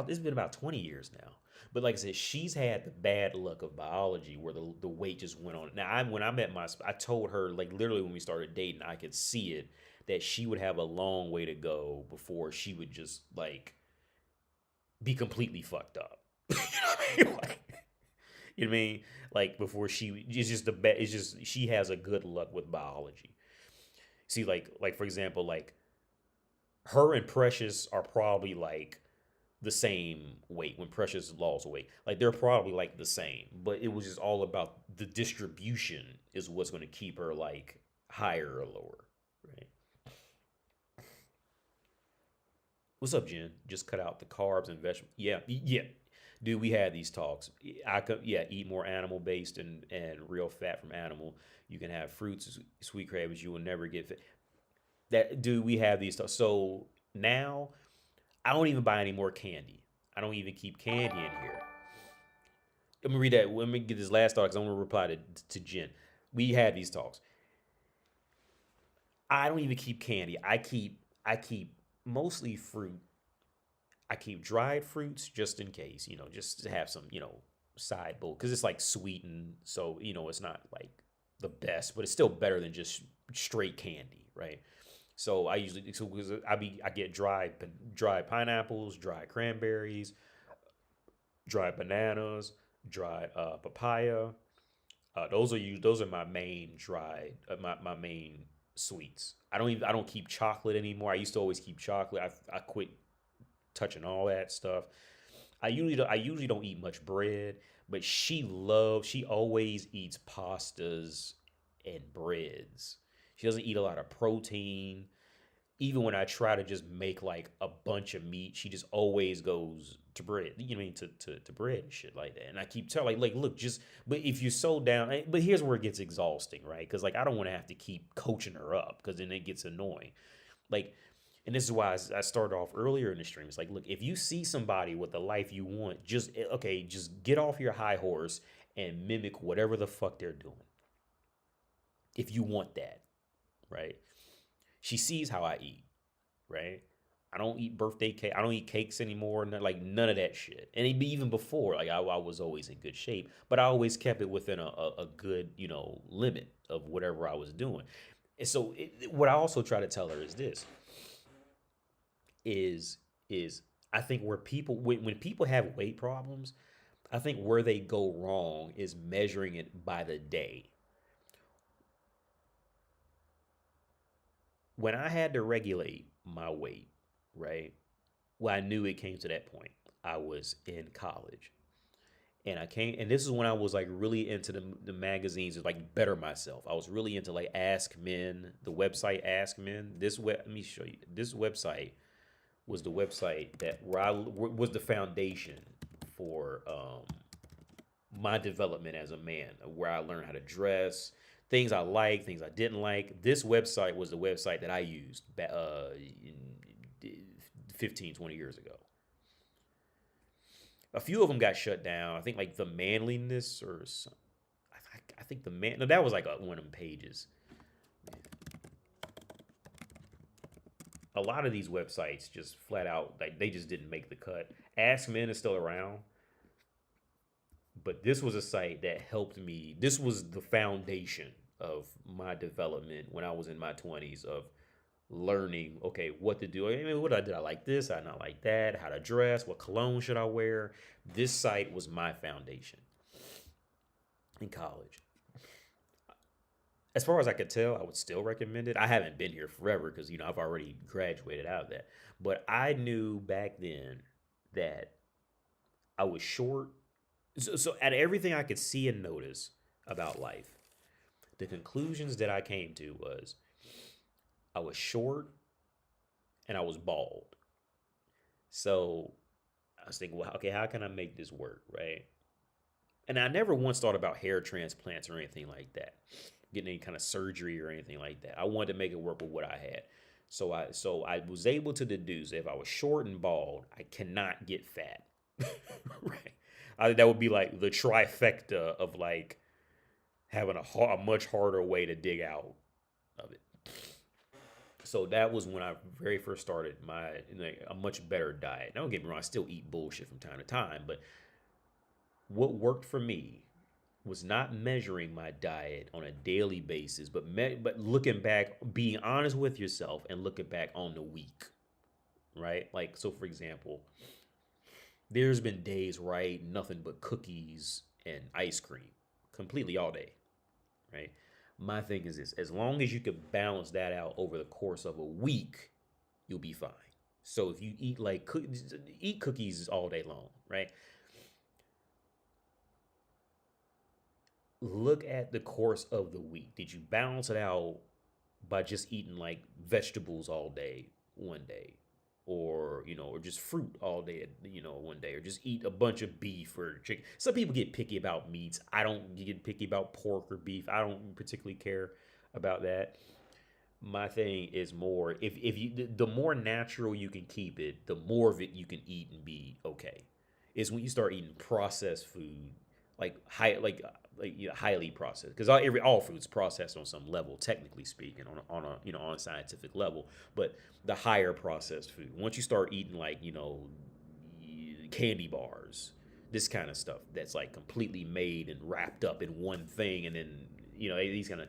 it's been about 20 years now. But like I said, she's had the bad luck of biology where the weight just went on. Now, when I met I told her, like, literally when we started dating, I could see it that she would have a long way to go before she would just, like, be completely fucked up. You know what I mean? Like, you know what I mean? Like, before it's just it's just, she has a good luck with biology. See, like for example, like, her and Precious are probably like the same weight when Precious lost weight. Like, they're probably like the same, but it was just all about the distribution is what's going to keep her like higher or lower, right? What's up, Jen? Just cut out the carbs and vegetables. Yeah, yeah. Dude, we had these talks. I could, yeah, eat more animal based and real fat from animal. You can have fruits, sweet crabs. You will never get fit. That, dude, we have these talks. So now I don't even buy any more candy. I don't even keep candy in here. Let me read that. Let me get this last thought because I want to reply to Jen. We had these talks. I don't even keep candy. I keep mostly fruit. I keep dried fruits just in case, just to have some, side bowl because it's like sweetened, so it's not like the best, but it's still better than just straight candy, right? So I usually so because I get dried pineapples, dried cranberries, dried bananas, dried papaya. Those are my main dried my main sweets. I don't keep chocolate anymore. I used to always keep chocolate. I quit touching all that stuff. I usually don't eat much bread, but she always eats pastas and breads. She doesn't eat a lot of protein. Even when I try to just make like a bunch of meat, she just always goes to bread. You know what I mean? To bread and shit like that. And I keep telling like look, just but if you're so down, but here's where it gets exhausting, right? Because like I don't want to have to keep coaching her up because then it gets annoying. Like, and this is why I started off earlier in the stream. It's like, look, if you see somebody with the life you want, just get off your high horse and mimic whatever the fuck they're doing. If you want that, right? She sees how I eat, right? I don't eat birthday cake. I don't eat cakes anymore. Like none of that shit. And even before, like I was always in good shape, but I always kept it within a good, limit of whatever I was doing. And so what I also try to tell her is this: is is I think where people when people have weight problems, I think where they go wrong is measuring it by the day. When I had to regulate my weight, right? Well, I knew it came to that point. I was in college. And I came, and this is when I was like really into the magazines to like better myself. I was really into like Ask Men, the website Ask Men. Let me show you. This website was the website that where I was the foundation for my development as a man, where I learned how to dress, things I like, things I didn't like. This website was the website that I used 15, 20 years ago. A few of them got shut down. I think like the manliness or some, I think the man. No, that was like one of them pages. A lot of these websites just flat out like they just didn't make the cut. Ask Men is still around, but this was a site that helped me. This was the foundation of my development when I was in my 20s of learning, okay, what to do. I mean, did I like this? I not like that. How to dress? What cologne should I wear? This site was my foundation in college. As far as I could tell, I would still recommend it. I haven't been here forever because I've already graduated out of that. But I knew back then that I was short. So out of everything I could see and notice about life, the conclusions that I came to was I was short and I was bald. So I was thinking, well, okay, how can I make this work, right? And I never once thought about hair transplants or anything like that, getting any kind of surgery or anything like that. I wanted to make it work with what I had. So I was able to deduce if I was short and bald, I cannot get fat. Right. That would be like the trifecta of like having a much harder way to dig out of it. So that was when I very first started a much better diet. Now, don't get me wrong, I still eat bullshit from time to time, but what worked for me was not measuring my diet on a daily basis, but looking back, being honest with yourself and looking back on the week, right? Like, so for example, there's been days where I ate nothing but cookies and ice cream completely all day, right? My thing is this: as long as you can balance that out over the course of a week, you'll be fine. So if you eat like eat cookies all day long, right? Look at the course of the week. Did you balance it out by just eating like vegetables all day one day? Or, or just fruit all day, one day, or just eat a bunch of beef or chicken. Some people get picky about meats. I don't get picky about pork or beef. I don't particularly care about that. My thing is more if you the more natural you can keep it, the more of it you can eat and be okay. It's when you start eating processed food, like highly processed, because all food's processed on some level, technically speaking, on a scientific level. But the higher processed food, once you start eating like candy bars, this kind of stuff that's like completely made and wrapped up in one thing, and then these kind of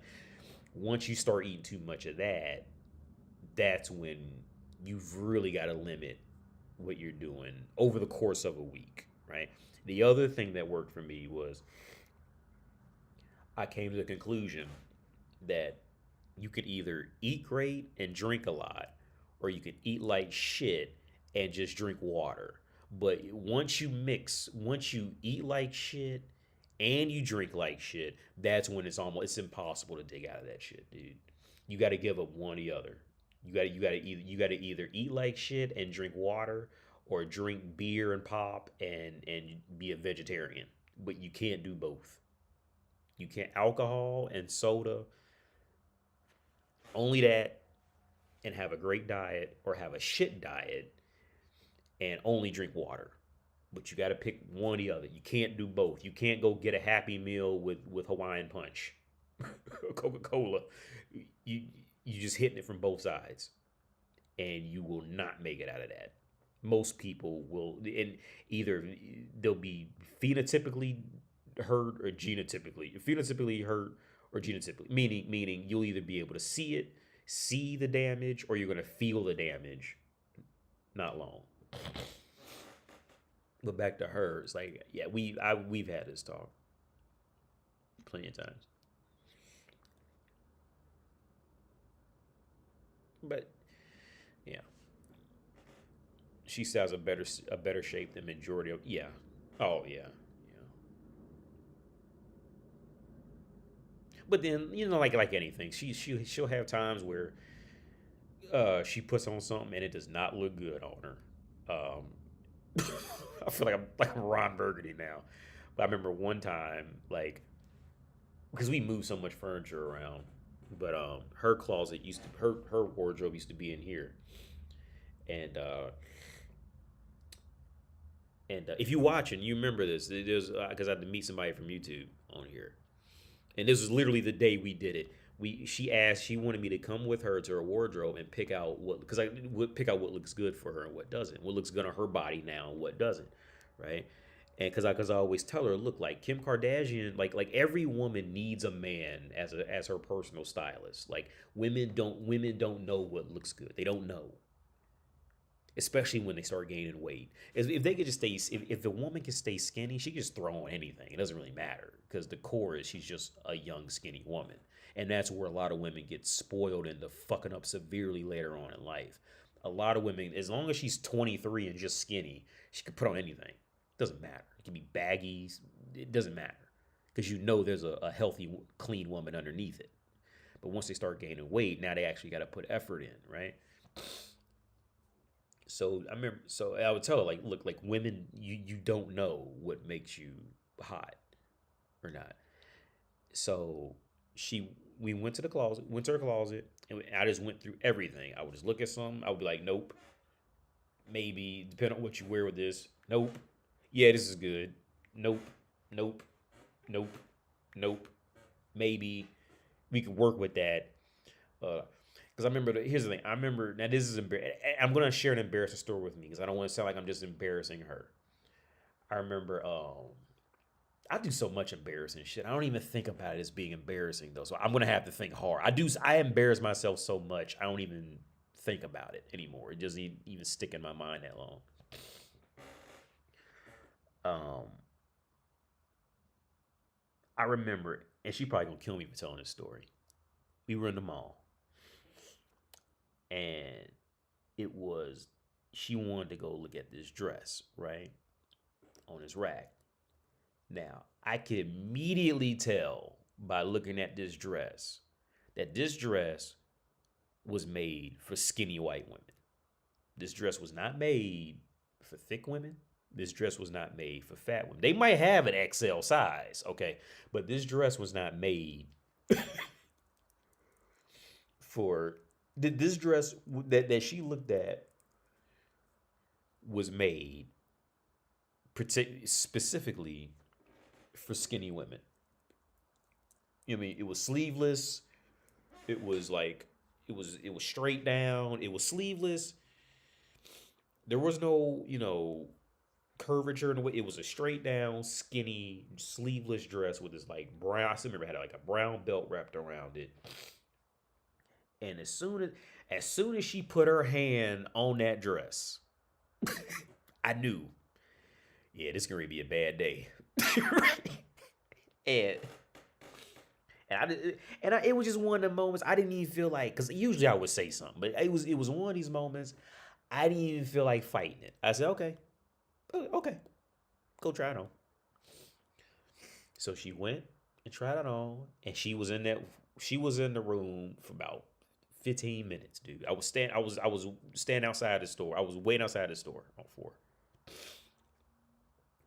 once you start eating too much of that, that's when you've really got to limit what you're doing over the course of a week, right? The other thing that worked for me was I came to the conclusion that you could either eat great and drink a lot, or you could eat like shit and just drink water. But once you eat like shit and you drink like shit, that's when it's impossible to dig out of that shit, dude. You got to give up one or the other. You got to either eat like shit and drink water, or drink beer and pop and be a vegetarian. But you can't do both. You can't alcohol and soda, only that, and have a great diet, or have a shit diet and only drink water. But you got to pick one or the other. You can't do both. You can't go get a Happy Meal with Hawaiian Punch, Coca Cola. You you just hitting it from both sides, and you will not make it out of that. Most people will, and either they'll be phenotypically hurt or phenotypically hurt or genotypically, meaning you'll either be able to see the damage, or you're gonna feel the damage not long. But back to her, it's like, yeah, we've had this talk plenty of times. But yeah, she sounds a better shape than majority of, yeah. Oh yeah, yeah. But then, like anything, she'll have times where she puts on something and it does not look good on her. I feel like I'm Ron Burgundy now. But I remember one time, like, because we moved so much furniture around, but her closet used to her wardrobe used to be in here, and if you watching, you remember this. There's because I had to meet somebody from YouTube on here, and this was literally the day we did it. She wanted me to come with her to her wardrobe and pick out what, because I would pick out what looks good for her and what doesn't, what looks good on her body now and what doesn't, right? And because I always tell her, look, like Kim Kardashian, like every woman needs a man as her personal stylist. Like women don't know what looks good. They don't know, especially when they start gaining weight. If they could just stay, if the woman can stay skinny, she can just throw on anything. It doesn't really matter, because the core is she's just a young, skinny woman. And that's where a lot of women get spoiled into fucking up severely later on in life. A lot of women, as long as she's 23 and just skinny, she can put on anything. It doesn't matter. It can be baggies. It doesn't matter, because there's a healthy, clean woman underneath it. But once they start gaining weight, now they actually got to put effort in, right? So I would tell her, like, look, like women, you don't know what makes you hot or not. So she we went to her closet, And I just went through everything. I would just look at something. I would be like, nope. Maybe depending on what you wear with this. Nope. Yeah, this is good. Nope. Nope. Nope. Nope. Maybe we could work with that. Because I remember, here's the thing. I remember, now this is I'm going to share an embarrassing story with me because I don't want to sound like I'm just embarrassing her. I remember, I do so much embarrassing shit. I don't even think about it as being embarrassing though. So I'm going to have to think hard. I embarrass myself so much. I don't even think about it anymore. It doesn't even stick in my mind that long. Um, I remember, and she probably gonna kill me for telling this story. We were in the mall, and it was she wanted to go look at this dress, right, on this rack. Now, I could immediately tell by looking at this dress that this dress was made for skinny white women. This dress was not made for thick women. This dress was not made for fat women. They might have an XL size, okay, but this dress was not made for. This dress that she looked at was made specifically for skinny women. I mean, it was sleeveless. It was like it was straight down. It was sleeveless. There was no curvature in the way. It was a straight down, skinny, sleeveless dress with this like brown. I still remember it had like a brown belt wrapped around it. And as soon as she put her hand on that dress, I knew, yeah, this is gonna be a bad day. and it was just one of the moments I didn't even feel like, because usually I would say something, but it was one of these moments I didn't even feel like fighting it. I said, okay, go try it on. So she went and tried it on, and she was in the room for about 15 minutes, dude. I was standing outside the store. I was waiting outside the store on for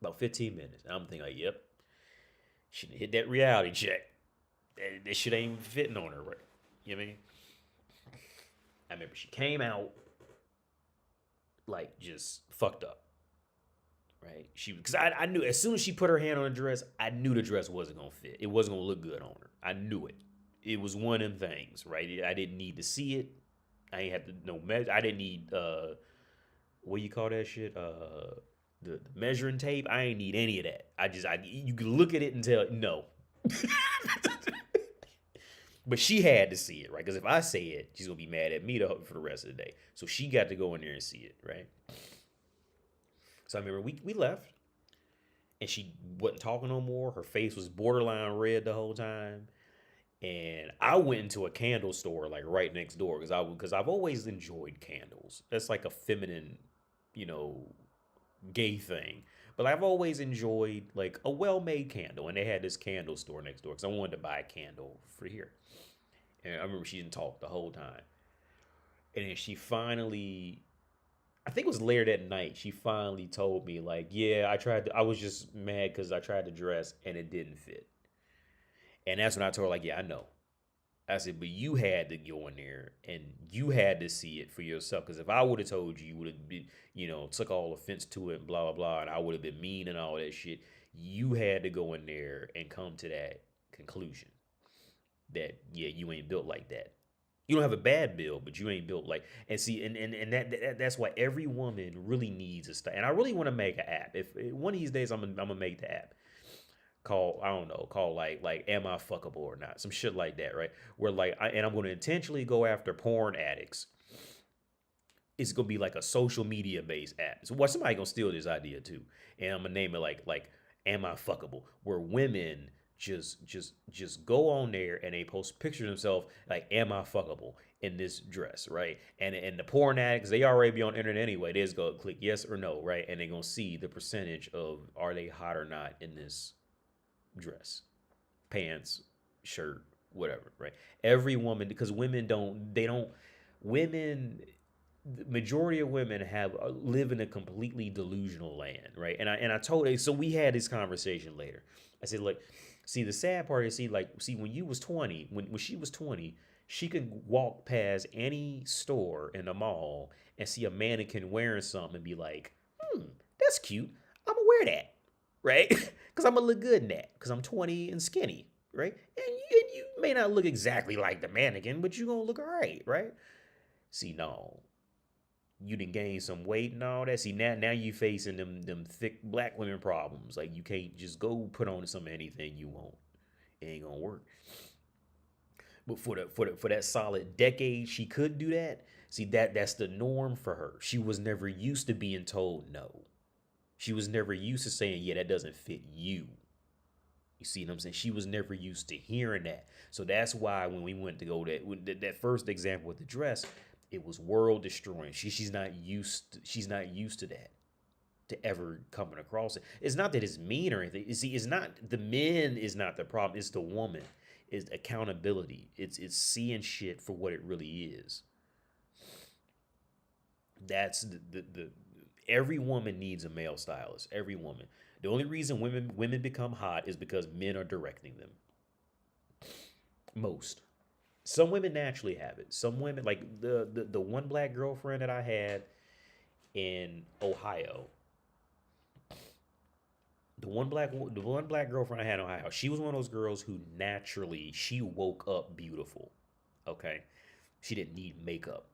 about 15 minutes. And I'm thinking like, yep, she hit that reality check. That shit ain't fitting on her, right? You know what I mean? I remember she came out like just fucked up, right? Because I knew as soon as she put her hand on the dress, I knew the dress wasn't gonna fit. It wasn't gonna look good on her. I knew it. It was one of them things, right? I didn't need to see it. I ain't had to no measure. I didn't need what you call that shit? The measuring tape. I ain't need any of that. You could look at it and tell no. But she had to see it, right? Because if I say it, she's gonna be mad at me for the rest of the day. So she got to go in there and see it, right? So I remember we left, and she wasn't talking no more. Her face was borderline red the whole time. And I went into a candle store like right next door because I've always enjoyed candles. That's like a feminine, you know, gay thing. But I've always enjoyed like a well-made candle, and they had this candle store next door because I wanted to buy a candle for here. And I remember she didn't talk the whole time. And then she finally, I think it was later that night, she finally told me like, yeah, I was just mad because I tried to dress and it didn't fit. And that's when I told her like, yeah, I know. I said, but you had to go in there and you had to see it for yourself. Because if I would have told you, you would have been, took all offense to it and blah, blah, blah. And I would have been mean and all that shit. You had to go in there and come to that conclusion that, yeah, you ain't built like that. You don't have a bad build, but you ain't built like, and see, and that's why every woman really needs a style. And I really want to make an app. If one of these days I'm gonna make the app called, I don't know, called like am I fuckable or not, some shit like that, right? Where and I'm going to intentionally go after porn addicts. It's gonna be like a social media based app. So what, somebody gonna steal this idea too, and I'm gonna name it like am I fuckable, where women just go on there and they post pictures of themselves like am I fuckable in this dress, right? And the porn addicts, they already be on the internet anyway. They just go click yes or no, right? And they're gonna see the percentage of are they hot or not in this dress, pants, shirt, whatever, right? Every woman, because women, the majority of women live in a completely delusional land, right? And I told her, so we had this conversation later. I said, like, see, the sad part is, see, when you was 20, when she was 20, She could walk past any store in the mall and see a mannequin wearing something and be like, that's cute. I'm gonna wear that, right? Because I'm gonna look good in that. Because I'm 20 and skinny, right? And you may not look exactly like the mannequin, but you're gonna look all right? See, no, you done gained some weight and all that. See, now you facing them thick black women problems. Like you can't just go put on some anything you want. It ain't gonna work. But for that solid decade, she could do that. See, that's the norm for her. She was never used to being told no. She was never used to saying, yeah, that doesn't fit you. You see what I'm saying? She was never used to hearing that. So that's why when we went to go that first example with the dress, it was world destroying. She's not used to that, to ever coming across it. It's not that it's mean or anything. You see, it's not the men is not the problem. It's the woman. It's accountability. It's seeing shit for what it really is. That's the every woman needs a male stylist. Every woman. The only reason women become hot is because men are directing them. Most. Some women naturally have it. Some women, like the one black girlfriend that I had in Ohio, the one black girlfriend I had in Ohio, she was one of those girls who naturally she woke up beautiful. Okay, she didn't need makeup.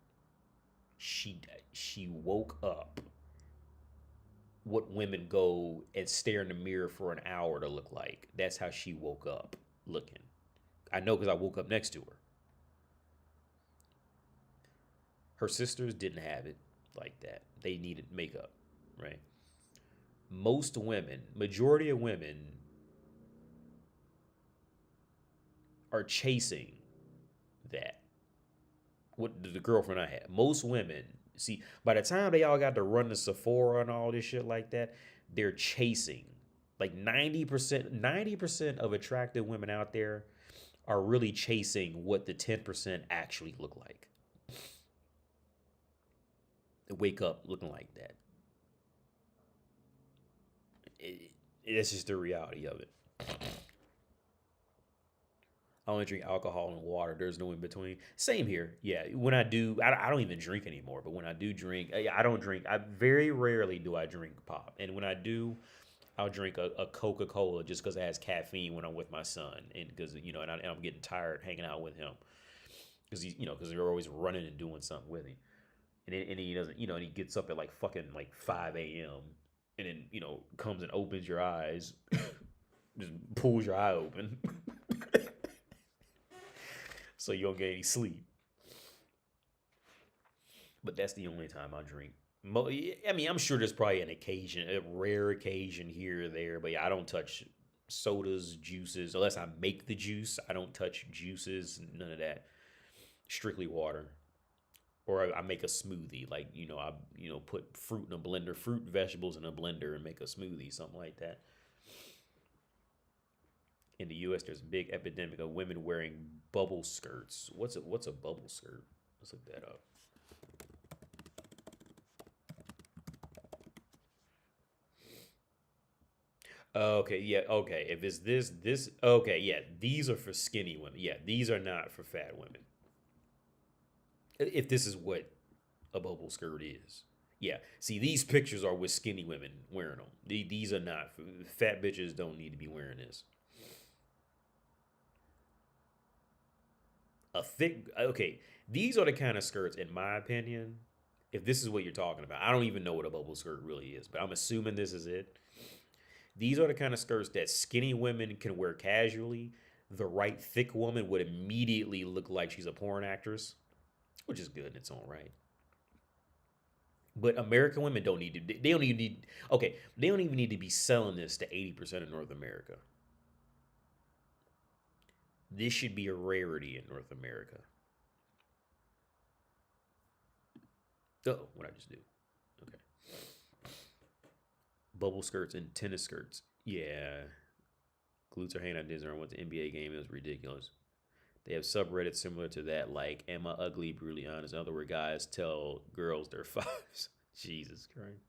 She she woke up what women go and stare in the mirror for an hour to look like. That's how she woke up looking. I know because I woke up next to her. Her sisters didn't have it like that. They needed makeup, right? Most women, majority of women are chasing that. What the girlfriend I had, most women see by the time they all got to run to Sephora and all this shit like that, they're chasing. Like 90% of attractive women out there are really chasing what the 10% actually look like. They wake up looking like that. It's just the reality of it. I only drink alcohol and water. There's no in between. Same here. Yeah. When I do, I don't even drink anymore. But when I do drink, I don't drink. I very rarely do I drink pop. And when I do, I'll drink a Coca Cola just because it has caffeine when I'm with my son, and because and I'm getting tired hanging out with him because because they're always running and doing something with him, and he doesn't, and he gets up at like fucking like 5 a.m. and then comes and opens your eyes, just pulls your eye open. So you don't get any sleep. But that's the only time I drink. I mean, I'm sure there's probably an occasion, a rare occasion here or there, but yeah, I don't touch sodas, juices, unless I make the juice. I don't touch juices, none of that. Strictly water. Or I make a smoothie, like I put fruit in a blender, fruit vegetables in a blender, and make a smoothie, something like that. In the U.S., there's a big epidemic of women wearing bubble skirts. What's a bubble skirt? Let's look that up. Okay, yeah, okay. If it's this, okay, yeah, these are for skinny women. Yeah, these are not for fat women. If this is what a bubble skirt is. Yeah, see, these pictures are with skinny women wearing them. These are not, fat bitches don't need to be wearing this. A thick, okay, these are the kind of skirts, in my opinion, if this is what you're talking about. I don't even know what a bubble skirt really is, but I'm assuming this is it. These are the kind of skirts that skinny women can wear casually. The right thick woman would immediately look like she's a porn actress, which is good in its own right. But American women don't need to. They don't even need. Okay, they don't even need to be selling this to 80% of North America. This should be a rarity in North America. Oh, what I just do? Okay, bubble skirts and tennis skirts. Yeah, glutes are hanging out Disney. I went to NBA game. It was ridiculous. They have subreddits similar to that, like "Am I ugly?" Brutally honest. In other words, guys tell girls they're fives. Jesus Christ.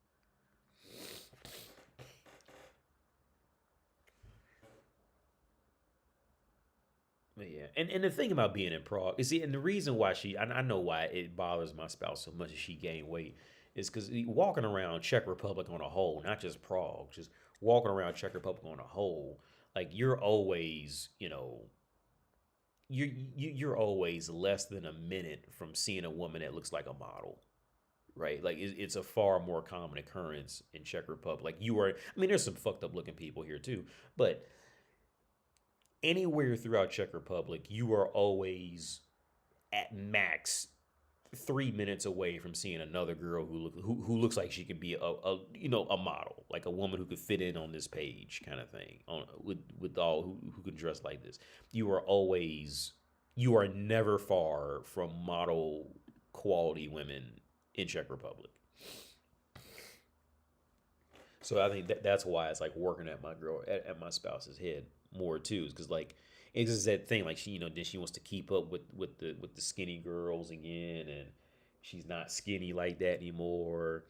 Yeah, and the thing about being in Prague is, see, and the reason why I know why it bothers my spouse so much as she gained weight is because walking around Czech Republic on a whole, not just Prague, just walking around Czech Republic on a whole, like you're always, you're always less than a minute from seeing a woman that looks like a model, right? Like it's a far more common occurrence in Czech Republic. Like you are, I mean, there's some fucked up looking people here too, but anywhere throughout Czech Republic, you are always at max 3 minutes away from seeing another girl who looks like she could be a model, like a woman who could fit in on this page, kind of thing. With all who can dress like this, you are never far from model quality women in Czech Republic. So I think that's why it's like working at at my spouse's head more too, is because like it's just that thing like she then she wants to keep up with the skinny girls again, and she's not skinny like that anymore.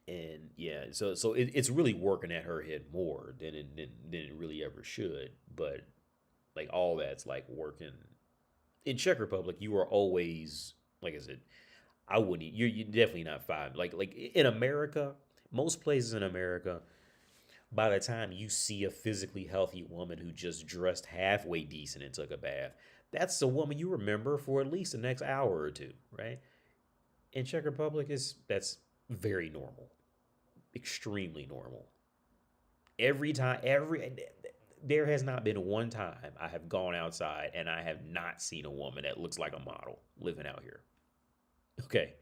And yeah, so it's really working at her head more than it really ever should. But like all that's like working in Czech Republic, you are always, like I said, I wouldn't. You're definitely not five. Like in America, most places in America, by the time you see a physically healthy woman who just dressed halfway decent and took a bath, that's the woman you remember for at least the next hour or two, right? In Czech Republic, is that's very normal, extremely normal. Every time, every there has not been one time I have gone outside and I have not seen a woman that looks like a model living out here. Okay,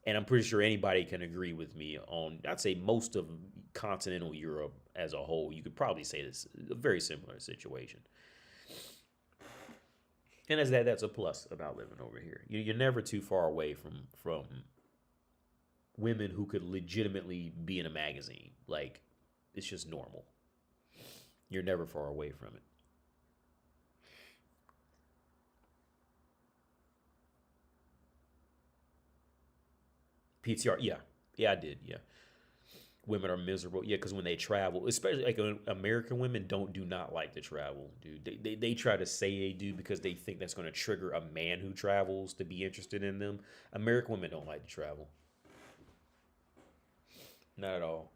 and I'm pretty sure anybody can agree with me on, I'd say, most of continental Europe as a whole. You could probably say this a very similar situation. And as that's a plus about living over here. You're never too far away from women who could legitimately be in a magazine. Like it's just normal. You're never far away from it. PTR, yeah, yeah, I did, yeah. Women are miserable. Yeah, because when they travel, especially like American women, do not like to travel, dude. They try to say they do because they think that's going to trigger a man who travels to be interested in them. American women don't like to travel, not at all.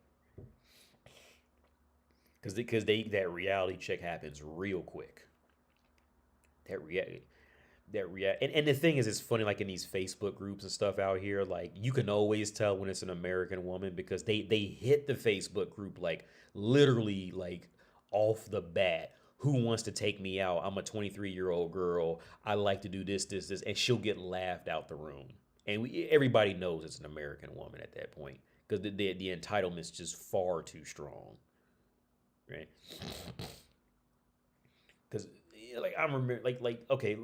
Because that reality check happens real quick. That reality and the thing is, it's funny, like in these Facebook groups and stuff out here, like you can always tell when it's an American woman because they hit the Facebook group like literally like off the bat. Who wants to take me out? I'm a 23-year-old girl. I like to do this, and she'll get laughed out the room. And everybody knows it's an American woman at that point because the entitlement's just far too strong, right? Because like I remember, like okay,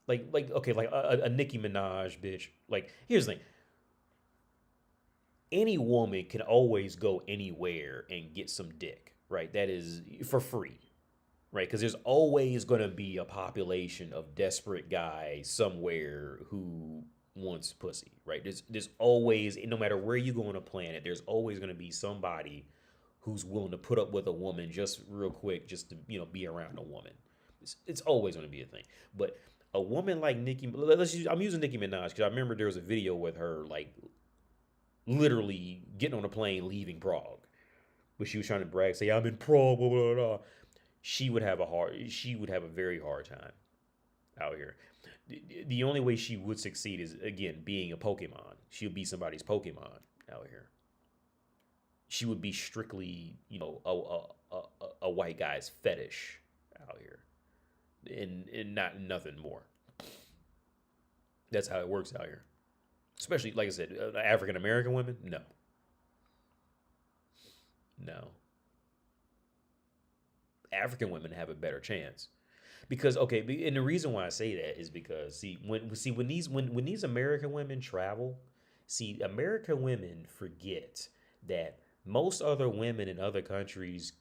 like okay, like a Nicki Minaj bitch. Like here's the thing: any woman can always go anywhere and get some dick, right? That is for free, right? Because there's always going to be a population of desperate guys somewhere who wants pussy, right? There's always, no matter where you go on a planet, there's always going to be somebody who's willing to put up with a woman just real quick, just to be around a woman. It's always going to be a thing, but a woman like Nicki, I'm using Nicki Minaj because I remember there was a video with her like literally getting on a plane leaving Prague, but she was trying to brag, say I'm in Prague, blah blah blah. She would have a very hard time out here. The only way she would succeed is again being a Pokemon. She'll be somebody's Pokemon out here. She would be strictly, a white guy's fetish out here, and not nothing more. That's how it works out here. Especially, like I said, African American women. No, no. African women have a better chance because okay, and the reason why I say that is because when these American women travel, see, American women forget that most other women in other countries,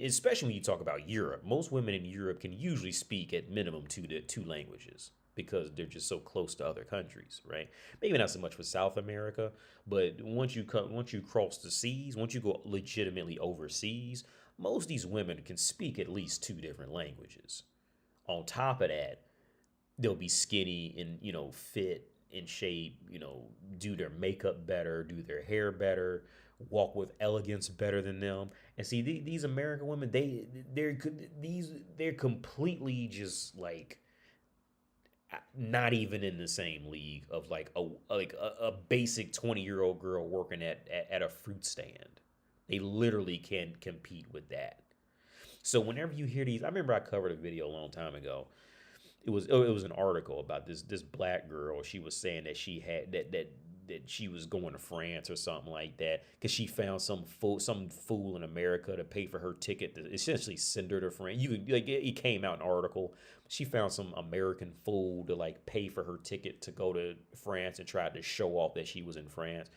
especially when you talk about Europe, most women in Europe can usually speak at minimum two languages because they're just so close to other countries, right? Maybe not so much for South America, but once you cross the seas, once you go legitimately overseas, most of these women can speak at least two different languages. On top of that, they'll be skinny and, fit in shape, do their makeup better, do their hair better, walk with elegance better than them. And see, these American women, they're completely just like not even in the same league of like a basic 20-year-old girl working at a fruit stand. They literally can compete with that. So whenever you hear these, I remember I covered a video a long time ago. It was an article about this black girl. She was saying that she had that she was going to France or something like that because she found some fool in America to pay for her ticket to essentially send her to France. You could like it came out in an article. She found some American fool to like pay for her ticket to go to France and tried to show off that she was in France.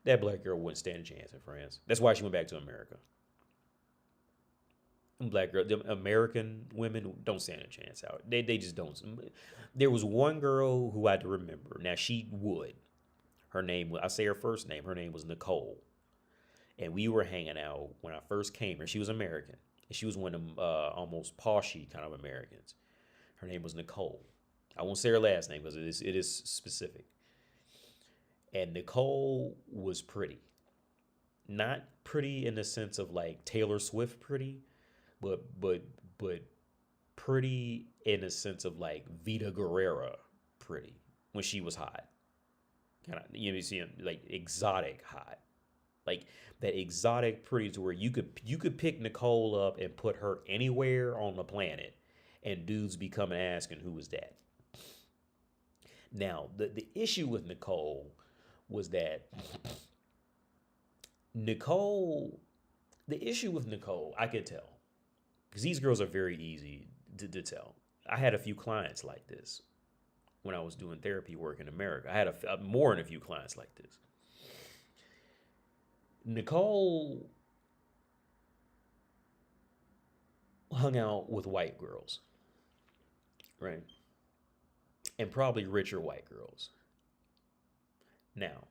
That black girl wouldn't stand a chance in France. That's why she went back to America. Black girl, the American women don't stand a chance out. They just don't. There was one girl who I had to remember. Now she would. Her name, I say her first name. Her name was Nicole, and we were hanging out when I first came here. She was American, and she was one of them almost poshy kind of Americans. Her name was Nicole. I won't say her last name because it is specific. And Nicole was pretty, not pretty in the sense of like Taylor Swift pretty, but pretty in the sense of like Vita Guerrera pretty when she was hot. Kind of you see like exotic hot, like that exotic pretty to where you could pick Nicole up and put her anywhere on the planet, and dudes be coming asking who was that. Now the issue with Nicole was that Nicole, the issue with Nicole, I could tell because these girls are very easy to tell. I had a few clients like this when I was doing therapy work in America. I had more than a few clients like this. Nicole hung out with white girls, right? And probably richer white girls. Now,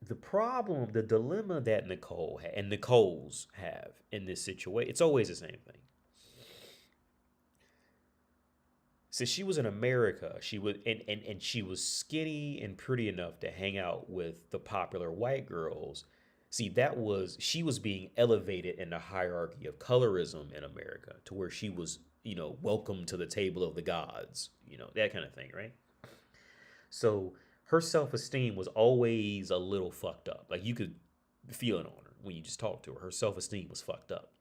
the dilemma that Nicole had, and Nicole's have in this situation, it's always the same thing. Since she was in America, she was and she was skinny and pretty enough to hang out with the popular white girls. See, she was being elevated in the hierarchy of colorism in America to where she was, welcome to the table of the gods, that kind of thing, right? So her self-esteem was always a little fucked up. Like you could feel it on her when you just talked to her. Her self-esteem was fucked up.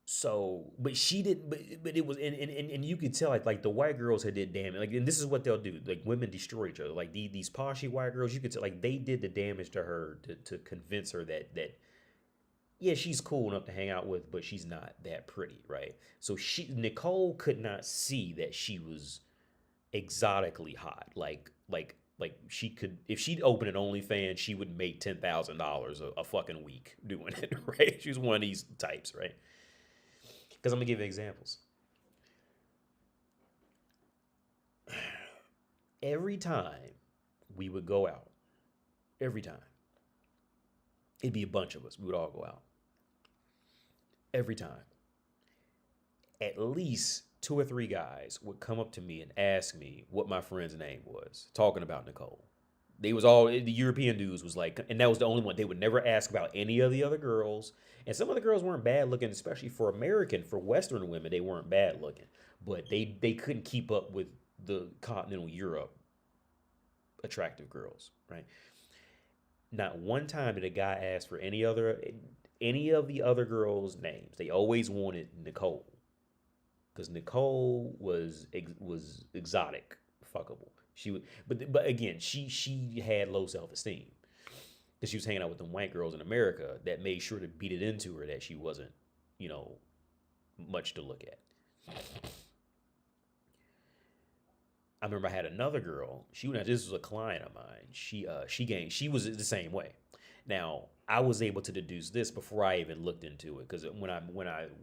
So, but she did, but it was, and you could tell like the white girls had did damage. Like, and this is what they'll do. Like women destroy each other. Like these poshy white girls, you could tell like they did the damage to her to convince her that yeah, she's cool enough to hang out with, but she's not that pretty, right? So Nicole could not see that she was exotically hot. Like she could, if she'd open an OnlyFans, she would make $10,000 a fucking week doing it, right? She was one of these types, right? Because I'm gonna give you examples. Every time we would go out, every time, it'd be a bunch of us. We would all go out. Every time, at least two or three guys would come up to me and ask me what my friend's name was, talking about Nicole. They was all the European dudes was like, and that was the only one. They would never ask about any of the other girls. And some of the girls weren't bad looking, especially for Western women, they weren't bad looking. But they couldn't keep up with the continental Europe attractive girls, right? Not one time did a guy ask for any of the other girls' names. They always wanted Nicole. Because Nicole was exotic, fuckable. She would, but again, she had low self-esteem because she was hanging out with them white girls in America that made sure to beat it into her that she wasn't, much to look at. I remember I had another girl. This was a client of mine. She was the same way. Now I was able to deduce this before I even looked into it because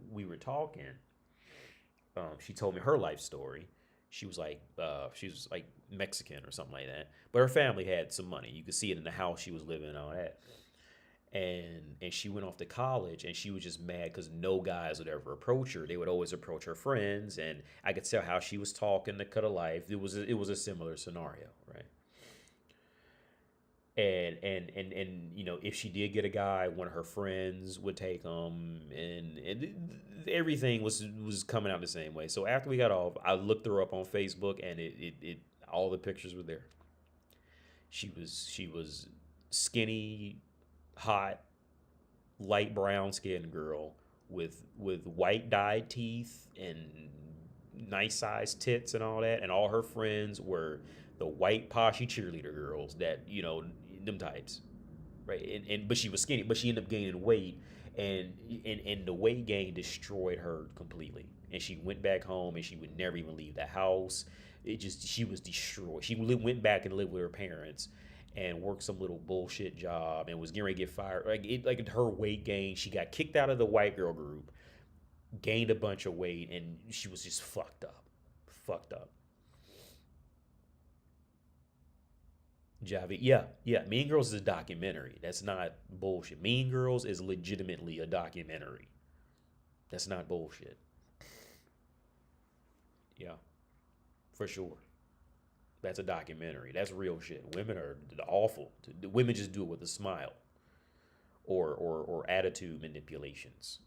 we were talking, she told me her life story. She was like Mexican or something like that, but her family had some money. You could see it in the house she was living and all that. and she went off to college, and she was just mad because no guys would ever approach her. They would always approach her friends, and I could tell how she was talking to cut a life. It was a similar scenario, right? And you know, if she did get a guy, one of her friends would take him, and everything was coming out the same way. So after we got off, I looked her up on Facebook, and it all the pictures were there. She was skinny, hot, light brown skinned girl with white dyed teeth and nice sized tits and all that, and all her friends were the white poshy cheerleader girls that them types, right? And but she was skinny, but she ended up gaining weight, and and the weight gain destroyed her completely. And she went back home, and she would never even leave the house. She was destroyed. She went back and lived with her parents, and worked some little bullshit job, and was getting ready to get fired. Like her weight gain, she got kicked out of the white girl group, gained a bunch of weight, and she was just fucked up. Javi, yeah, yeah. Mean Girls is a documentary. That's not bullshit. Mean Girls is legitimately a documentary. That's not bullshit. Yeah, for sure. That's a documentary. That's real shit. Women are awful. The women just do it with a smile or attitude manipulations.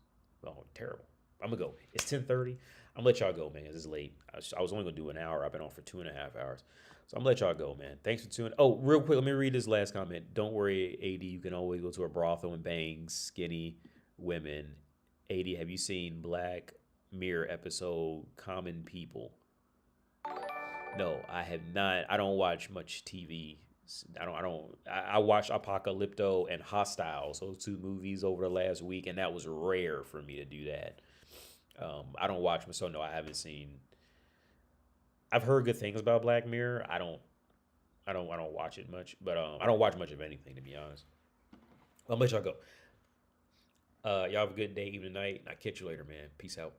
Oh, terrible. I'm gonna go. It's 10:30. I'm gonna let y'all go, man. It's late. I was only gonna do an hour. I've been on for 2.5 hours. So I'm gonna let y'all go, man. Thanks for tuning. Oh, real quick, let me read this last comment. Don't worry, AD. You can always go to a brothel and bang skinny women. AD, have you seen Black Mirror episode Common People? No, I have not. I don't watch much TV. I watched Apocalypto and Hostiles, those two movies over the last week, and that was rare for me to do that. I don't watch, so no, I haven't seen. I've heard good things about Black Mirror. I don't watch it much, but I don't watch much of anything, to be honest. I'll let y'all go. Y'all have a good day, evening, night. I'll catch you later, man. Peace out.